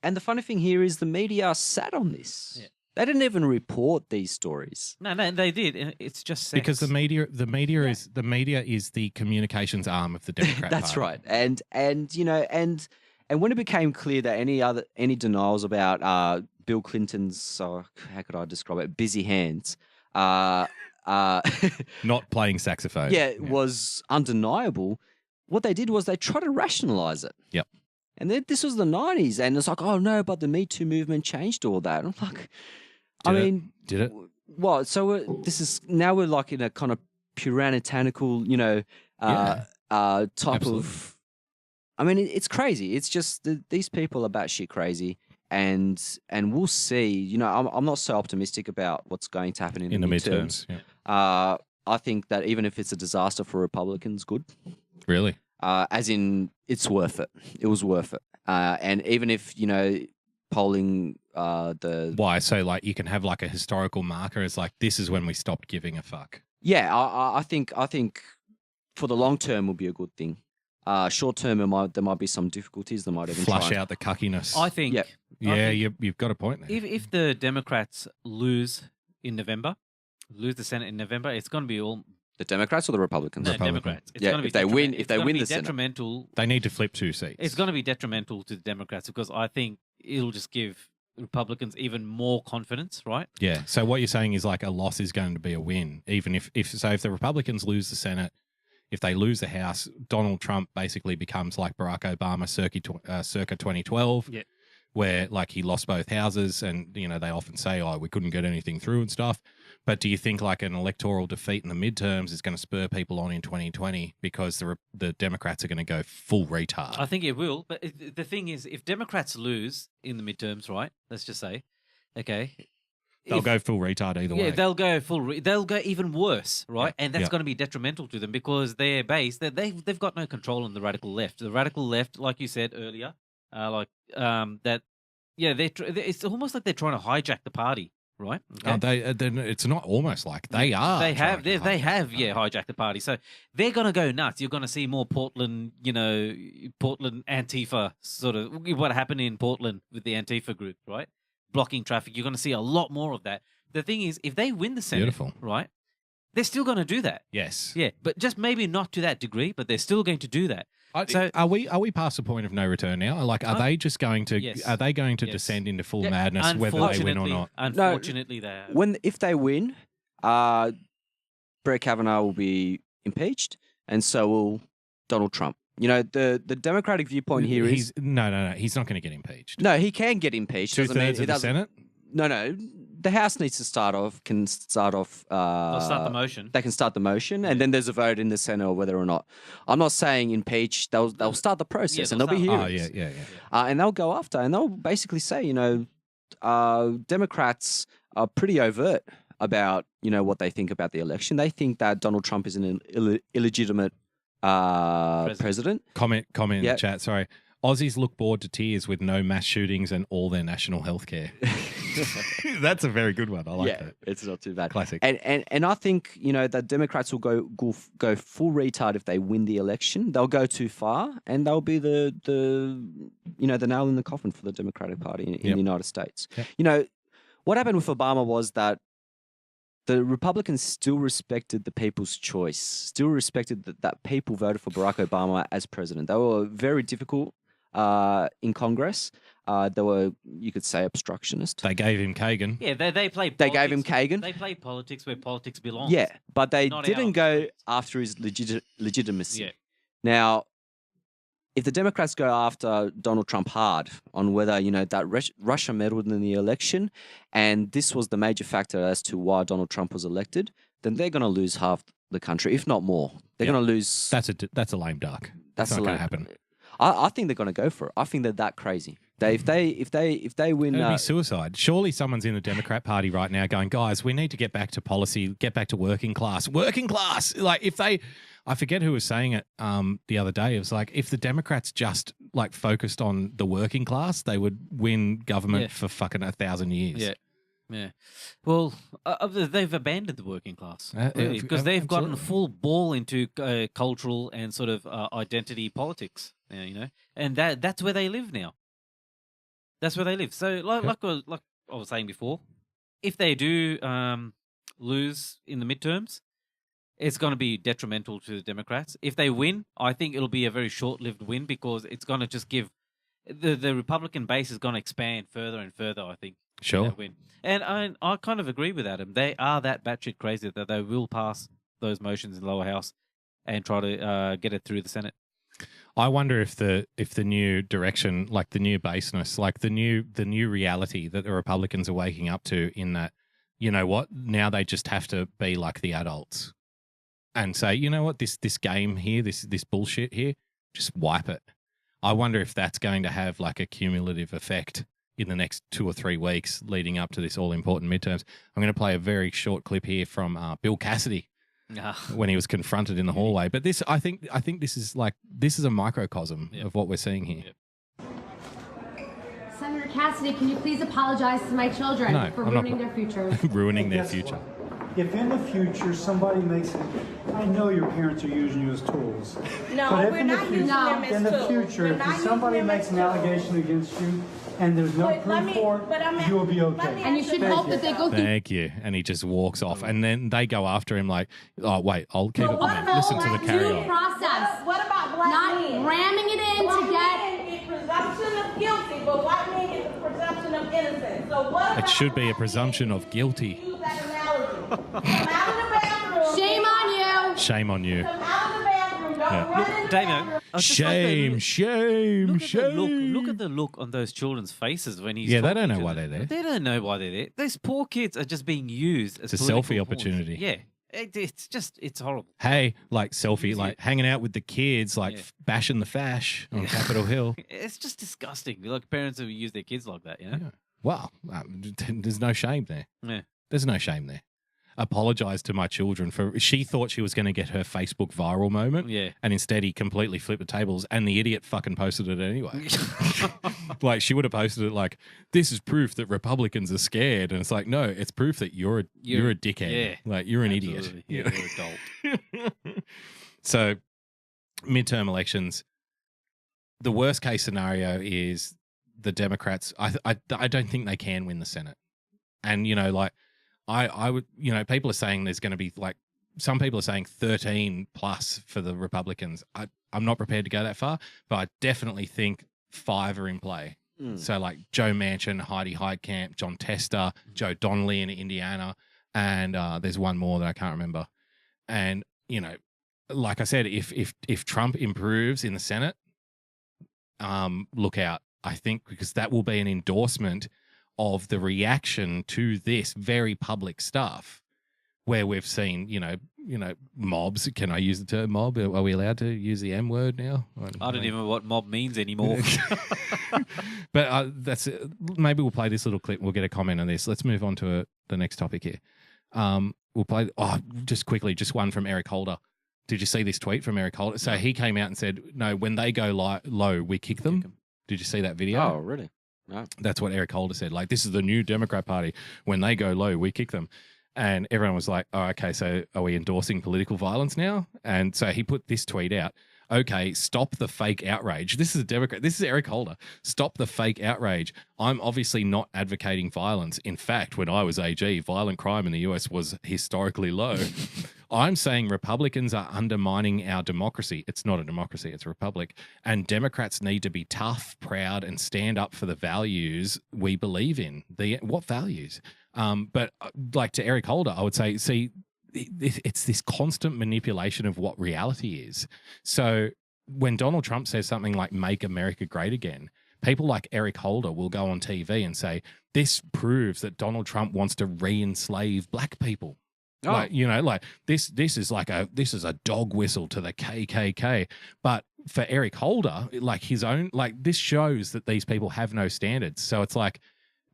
And the funny thing here is the media sat on this. Yeah. They didn't even report these stories. No, they did. It's just sex. Because the media is the communications arm of the Democrat That's Party. right. And when it became clear that any denials about Bill Clinton's how could I describe it, busy hands, not playing saxophone, was undeniable. What they did was they tried to rationalize it. Yep. And then this was the 90s, and it's like, oh no, but the Me Too movement changed all that. And I'm like, did it? What? So now we're like in a kind of puritanical, type of. I mean, it's crazy. It's just these people are batshit crazy, and we'll see. I'm not so optimistic about what's going to happen in the midterms. Yeah. I think that even if it's a disaster for Republicans, good. Really? As in, it's worth it. It was worth it. And even if, polling Why? So, like, you can have, like, a historical marker. It's like, this is when we stopped giving a fuck. Yeah, I think for the long term will be a good thing. Short term, there might be some difficulties. There might even flush out the cuckiness. I think. You've got a point there. If the Democrats lose in November, lose the Senate in November, it's going to be all... The Democrats or the Republicans? No, Democrats. It's if they win the Senate, detrimental. They need to flip 2 seats. It's going to be detrimental to the Democrats because I think it'll just give Republicans even more confidence, right? Yeah. So what you're saying is like a loss is going to be a win, even if the Republicans lose the Senate, if they lose the House, Donald Trump basically becomes like Barack Obama circa 2012. Yeah. Where like he lost both houses, and they often say, "Oh, we couldn't get anything through and stuff." But do you think like an electoral defeat in the midterms is going to spur people on in 2020 because the Democrats are going to go full retard? I think it will. But the thing is, if Democrats lose in the midterms, right? Let's just say, okay, they'll go full retard either way. Yeah, they'll go they'll go even worse, right? And that's going to be detrimental to them because their base, they've got no control on the radical left. The radical left, like you said earlier. It's almost like they're trying to hijack the party, right? Okay. It's not almost like they are. They have hijacked the party. So they're going to go nuts. You're going to see more Portland Antifa sort of what happened in Portland with the Antifa group, right? Blocking traffic. You're going to see a lot more of that. The thing is, if they win the Senate, right, they're still going to do that. Yes. Yeah, but just maybe not to that degree, but they're still going to do that. So are we past the point of no return now? Like, are they just going to? Yes. Are they going to descend into full madness whether they win or not? Unfortunately, they have. If they win, Brett Kavanaugh will be impeached, and so will Donald Trump. The Democratic viewpoint here is no. He's not going to get impeached. No, he can get impeached. 2/3 of the Senate. No. The House needs to start off. They'll start the motion. They can start the motion, and then there's a vote in the Senate whether or not. I'm not saying impeach. They'll start the process, and there'll be hearings. Yeah. And they'll go after, and they'll basically say, Democrats are pretty overt about what they think about the election. They think that Donald Trump is an illegitimate president. Comment in the chat. Sorry. Aussies look bored to tears with no mass shootings and all their national health care. That's a very good one. I like that. It's not too bad. Classic. And I think that Democrats will go full retard if they win the election. They'll go too far, and they'll be the nail in the coffin for the Democratic Party in the United States. Yep. What happened with Obama was that the Republicans still respected the people's choice, still respected that people voted for Barack Obama as president. They were very difficult in Congress. They were, you could say, obstructionist. They gave him Kagan. Yeah, they played. They gave him Kagan. They played politics where politics belongs. Yeah, but they didn't go after his legitimacy. Yeah. Now, if the Democrats go after Donald Trump hard on whether, that Russia meddled in the election and this was the major factor as to why Donald Trump was elected, then they're going to lose half the country, if not more. They're going to lose. That's a lame duck. That's not going to happen. I think they're going to go for it. I think they're that crazy. If they win, it'd be suicide. Surely someone's in the Democrat Party right now going, guys, we need to get back to policy, get back to working class. Working class. Like I forget who was saying it the other day. It was like if the Democrats just like focused on the working class, they would win government for fucking 1,000 years. Yeah. Yeah. Well, they've abandoned the working class because they've gotten full ball into cultural and sort of identity politics. And that's where they live now. That's where they live. So, like I was saying before, if they do lose in the midterms, it's going to be detrimental to the Democrats. If they win, I think it'll be a very short-lived win because it's going to just give the Republican base is going to expand further and further, I think. Sure. That win. And I kind of agree with Adam. They are that batshit crazy that they will pass those motions in the lower house and try to get it through the Senate. I wonder if the new direction, like the new baseness, like the new reality that the Republicans are waking up to, in that, you know what, now they just have to be like the adults and say, you know what, this game here, this bullshit here, just wipe it. I wonder if that's going to have like a cumulative effect in the next 2 or 3 weeks leading up to this all important midterms. I'm going to play a very short clip here from Bill Cassidy. When he was confronted in the hallway. But this, I think this is a microcosm of what we're seeing here. Senator Cassidy, can you please apologize to my children for ruining their future? Ruining their future. If in the future somebody makes it, I know your parents are using you as tools. No, but if we're in the not future, using them as in the tools. future, if somebody makes an allegation against you and there's no proof for it, you will be okay. And you should hope that they go through. Thank you. And he just walks off. And then they go after him like, oh, wait, I'll keep it playing. Listen to the carry-on. Process. What about black Not men? ramming it in Black to get. men get presumption of guilty, but white men get the presumption of innocence. So what It should be a presumption of guilty. use that analogy? Come out of the bathroom. Shame on you. Shame on you. Come out of the bathroom. Don't run in the Damo, Shame. Look at the look on those children's faces when he's Yeah, they talking don't know to why them. they're there. They don't know why they're there. Those poor kids are just being used as It's a political selfie pawns. opportunity. Yeah. It's horrible. Hey, like selfie, like hanging out with the kids, like bashing the fash on Capitol Hill. It's just disgusting. Like parents who use their kids like that, you know? Yeah. Wow. There's no shame there. Yeah. There's no shame there. Apologize to my children for. She thought she was going to get her Facebook viral moment. Yeah. And instead he completely flipped the tables and the idiot fucking posted it anyway. Like she would have posted it like, this is proof that Republicans are scared. And it's like, no, it's proof that you're a dickhead. Yeah. Like you're an Absolutely. idiot. Yeah, you're an adult. So midterm elections, the worst case scenario is the Democrats. I don't think they can win the Senate. And, you know, like, I would, you know, people are saying there's going to be like, some people are saying 13 plus for the Republicans. I'm not prepared to go that far, but I definitely think 5 are in play. So like Joe Manchin, Heidi Heitkamp, John Tester, Joe Donnelly in Indiana, and there's one more that I can't remember. And, you know, like I said, if Trump improves in the Senate, look out, I think, because that will be an endorsement of the reaction to this very public stuff, where we've seen, you know, mobs. Can I use the term mob? Are we allowed to use the M word now? I don't even know what mob means anymore. But that's maybe we'll play this little clip. And we'll get a comment on this. Let's move on to the next topic here. We'll play. Just quickly, just one from Eric Holder. Did you see this tweet from Eric Holder? So he came out and said, "No, when they go low, we kick them." Did you see that video? Oh, really? No. That's what Eric Holder said. Like, this is the new Democrat Party. When they go low, we kick them. And everyone was like, oh, okay, so are we endorsing political violence now? And so he put this tweet out. Okay, stop the fake outrage. This is a Democrat. This is Eric Holder. Stop the fake outrage. I'm obviously not advocating violence. In fact, when I was AG, violent crime in the US was historically low. I'm saying Republicans are undermining our democracy. It's not a democracy, it's a republic. And Democrats need to be tough, proud, and stand up for the values we believe in. What values? But like to Eric Holder, I would say, see, it's this constant manipulation of what reality is. So when Donald Trump says something like "Make America Great Again," people like Eric Holder will go on TV and say, this proves that Donald Trump wants to re-enslave black people. Oh. Like, you know, like this is a dog whistle to the KKK. But for Eric Holder, like his own, like this shows that these people have no standards. So it's like,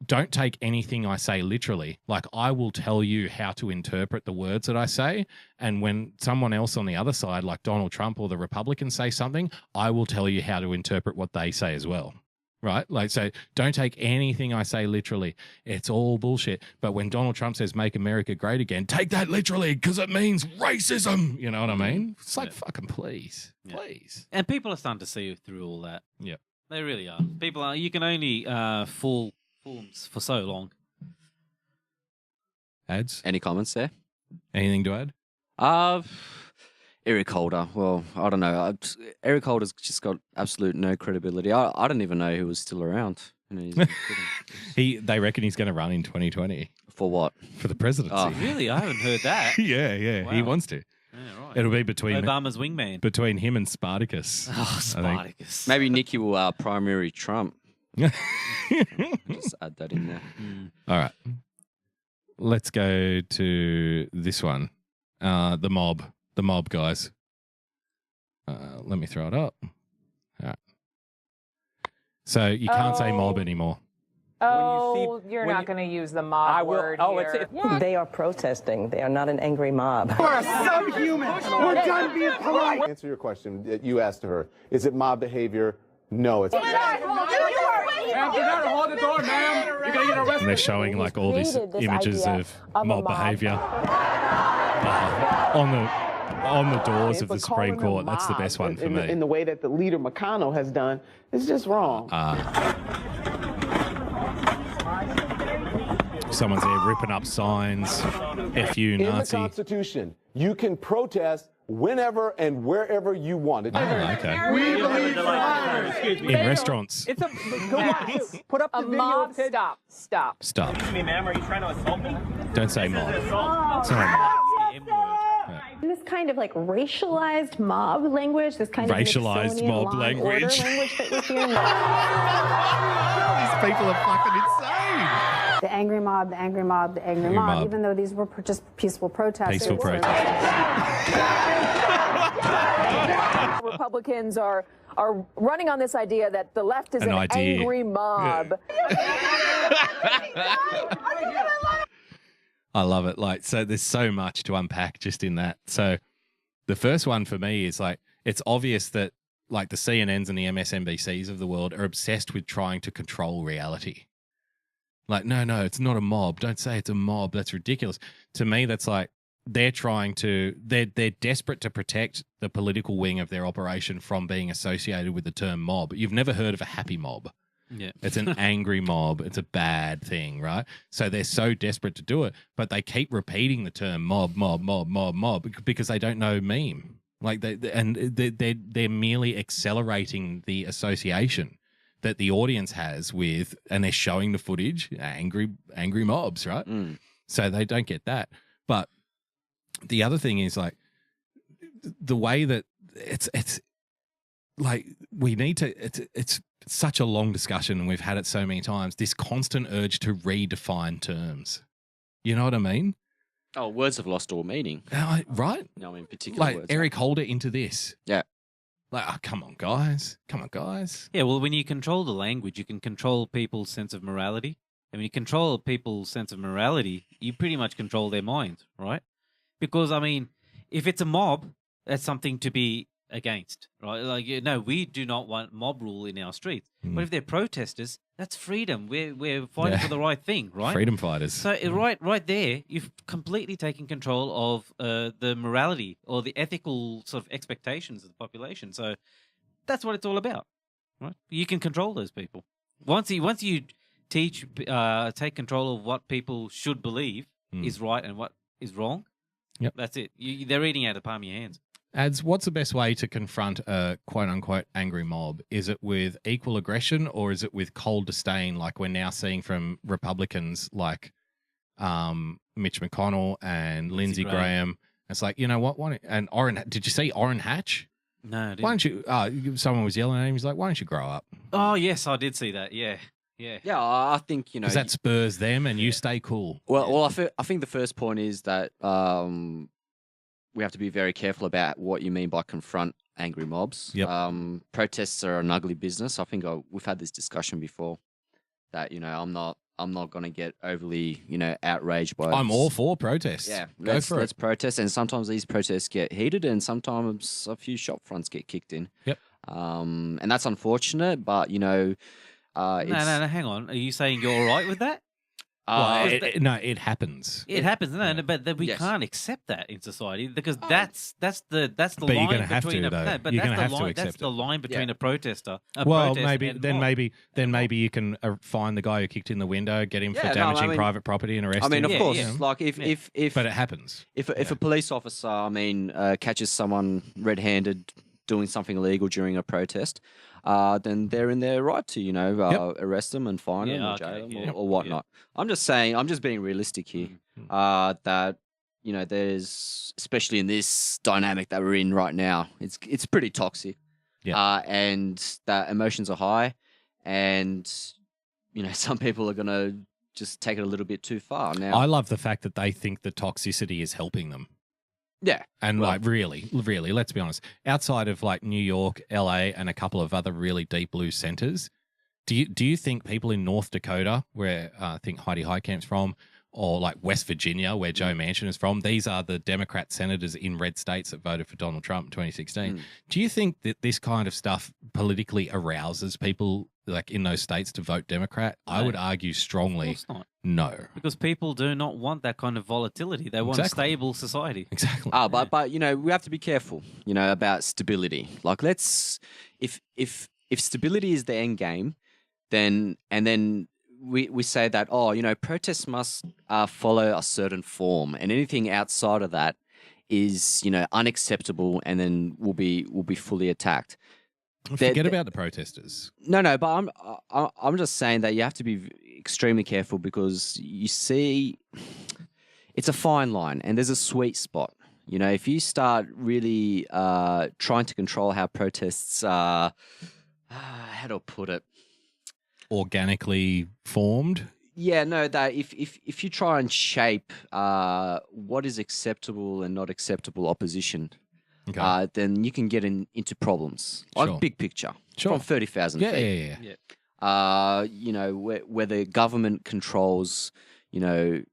don't take anything I say literally. Like, I will tell you how to interpret the words that I say. And when someone else on the other side, like Donald Trump or the Republicans, say something, I will tell you how to interpret what they say as well. Right? Like, so don't take anything I say literally. It's all bullshit. But when Donald Trump says "Make America Great Again," take that literally because it means racism. You know what I mean? It's like, fucking please. Please. And people are starting to see through all that. Yeah. They really are. People are, you can only fool forms for so long. Ads? Any comments there? Anything to add? Eric Holder. Well, I don't know. Eric Holder's just got absolute no credibility. I don't even know who was still around. You know, They reckon he's going to run in 2020. For what? For the presidency. Oh, really? I haven't heard that. Yeah. Wow. He wants to. Yeah, right. It'll be between Obama's wingman. Between him and Spartacus. Oh, Spartacus. Maybe Nikki will primary Trump. Just add that in there. All right. Let's go to this one. The mob. The mob, guys. Let me throw it up. All right. So you can't say mob anymore. Oh, you're not going to use the mob word here. They are protesting. They are not an angry mob. We're subhuman. We're done being polite. Answer your question that you asked her. Is it mob behavior? No, it's Hold the door, ma'am. You're going to get arrested. And they're showing like all these images of mob behavior on the doors of the Supreme Court. That's the best one for me. In the way that the leader McConnell has done, it's just wrong. Someone's there ripping up signs. FU In the Nazi. Constitution, you can protest whenever and wherever you want. Okay. We believe In restaurants. It's a put up the video mob. Stop. Stop. Me, ma'am, are you trying to assault me? Don't say mob. Sorry, mob. This kind of like racialized mob language, this kind racialized of mob law and language. order language that we're hearing. These people are fucking insane. The angry mob, the angry mob, the angry mob, even though these were just peaceful protests. Peaceful protests. Republicans are running on this idea that the left is an angry mob. I love it. Like, so there's so much to unpack just in that. So the first one for me is like, it's obvious that like the CNNs and the MSNBCs of the world are obsessed with trying to control reality. Like, no, it's not a mob. Don't say it's a mob. That's ridiculous. To me, that's like, they're desperate to protect the political wing of their operation from being associated with the term mob. You've never heard of a happy mob. Yeah. It's an angry mob. It's a bad thing, right? So they're so desperate to do it, but they keep repeating the term mob because they don't know meme. Like they're merely accelerating the association that the audience has with, and they're showing the footage, angry mobs, right? So they don't get that. But the other thing is like the way that it's like we need to, it's such a long discussion and we've had it so many times, this constant urge to redefine terms. You know what I mean? Oh, words have lost all meaning. Right? No, in particular like words. Eric Holder into this. Yeah. Like, oh, come on, guys. Yeah, well, when you control the language, you can control people's sense of morality. And when you control people's sense of morality, you pretty much control their minds, right? Because, I mean, if it's a mob, that's something to be against, right? Like, no, we do not want mob rule in our streets. But if they're protesters, that's freedom. We're fighting for the right thing, right? Freedom fighters. So right there, you've completely taken control of the morality or the ethical sort of expectations of the population. So that's what it's all about, right? You can control those people. Once you take control of what people should believe is right and what is wrong. Yep. That's it. They're eating out of the palm of your hands. Ads, what's the best way to confront a quote-unquote angry mob? Is it with equal aggression or is it with cold disdain like we're now seeing from Republicans like Mitch McConnell and Lindsey Graham? It's like, you know what? And Orrin, did you see Orrin Hatch? No, I didn't. Why don't you? Someone was yelling at him. He's like, "Why don't you grow up?" Oh yes, I did see that. Yeah. Yeah, I think Because that spurs them, and you stay cool. Well, I think the first point is that we have to be very careful about what you mean by confront angry mobs. Yep. Protests are an ugly business. I think we've had this discussion before. That I'm not going to get overly outraged by. I'm all for protests. Yeah, let's protest, and sometimes these protests get heated, and sometimes a few shop fronts get kicked in. Yep. And that's unfortunate, but No, hang on. Are you saying you're all right with that? It happens. It happens, but we can't accept that in society because that's the But line you're gonna have between to, a though. no, but You're that's gonna the have to line. accept That's the line between a protester. Well, protest maybe and then mob. maybe you can find the guy who kicked in the window, get him for Yeah, no, damaging I mean- private property, and arrest I mean, him. of course, like if but it happens. If a police officer, catches someone red-handed doing something illegal during a protest, then they're in their right to arrest them and fine them or jail them or whatnot. I'm just saying, I'm just being realistic here. That there's, especially in this dynamic that we're in right now, it's pretty toxic. Yeah. And that emotions are high, and some people are gonna just take it a little bit too far. Now, I love the fact that they think the toxicity is helping them. Yeah. And really, let's be honest. Outside of like New York, LA, and a couple of other really deep blue centers, do you think people in North Dakota, where I think Heidi Heitkamp's from, or like West Virginia, where Joe Manchin is from, these are the Democrat senators in red states that voted for Donald Trump in 2016. Do you think that this kind of stuff politically arouses people like in those states to vote Democrat? I would argue strongly, Of course not. no. Because people do not want that kind of volatility. They want a stable society. Exactly. But we have to be careful, about stability. Like, if stability is the end game, then we say that protests must follow a certain form, and anything outside of that is unacceptable, and then will be fully attacked. Forget about the protesters. No, but I'm just saying that you have to be extremely careful, because you see, it's a fine line and there's a sweet spot. If you start really trying to control how protests how do I put it? Organically formed. Yeah, no, that if you try and shape what is acceptable and not acceptable opposition, then you can get into problems. Like big picture, from 30,000 feet. Yeah. Where the government controls, to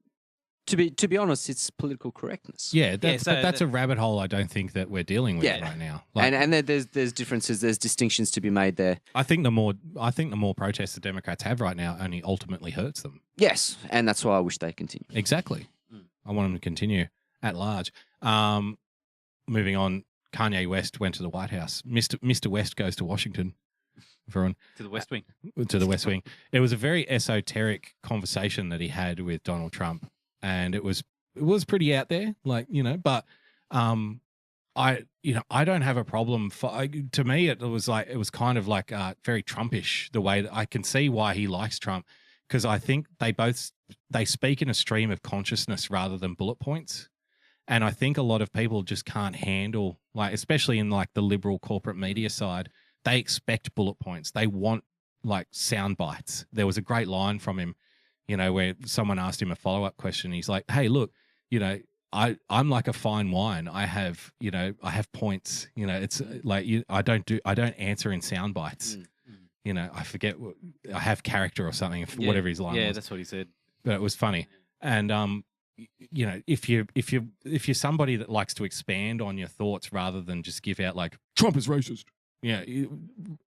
be honest, it's political correctness. Yeah, that's a rabbit hole I don't think that we're dealing with right now. Like, and there's differences, there's distinctions to be made there. I think the more protests the Democrats have right now only ultimately hurts them. Yes, and that's why I wish they continue. Exactly. I want them to continue at large. Moving on, Kanye West went to the White House. Mr. West goes to Washington. Everyone. To the West Wing. To the West Wing. It was a very esoteric conversation that he had with Donald Trump, and it was pretty out there, but I don't have a problem to me it was kind of like very Trumpish, the way that I can see why he likes Trump, because I think they speak in a stream of consciousness rather than bullet points. And I think a lot of people just can't handle, like, especially in like the liberal corporate media side, they expect bullet points. They want like sound bites. There was a great line from him, where someone asked him a follow-up question. He's like, "Hey, look, I'm like a fine wine. I have points. It's like I don't answer in sound bites. I forget I have character or something. Whatever his line was. Yeah, that's what he said. But it was funny. And if you're somebody that likes to expand on your thoughts rather than just give out like Trump is racist,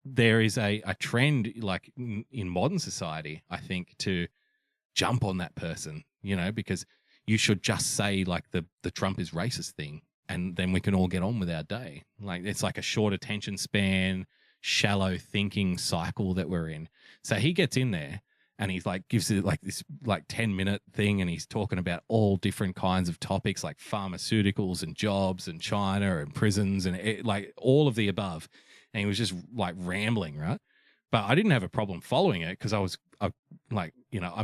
there is a trend like in modern society, I think, to jump on that person, because you should just say like the Trump is racist thing, and then we can all get on with our day. Like, it's like a short attention span, shallow thinking cycle that we're in. So he gets in there and he's like, gives it like this like 10-minute thing, and he's talking about all different kinds of topics like pharmaceuticals and jobs and China and prisons and like all of the above. And he was just like rambling, right? But I didn't have a problem following it, because I'm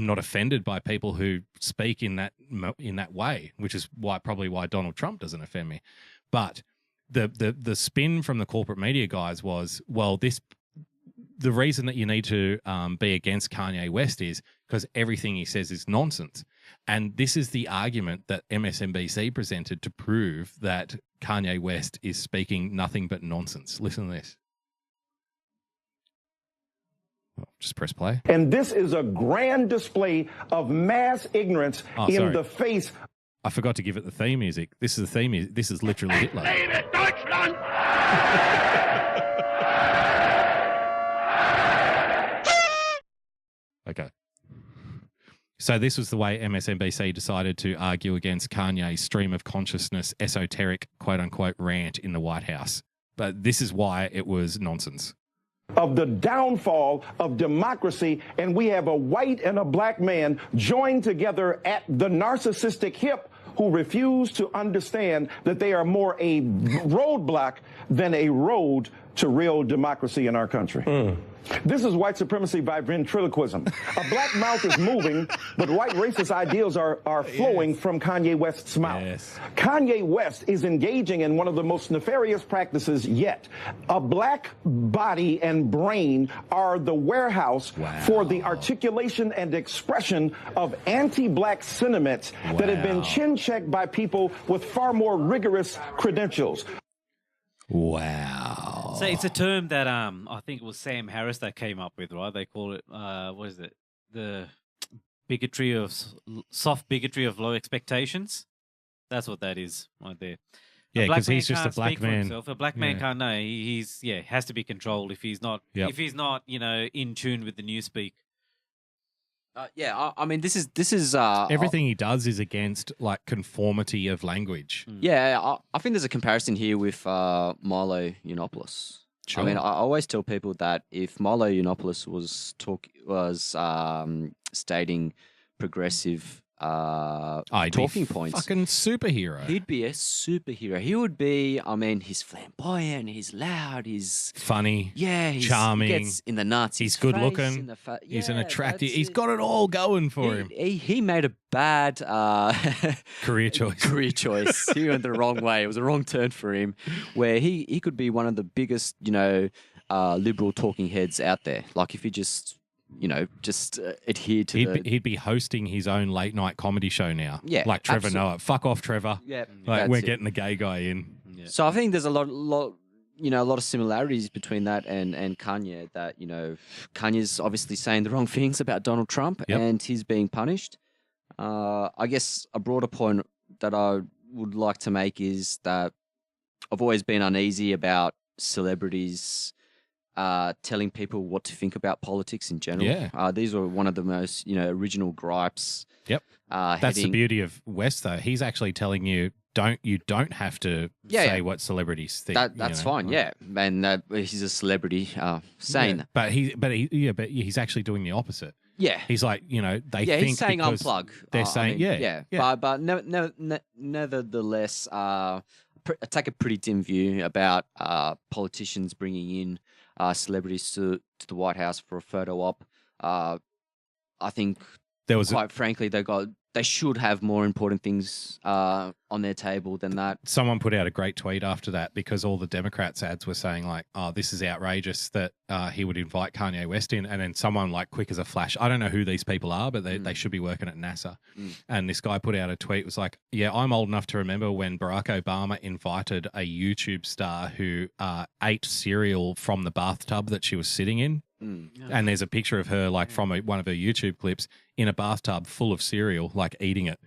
not offended by people who speak in that way, which is probably why Donald Trump doesn't offend me. But the spin from the corporate media guys was, well, the reason that you need to be against Kanye West is because everything he says is nonsense. And this is the argument that MSNBC presented to prove that Kanye West is speaking nothing but nonsense. Listen to this. Oh, just press play. And this is a grand display of mass ignorance in the face. I forgot to give it the theme music. This is the theme music. This is literally Hitler. Okay. So this was the way MSNBC decided to argue against Kanye's stream of consciousness, esoteric, quote-unquote, rant in the White House. But this is why it was nonsense. Of the downfall of democracy, and we have a white and a black man joined together at the narcissistic hip who refuse to understand that they are more a roadblock than a road to real democracy in our country. This is white supremacy by ventriloquism. A black mouth is moving, but white racist ideals are flowing from Kanye West's mouth. Kanye West is engaging in one of the most nefarious practices yet. A black body and brain are the warehouse for the articulation and expression of anti-black sentiments that have been chin-checked by people with far more rigorous credentials. Wow. So it's a term that I think it was Sam Harris that came up with, right? They call it what is it? The soft bigotry of low expectations. That's what that is right there. Yeah, because he's just a black man. A black man can't know. He's has to be controlled if he's not in tune with the newspeak. I mean, this is everything he does is against like conformity of language. Yeah, I think there's a comparison here with Milo Yiannopoulos. Sure. I mean, I always tell people that if Milo Yiannopoulos was stating progressive talking points, fucking superhero. He'd be a superhero. He would be. I mean, he's flamboyant. He's loud. He's funny. Yeah, he's charming. He gets in the nuts. He's good looking. He's an attractive. He's got it all going for him. He made a bad career choice. He went the wrong way. It was a wrong turn for him. Where he could be one of the biggest, liberal talking heads out there. Like if he just adhere to he'd be hosting his own late night comedy show now. Yeah, like Trevor Noah. Fuck off, Trevor. Yeah, like we're getting the gay guy in. Yeah. So I think there's a lot of similarities between that and Kanye. That Kanye's obviously saying the wrong things about Donald Trump, and he's being punished. I guess a broader point that I would like to make is that I've always been uneasy about celebrities telling people what to think about politics in general. Yeah. These were one of the most, original gripes. Yep. That's the beauty of West, though. He's actually telling you don't have to say what celebrities think. That's fine. Yeah, and he's a celebrity saying that. But he's actually doing the opposite. Yeah. He's like, they think he's saying unplug. They're saying, But nevertheless, I take a pretty dim view about politicians bringing in celebrities to the White House for a photo op. I think, quite frankly, they should have more important things on their table than that. Someone put out a great tweet after that because all the Democrats ads were saying like, oh, this is outrageous that he would invite Kanye West in. And then someone like quick as a flash, I don't know who these people are, but they should be working at NASA. And this guy put out a tweet, was like, yeah, I'm old enough to remember when Barack Obama invited a YouTube star who ate cereal from the bathtub that she was sitting in. And there's a picture of her like from one of her YouTube clips in a bathtub full of cereal, like eating it.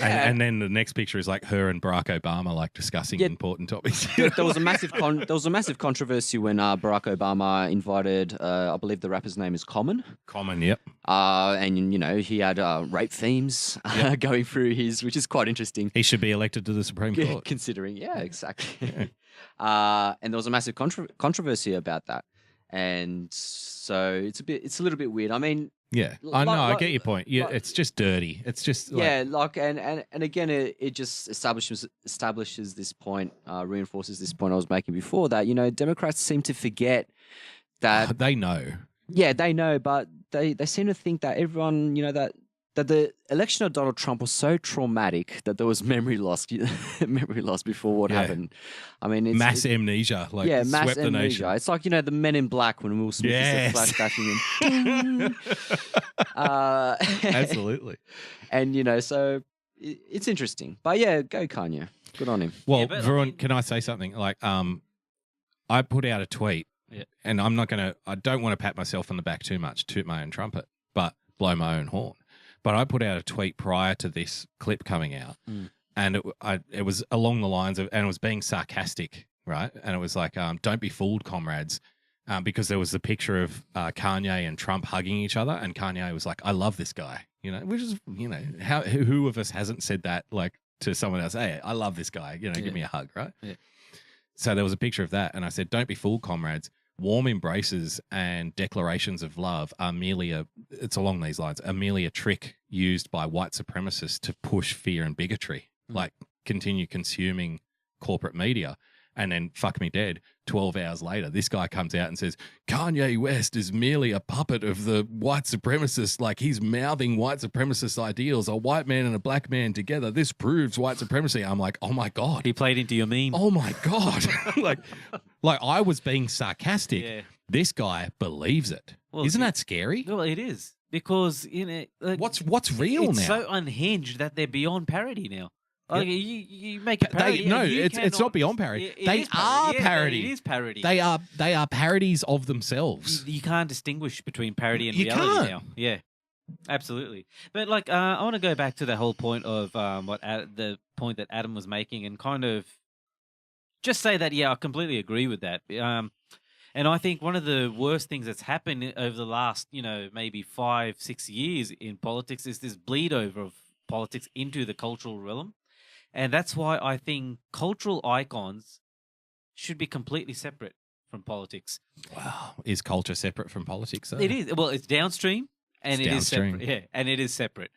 And then the next picture is like her and Barack Obama like discussing important topics. There was a massive controversy when Barack Obama invited, I believe the rapper's name is Common. Common, yep. And he had rape themes going through which is quite interesting. He should be elected to the Supreme Court. Considering, exactly. And there was a massive controversy about that. And so it's a little bit weird. I mean, I get your point. Yeah, it's just dirty. It's just and again, it just establishes this point, reinforces this point I was making before that Democrats seem to forget that they know. Yeah, they know, but they seem to think that everyone that that the election of Donald Trump was so traumatic that there was memory loss before what happened. I mean, it's mass amnesia, like mass swept the amnesia. nation. It's like, the Men in Black when Will Smith is flashbacking him. Absolutely. And so it's interesting. But yeah, go Kanye. Good on him. Well, Varun, can I say something? Like, I put out a tweet, and I don't want to pat myself on the back too much, toot my own trumpet, but blow my own horn. But I put out a tweet prior to this clip coming out, and it was along the lines of, and it was being sarcastic, right? And it was like, don't be fooled, comrades, because there was the picture of Kanye and Trump hugging each other, and Kanye was like, I love this guy, which is, who of us hasn't said that, like, to someone else, hey, I love this guy, give me a hug, right? Yeah. So there was a picture of that, and I said, don't be fooled, comrades. Warm embraces and declarations of love are it's along these lines, are merely a trick used by white supremacists to push fear and bigotry, like continue consuming corporate media. And then fuck me dead, 12 hours later, this guy comes out and says, Kanye West is merely a puppet of the white supremacists, like he's mouthing white supremacist ideals, a white man and a black man together. This proves white supremacy. I'm like, oh my God. He played into your meme. Oh my God. like I was being sarcastic. Yeah. This guy believes it. Well, isn't that scary? Well, it is. Because, what's real it's now? It's so unhinged that they're beyond parody now. Like, you make a parody. It's not beyond parody. They are parody. It is parody. They are parodies of themselves. You can't distinguish between parody and reality now. Yeah, absolutely. But I want to go back to the whole point of the point that Adam was making, and kind of just say that I completely agree with that. And I think one of the worst things that's happened over the last maybe 5-6 years in politics is this bleed over of politics into the cultural realm. And that's why I think cultural icons should be completely separate from politics. Wow. Is culture separate from politics, though? It is. Well, it's downstream, and it is separate. Yeah, and it is separate.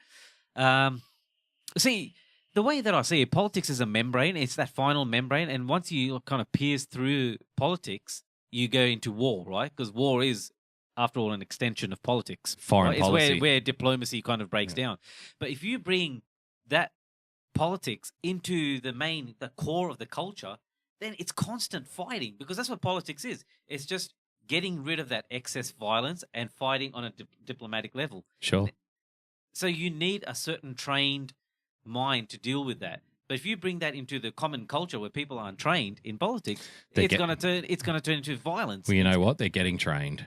See, the way that I see it, politics is a membrane. It's that final membrane. And once you kind of pierce through politics, you go into war, right? Because war is, after all, an extension of politics. Foreign policy. It's where diplomacy kind of breaks down. But if you bring that politics into the core of the culture, then it's constant fighting, because that's what politics is. It's just getting rid of that excess violence and fighting on a diplomatic level. Sure. So you need a certain trained mind to deal with that. But if you bring that into the common culture where people aren't trained in politics, it's going to turn into violence. Well, you know what? They're getting trained.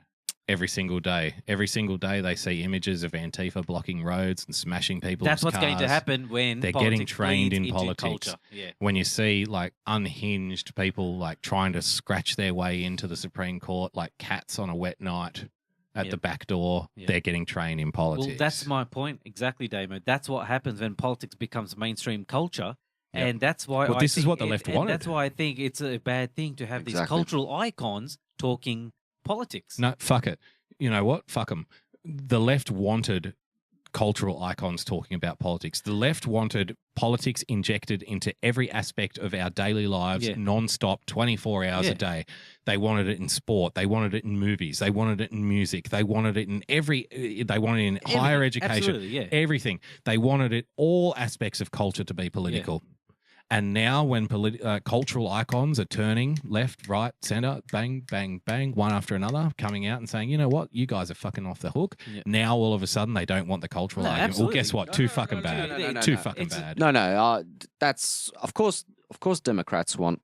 Every single day. Every single day they see images of Antifa blocking roads and smashing people's That's what's cars. going to happen when they're getting trained in politics. Yeah. When you see unhinged people trying to scratch their way into the Supreme Court like cats on a wet night at the back door, they're getting trained in politics. Well, that's my point exactly, Damo. That's what happens when politics becomes mainstream culture. Yep. And that's why this is what the left wanted. That's why I think it's a bad thing to have these cultural icons talking politics. No, fuck it. You know what? Fuck them. The left wanted cultural icons talking about politics. The left wanted politics injected into every aspect of our daily lives, non-stop, 24 hours a day. They wanted it in sport. They wanted it in movies. They wanted it in music. They wanted it in they wanted it in higher education. Everything. They wanted it, all aspects of culture, to be political. Yeah. And now when cultural icons are turning left, right, center, bang, bang, bang, one after another, coming out and saying, you know what, you guys are fucking off the hook. Yep. Now all of a sudden they don't want the cultural icon. Absolutely. Well, guess what? Too fucking bad. Too fucking bad. No. That's of course Democrats want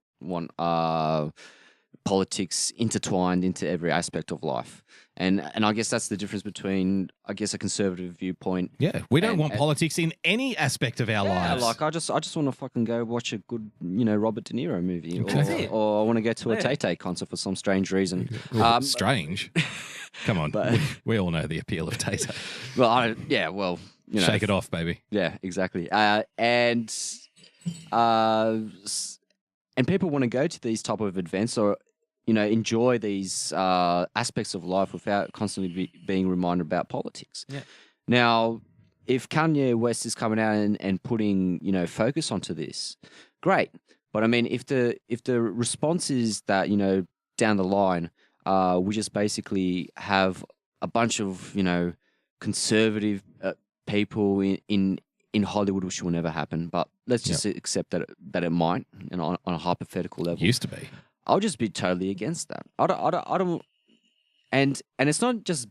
politics intertwined into every aspect of life. And I guess that's the difference between, a conservative viewpoint. Yeah, we don't want politics in any aspect of our lives. Like I just want to fucking go watch a good, Robert De Niro movie, or I want to go to a Tay-Tay concert for some strange reason. Strange? Come on, but we all know the appeal of Tay-Tay. Well, shake it off, baby. Yeah, exactly. And people want to go to these type of events or enjoy these aspects of life without constantly being reminded about politics. Yeah. Now, if Kanye West is coming out and putting focus onto this, great. But I mean, if the response is that down the line, we just basically have a bunch of conservative people in Hollywood, which will never happen, but let's just accept that it might, and on a hypothetical level. Used to be. I'll just be totally against that. I don't and it's not just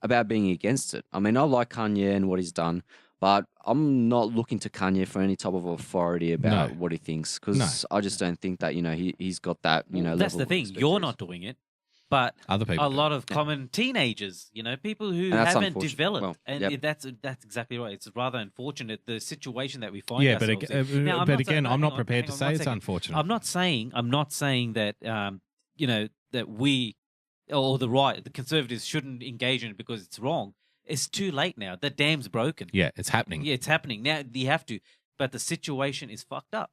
about being against it. I mean, I like Kanye and what he's done, but I'm not looking to Kanye for any type of authority about what he thinks, because I just don't think that, he's got that, That's the thing. You're not doing it, but other people, a lot of common teenagers, people who haven't developed, that's exactly right. It's rather unfortunate, the situation that we find ourselves in. Now, I'm not prepared to say it's unfortunate. I'm not saying that that we or the conservatives shouldn't engage in it because it's wrong. It's too late now. The dam's broken. Yeah, it's happening. Yeah, it's happening. Now you have to. But the situation is fucked up.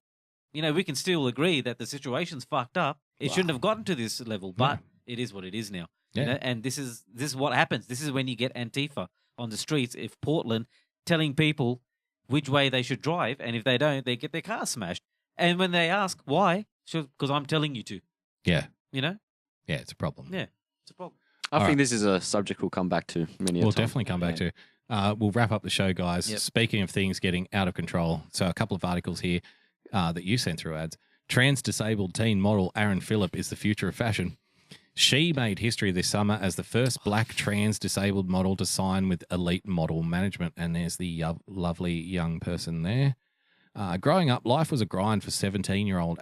We can still agree that the situation's fucked up. It shouldn't have gotten to this level, but it is what it is now. Yeah. And this is what happens. This is when you get Antifa on the streets of Portland telling people which way they should drive, and if they don't, they get their car smashed. And when they ask why, because I'm telling you to. Yeah. Yeah, it's a problem. Yeah, it's a problem. I think this is a subject we'll come back to many a time. We'll definitely come back to. We'll wrap up the show, guys. Yep. Speaking of things getting out of control, so a couple of articles here that you sent through ads. Trans-disabled teen model Aaron Phillip is the future of fashion. She made history this summer as the first black trans-disabled model to sign with Elite Model Management. And there's the lovely young person there. Growing up, life was a grind for 17-year-old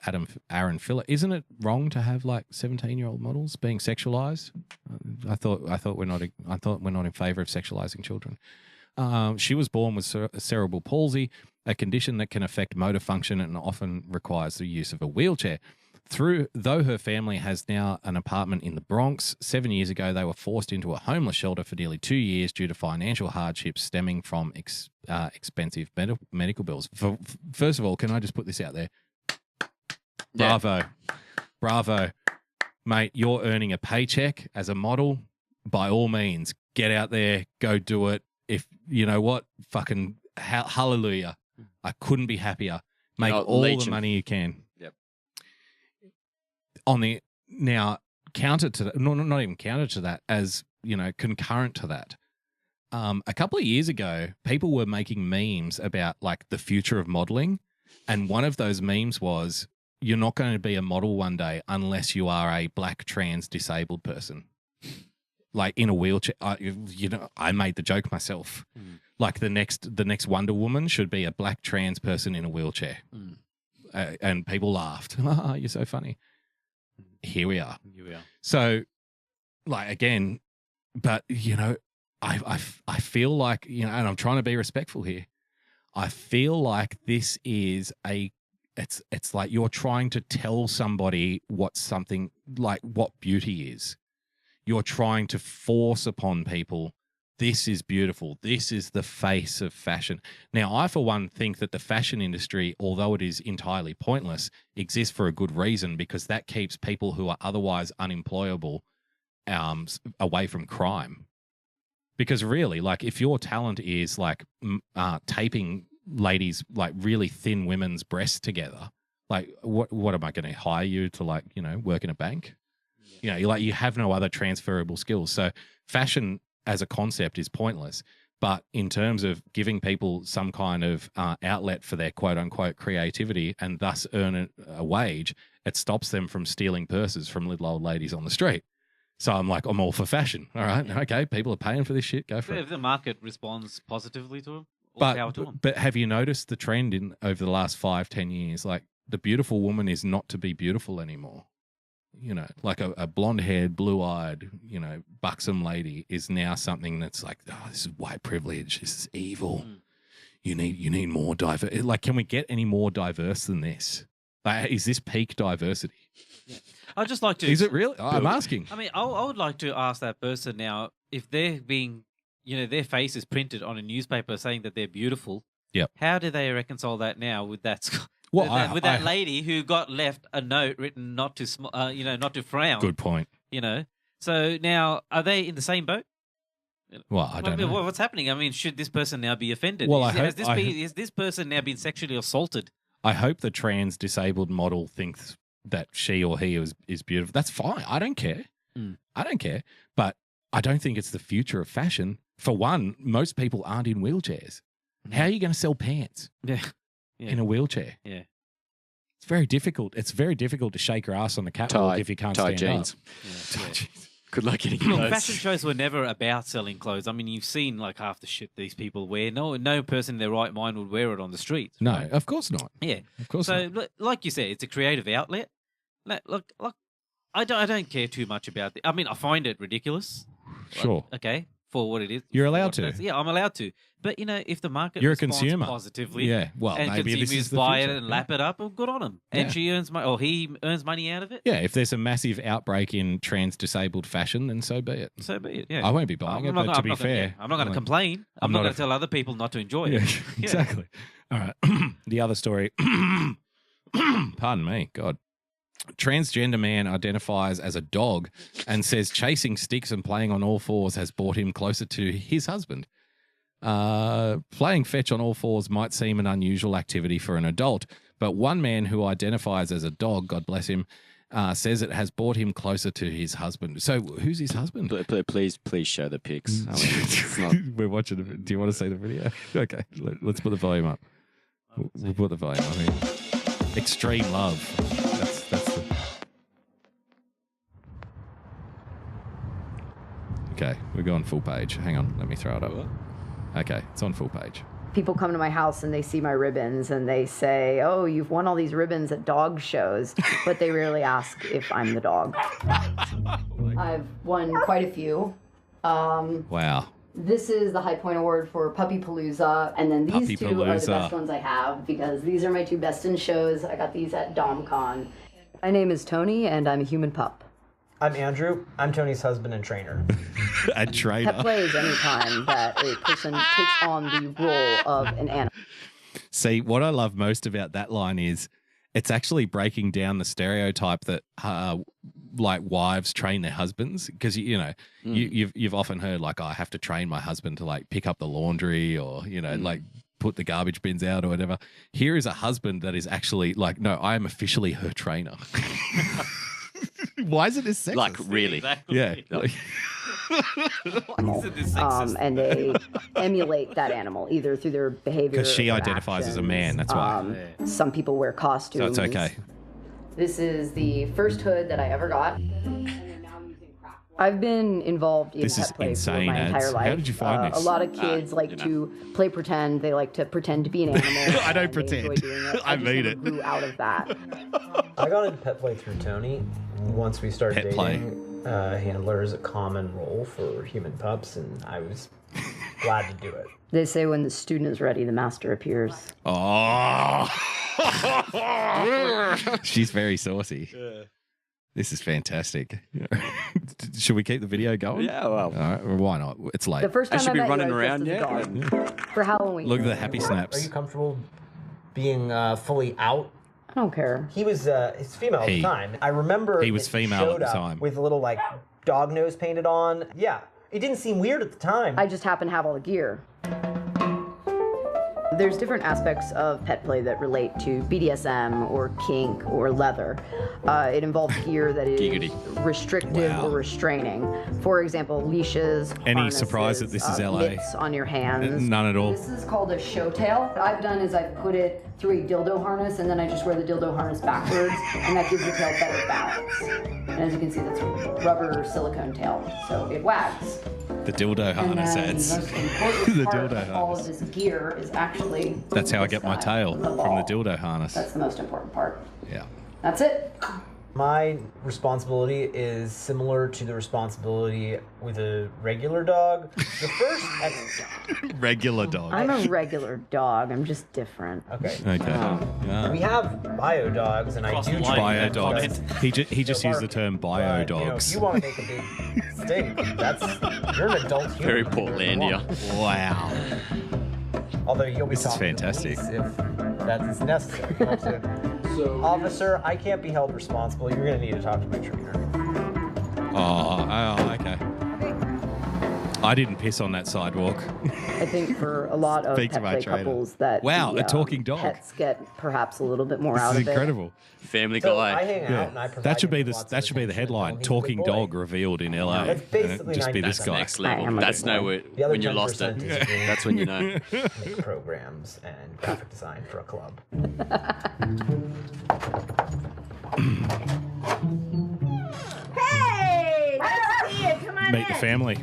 Aaron Phillip. Isn't it wrong to have 17-year-old models being sexualized? I thought we're not in favor of sexualizing children. She was born with cerebral palsy, a condition that can affect motor function and often requires the use of a wheelchair. Though her family has now an apartment in the Bronx, 7 years ago they were forced into a homeless shelter for nearly 2 years due to financial hardships stemming from expensive medical bills. First of all, can I just put this out there? Bravo. Mate, you're earning a paycheck as a model. By all means, get out there, go do it. If you know what, fucking hallelujah. I couldn't be happier. Make all the money you can. Now counter to that, not even counter to that, as concurrent to that. A couple of years ago, people were making memes about the future of modeling, and one of those memes was, "You're not going to be a model one day unless you are a black trans disabled person, in a wheelchair." I made the joke myself. The next Wonder Woman should be a black trans person in a wheelchair, and people laughed. You're so funny. Here we are. So, again, but I feel like, and I'm trying to be respectful here. I feel like this is it's like you're trying to tell somebody what beauty is. You're trying to force upon people, this is beautiful. This is the face of fashion. Now, I, for one, think that the fashion industry, although it is entirely pointless, exists for a good reason, because that keeps people who are otherwise unemployable away from crime. Because really, if your talent is taping ladies, really thin women's breasts together, what am I going to hire you to work in a bank? You have no other transferable skills. So fashion as a concept is pointless, but in terms of giving people some kind of outlet for their quote unquote creativity and thus earn a wage, it stops them from stealing purses from little old ladies on the street. So I'm all for fashion. All right. Okay. People are paying for this shit. Go for it. If the market responds positively to them, power to them. But have you noticed the trend over the last 5-10 years? The beautiful woman is not to be beautiful anymore. A blonde-haired, blue-eyed, buxom lady is now something that's this is white privilege. This is evil. You need more diverse. Can we get any more diverse than this? Is this peak diversity? Yeah. I'd just like to. Is it really? I'm asking. I mean, I would like to ask that person now, if they're being, their face is printed on a newspaper saying that they're beautiful. Yep. How do they reconcile that now with that? With that lady who got left a note written not to not to frown. Good point. So now are they in the same boat? Well, I don't know. What's happening? I mean, should this person now be offended? Well, has this person now been sexually assaulted? I hope the trans disabled model thinks that she or he is beautiful. That's fine. I don't care. I don't care. But I don't think it's the future of fashion. For one, most people aren't in wheelchairs. How are you going to sell pants in a wheelchair? Yeah. It's very difficult. It's very difficult to shake your ass on the catwalk if you can't stand jeans. up. Tight jeans. Good luck getting Look, those. fashion shows were never about selling clothes. I mean, you've seen like half the shit these people wear. No person in their right mind would wear it on the streets. No, right? of course not. Yeah, of course so, not. like you said, it's a creative outlet. Look, I don't care too much about it. I mean, I find it ridiculous. Sure. Okay, for what it is. You're allowed to. Yeah, I'm allowed to. But if the market You're a responds consumer. positively, Yeah, well, and maybe this consumers is the buy future. it and lap it up, well, good on them. And she earns money, or he earns money out of it. Yeah, if there's a massive outbreak in trans-disabled fashion, then so be it. So be it. Yeah, I won't be buying it, but to be fair, I'm not going to complain. I'm not going to tell other people not to enjoy it. Yeah, exactly. All right. The other story. Pardon me. God. Transgender man identifies as a dog and says chasing sticks and playing on all fours has brought him closer to his husband. Playing fetch on all fours might seem an unusual activity for an adult, but one man who identifies as a dog, God bless him, says it has brought him closer to his husband. So who's his husband? Please show the pics. We're watching the. Do you want to see the video? Okay, let's put the volume up. We'll put the volume up here. Extreme love. That's the. Okay, we're going full page. Hang on, let me throw it up. Okay, it's on full page. People come to my house and they see my ribbons and they say, "Oh, you've won all these ribbons at dog shows," but they rarely ask if I'm the dog. I've won quite a few. Wow. This is the High Point Award for Puppy Palooza, and then these two are the best ones I have because these are my two best in shows. I got these at DomCon. My name is Tony, and I'm a human pup. I'm Andrew. I'm Tony's husband and trainer. A trainer. Pet play is any time that a person takes on the role of an animal. See, what I love most about that line is it's actually breaking down the stereotype that like wives train their husbands, because you've often heard like, I have to train my husband to like pick up the laundry or like put the garbage bins out or whatever. Here is a husband that is actually like, no, I am officially her trainer. Why is it this sexist? Like, really? Exactly. Yeah. And they emulate that animal either through their behavior. Because she or identifies as a man, that's why. Some people wear So costumes. it's okay. This is the first hood that I ever got. I've been involved in This is pet play for insane, my entire Ads. life. How did you find this? A lot of kids like to play pretend. They like to pretend to be an animal. I don't and they pretend. enjoy doing it. I just made never it. grew out of that. I got into pet play through Tony. Once we started Pet play. dating, handler is a common role for human pups, and I was glad to do it. They say when the student is ready, the master appears. Oh. She's very saucy. This is fantastic. Should we keep the video going? Yeah, well. All right, well, why not? It's late. The first time I should be met running you, I was around, dressed as a dog for Halloween. Look at the happy Are snaps. you comfortable being fully out? I don't care. He was he's female at the time. I remember He was that female showed at the up time. with a little like dog nose painted on. Yeah, it didn't seem weird at the time. I just happen to have all the gear. There's different aspects of pet play that relate to BDSM or kink or leather. It involves gear that is Giggity. restrictive or restraining. For example, leashes, Any harnesses, surprise that this is LA? mitts on your hands. None at all. This is called a show tail. What I've done is I've put it through a dildo harness and then I just wear the dildo harness backwards and that gives the tail better balance. And as you can see, that's a rubber or silicone tail, so it wags. The dildo harness And then ads. the most important The part dildo of all of harness. this gear is actually That's how I get my this tail, guy, from the ball. dildo harness. That's the most important part. Yeah. That's it. My responsibility is similar to the responsibility with a regular dog. The first Regular dog. I'm a regular dog. I'm just different. Okay. Okay. We have bio dogs, and I do Bio dogs. He just used the term bio dogs. If you want to make a big stink, you're an adult human. Very Portlandia. Wow. Although you'll be This is talking to fantastic. police if that is necessary. Officer, I can't be held responsible. You're going to need to talk to my trainer. Oh, okay. I didn't piss on that sidewalk. I think for a lot of Speak to pet my play trainer. couples that Wow, the, a talking dog. pets get perhaps a little bit more This out is of it. incredible. Family So Guy. I hang out and I provide That should be him the with lots that of should be the attention. headline. He's a good Talking boy. dog revealed in LA. That's basically just be 90%. this guy. Next I level. am a That's good boy. no The other when you lost 10% it. disagree. That's when you know. Make programs and graphic design for a club. Hey! Nice to see you. Come on Meet the family.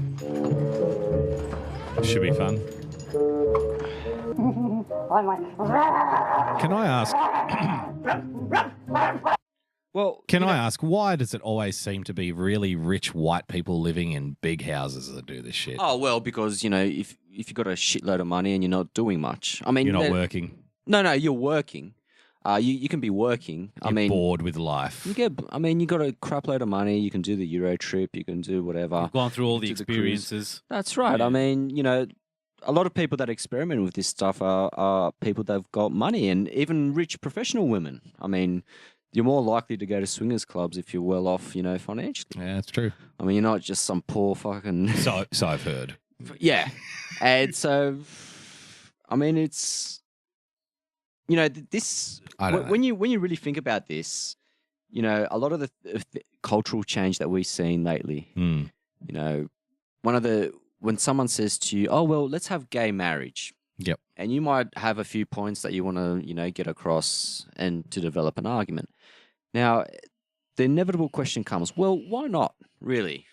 Should be fun. Can I ask? Well, Can I ask why does it always seem to be really rich white people living in big houses that do this shit? Oh well, because if you've got a shitload of money and you're not doing much, I mean, You're not working. No, you're working. You can be working. You're bored with life. You got a crap load of money. You can do the Euro trip. You can do whatever. You've gone through all the Do cruise. experiences. That's right. Yeah. I mean, a lot of people that experiment with this stuff are people that've got money, and even rich professional women. I mean, you're more likely to go to swingers clubs if you're well off, financially. Yeah, that's true. I mean, you're not just some poor fucking. So I've heard. Yeah, and so, I mean, it's this. I don't know. When you really think about this, a lot of the cultural change that we've seen lately. When someone says to you, "Oh well, let's have gay marriage," Yep. and you might have a few points that you want to get across and to develop an argument. Now, the inevitable question comes: well, why not? Really?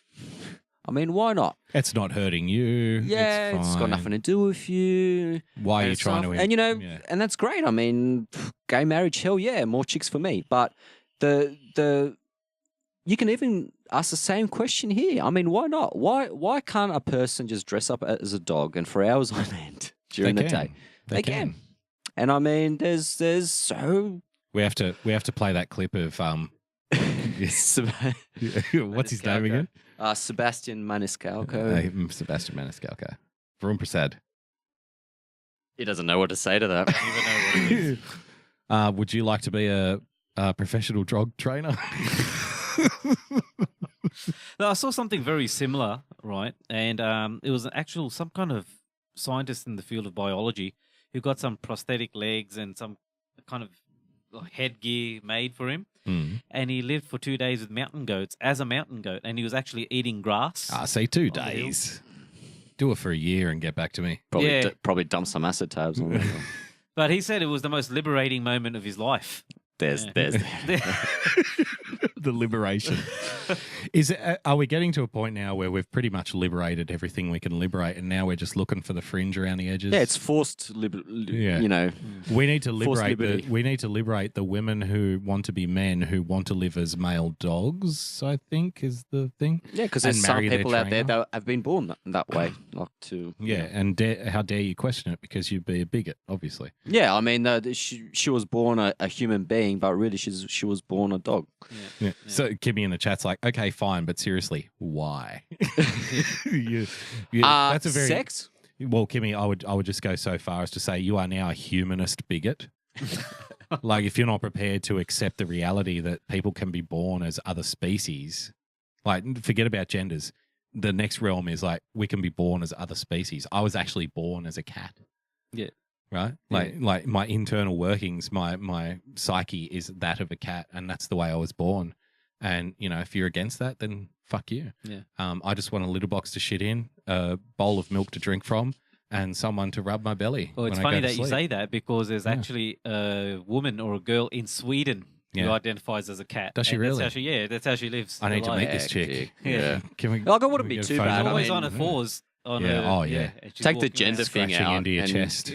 I mean, why not? It's not hurting you. Yeah, it's got fine. nothing to do with you. Why are you and trying stuff. to? And and that's great. I mean, gay marriage, hell yeah, more chicks for me. But you can even ask the same question here. I mean, why not? Why can't a person just dress up as a dog and for hours on end during the day? They can. And I mean, there's so We have to play that clip of what's his name again? Sebastian Maniscalco. Sebastian Maniscalco. Varun Prasad. He doesn't know what to say to that. Would you like to be a professional dog trainer? No, I saw something very similar, right? And it was some kind of scientist in the field of biology who got some prosthetic legs and some kind of headgear made for him. And he lived for 2 days with mountain goats as a mountain goat, and he was actually eating grass. Say 2 days. Do it for a year and get back to me. Probably dump some acid tabs on it. But he said it was the most liberating moment of his life. There's the liberation. Are we getting to a point now where we've pretty much liberated everything we can liberate, and now we're just looking for the fringe around the edges? Yeah, it's forced. we need to liberate the women who want to be men who want to live as male dogs, I think is the thing. Yeah, because there's some people out there that have been born that way, and how dare you question it, because you'd be a bigot, obviously. Yeah, I mean, she was born a human being, but really she was born a dog. Yeah. So Kimmy in the chat's like, okay, fine, but seriously, why? That's a very sex. Well, Kimmy, I would just go so far as to say you are now a humanist bigot. Like, if you're not prepared to accept the reality that people can be born as other species, like, forget about genders. The next realm is like, we can be born as other species. I was actually born as a cat. Yeah. Right? Like my internal workings, my psyche is that of a cat, and that's the way I was born. And, if you're against that, then fuck you. Yeah. I just want a litter box to shit in, a bowl of milk to drink from, and someone to rub my belly. Well, it's funny that you say that, because there's actually a woman or a girl in Sweden who identifies as a cat. Does she really? That's how she lives. I need to her meet life. this chick. Yeah. Can we? Like, it wouldn't be too bad. She's always on her fours. Take the gender thing out. Into your chest.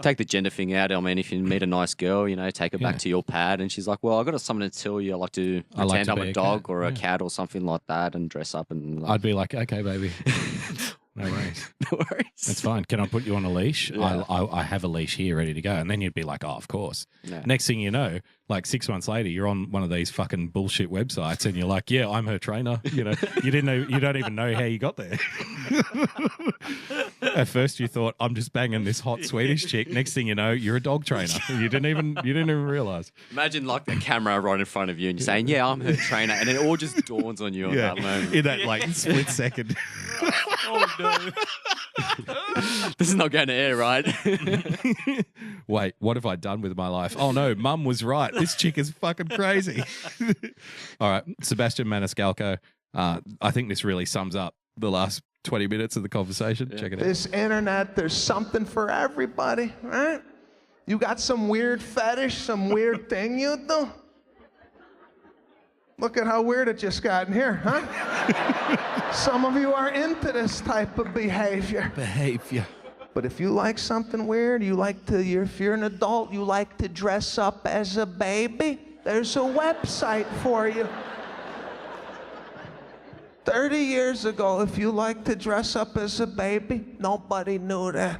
Take the gender thing out. I mean, if you meet a nice girl, take her back to your pad, and she's like, "Well, I got something to tell you. I like to pretend I'm a dog or a cat or something like that, and dress up." And I'd be like, "Okay, baby." No worries. No worries. That's fine. Can I put you on a leash? Yeah. I have a leash here ready to go. And then you'd be like, oh, of course. Yeah. Next thing you know, like 6 months later, you're on one of these fucking bullshit websites and you're like, yeah, I'm her trainer. You don't even know how you got there. At first, you thought I'm just banging this hot Swedish chick. Next thing you know, you're a dog trainer. You didn't even realize. Imagine like the camera right in front of you and you're saying, "Yeah, I'm her trainer," and it all just dawns on you at that moment. In that like split second. Oh no! This is not going to air, right? Wait, what have I done with my life? Oh no, Mum was right. This chick is fucking crazy. All right, Sebastian Maniscalco. I think this really sums up the last 20 minutes of the conversation. Yeah. Check it out. This internet, there's something for everybody, right? You got some weird fetish, some weird thing you do? Look at how weird it just got in here, huh? Some of you are into this type of behavior. But if you like something weird, if you're an adult, you like to dress up as a baby, there's a website for you. 30 years ago, if you like to dress up as a baby, nobody knew that.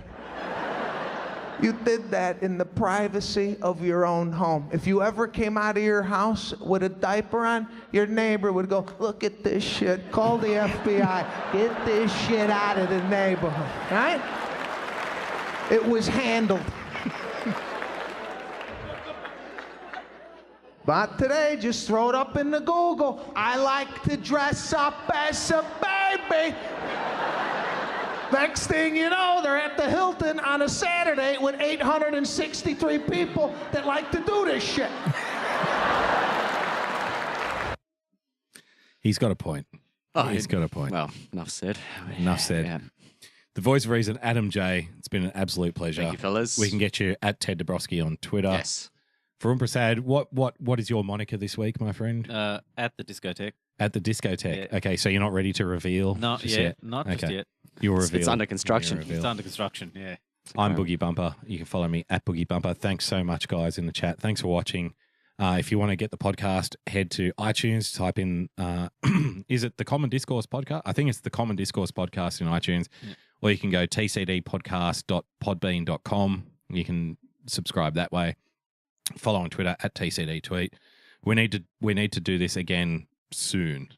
You did that in the privacy of your own home. If you ever came out of your house with a diaper on, your neighbor would go, "Look at this shit, call the FBI, get this shit out of the neighborhood," right? It was handled. But today, just throw it up in the Google. I like to dress up as a baby. Next thing you know, they're at the Hilton on a Saturday with 863 people that like to do this shit. He's got a point. He's got a point. Well, enough said. Enough said. Yeah. The voice of reason, Adam J. It's been an absolute pleasure. Thank you, fellas. We can get you at Ted Dabrowski on Twitter. Yes. Varun Prasad, what is your moniker this week, my friend? At the discotheque. At the discotheque. Yeah. Okay, so you're not ready to reveal? Not just yet. Not just yet. You'll reveal. It's under construction. It's under construction, yeah. I'm Boogie Bumper. You can follow me at Boogie Bumper. Thanks so much, guys, in the chat. Thanks for watching. If you want to get the podcast, head to iTunes, type in, is it the Common Discourse Podcast? I think it's the Common Discourse Podcast in iTunes. Yeah. Or you can go tcdpodcast.podbean.com. You can subscribe that way. Follow on Twitter at TCDTweet. We need to do this again soon.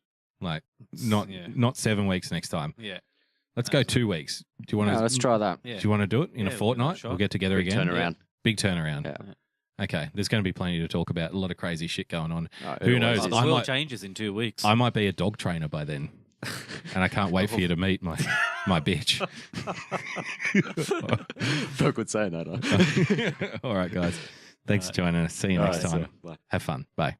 Like not 7 weeks next time. Yeah. Let's go 2 weeks. Do you want to? Let's try that. Yeah. Do you want to do it in a fortnight? Sure. We'll get together Big again. Turnaround. Big turnaround. Yeah. Okay. There's going to be plenty to talk about. A lot of crazy shit going on. Oh, who knows? The world changes in 2 weeks. I might be a dog trainer by then. And I can't wait for you to meet my bitch. Folk would say that. Huh? All right, guys. Thanks for joining us. See you next time. Bye. Have fun. Bye.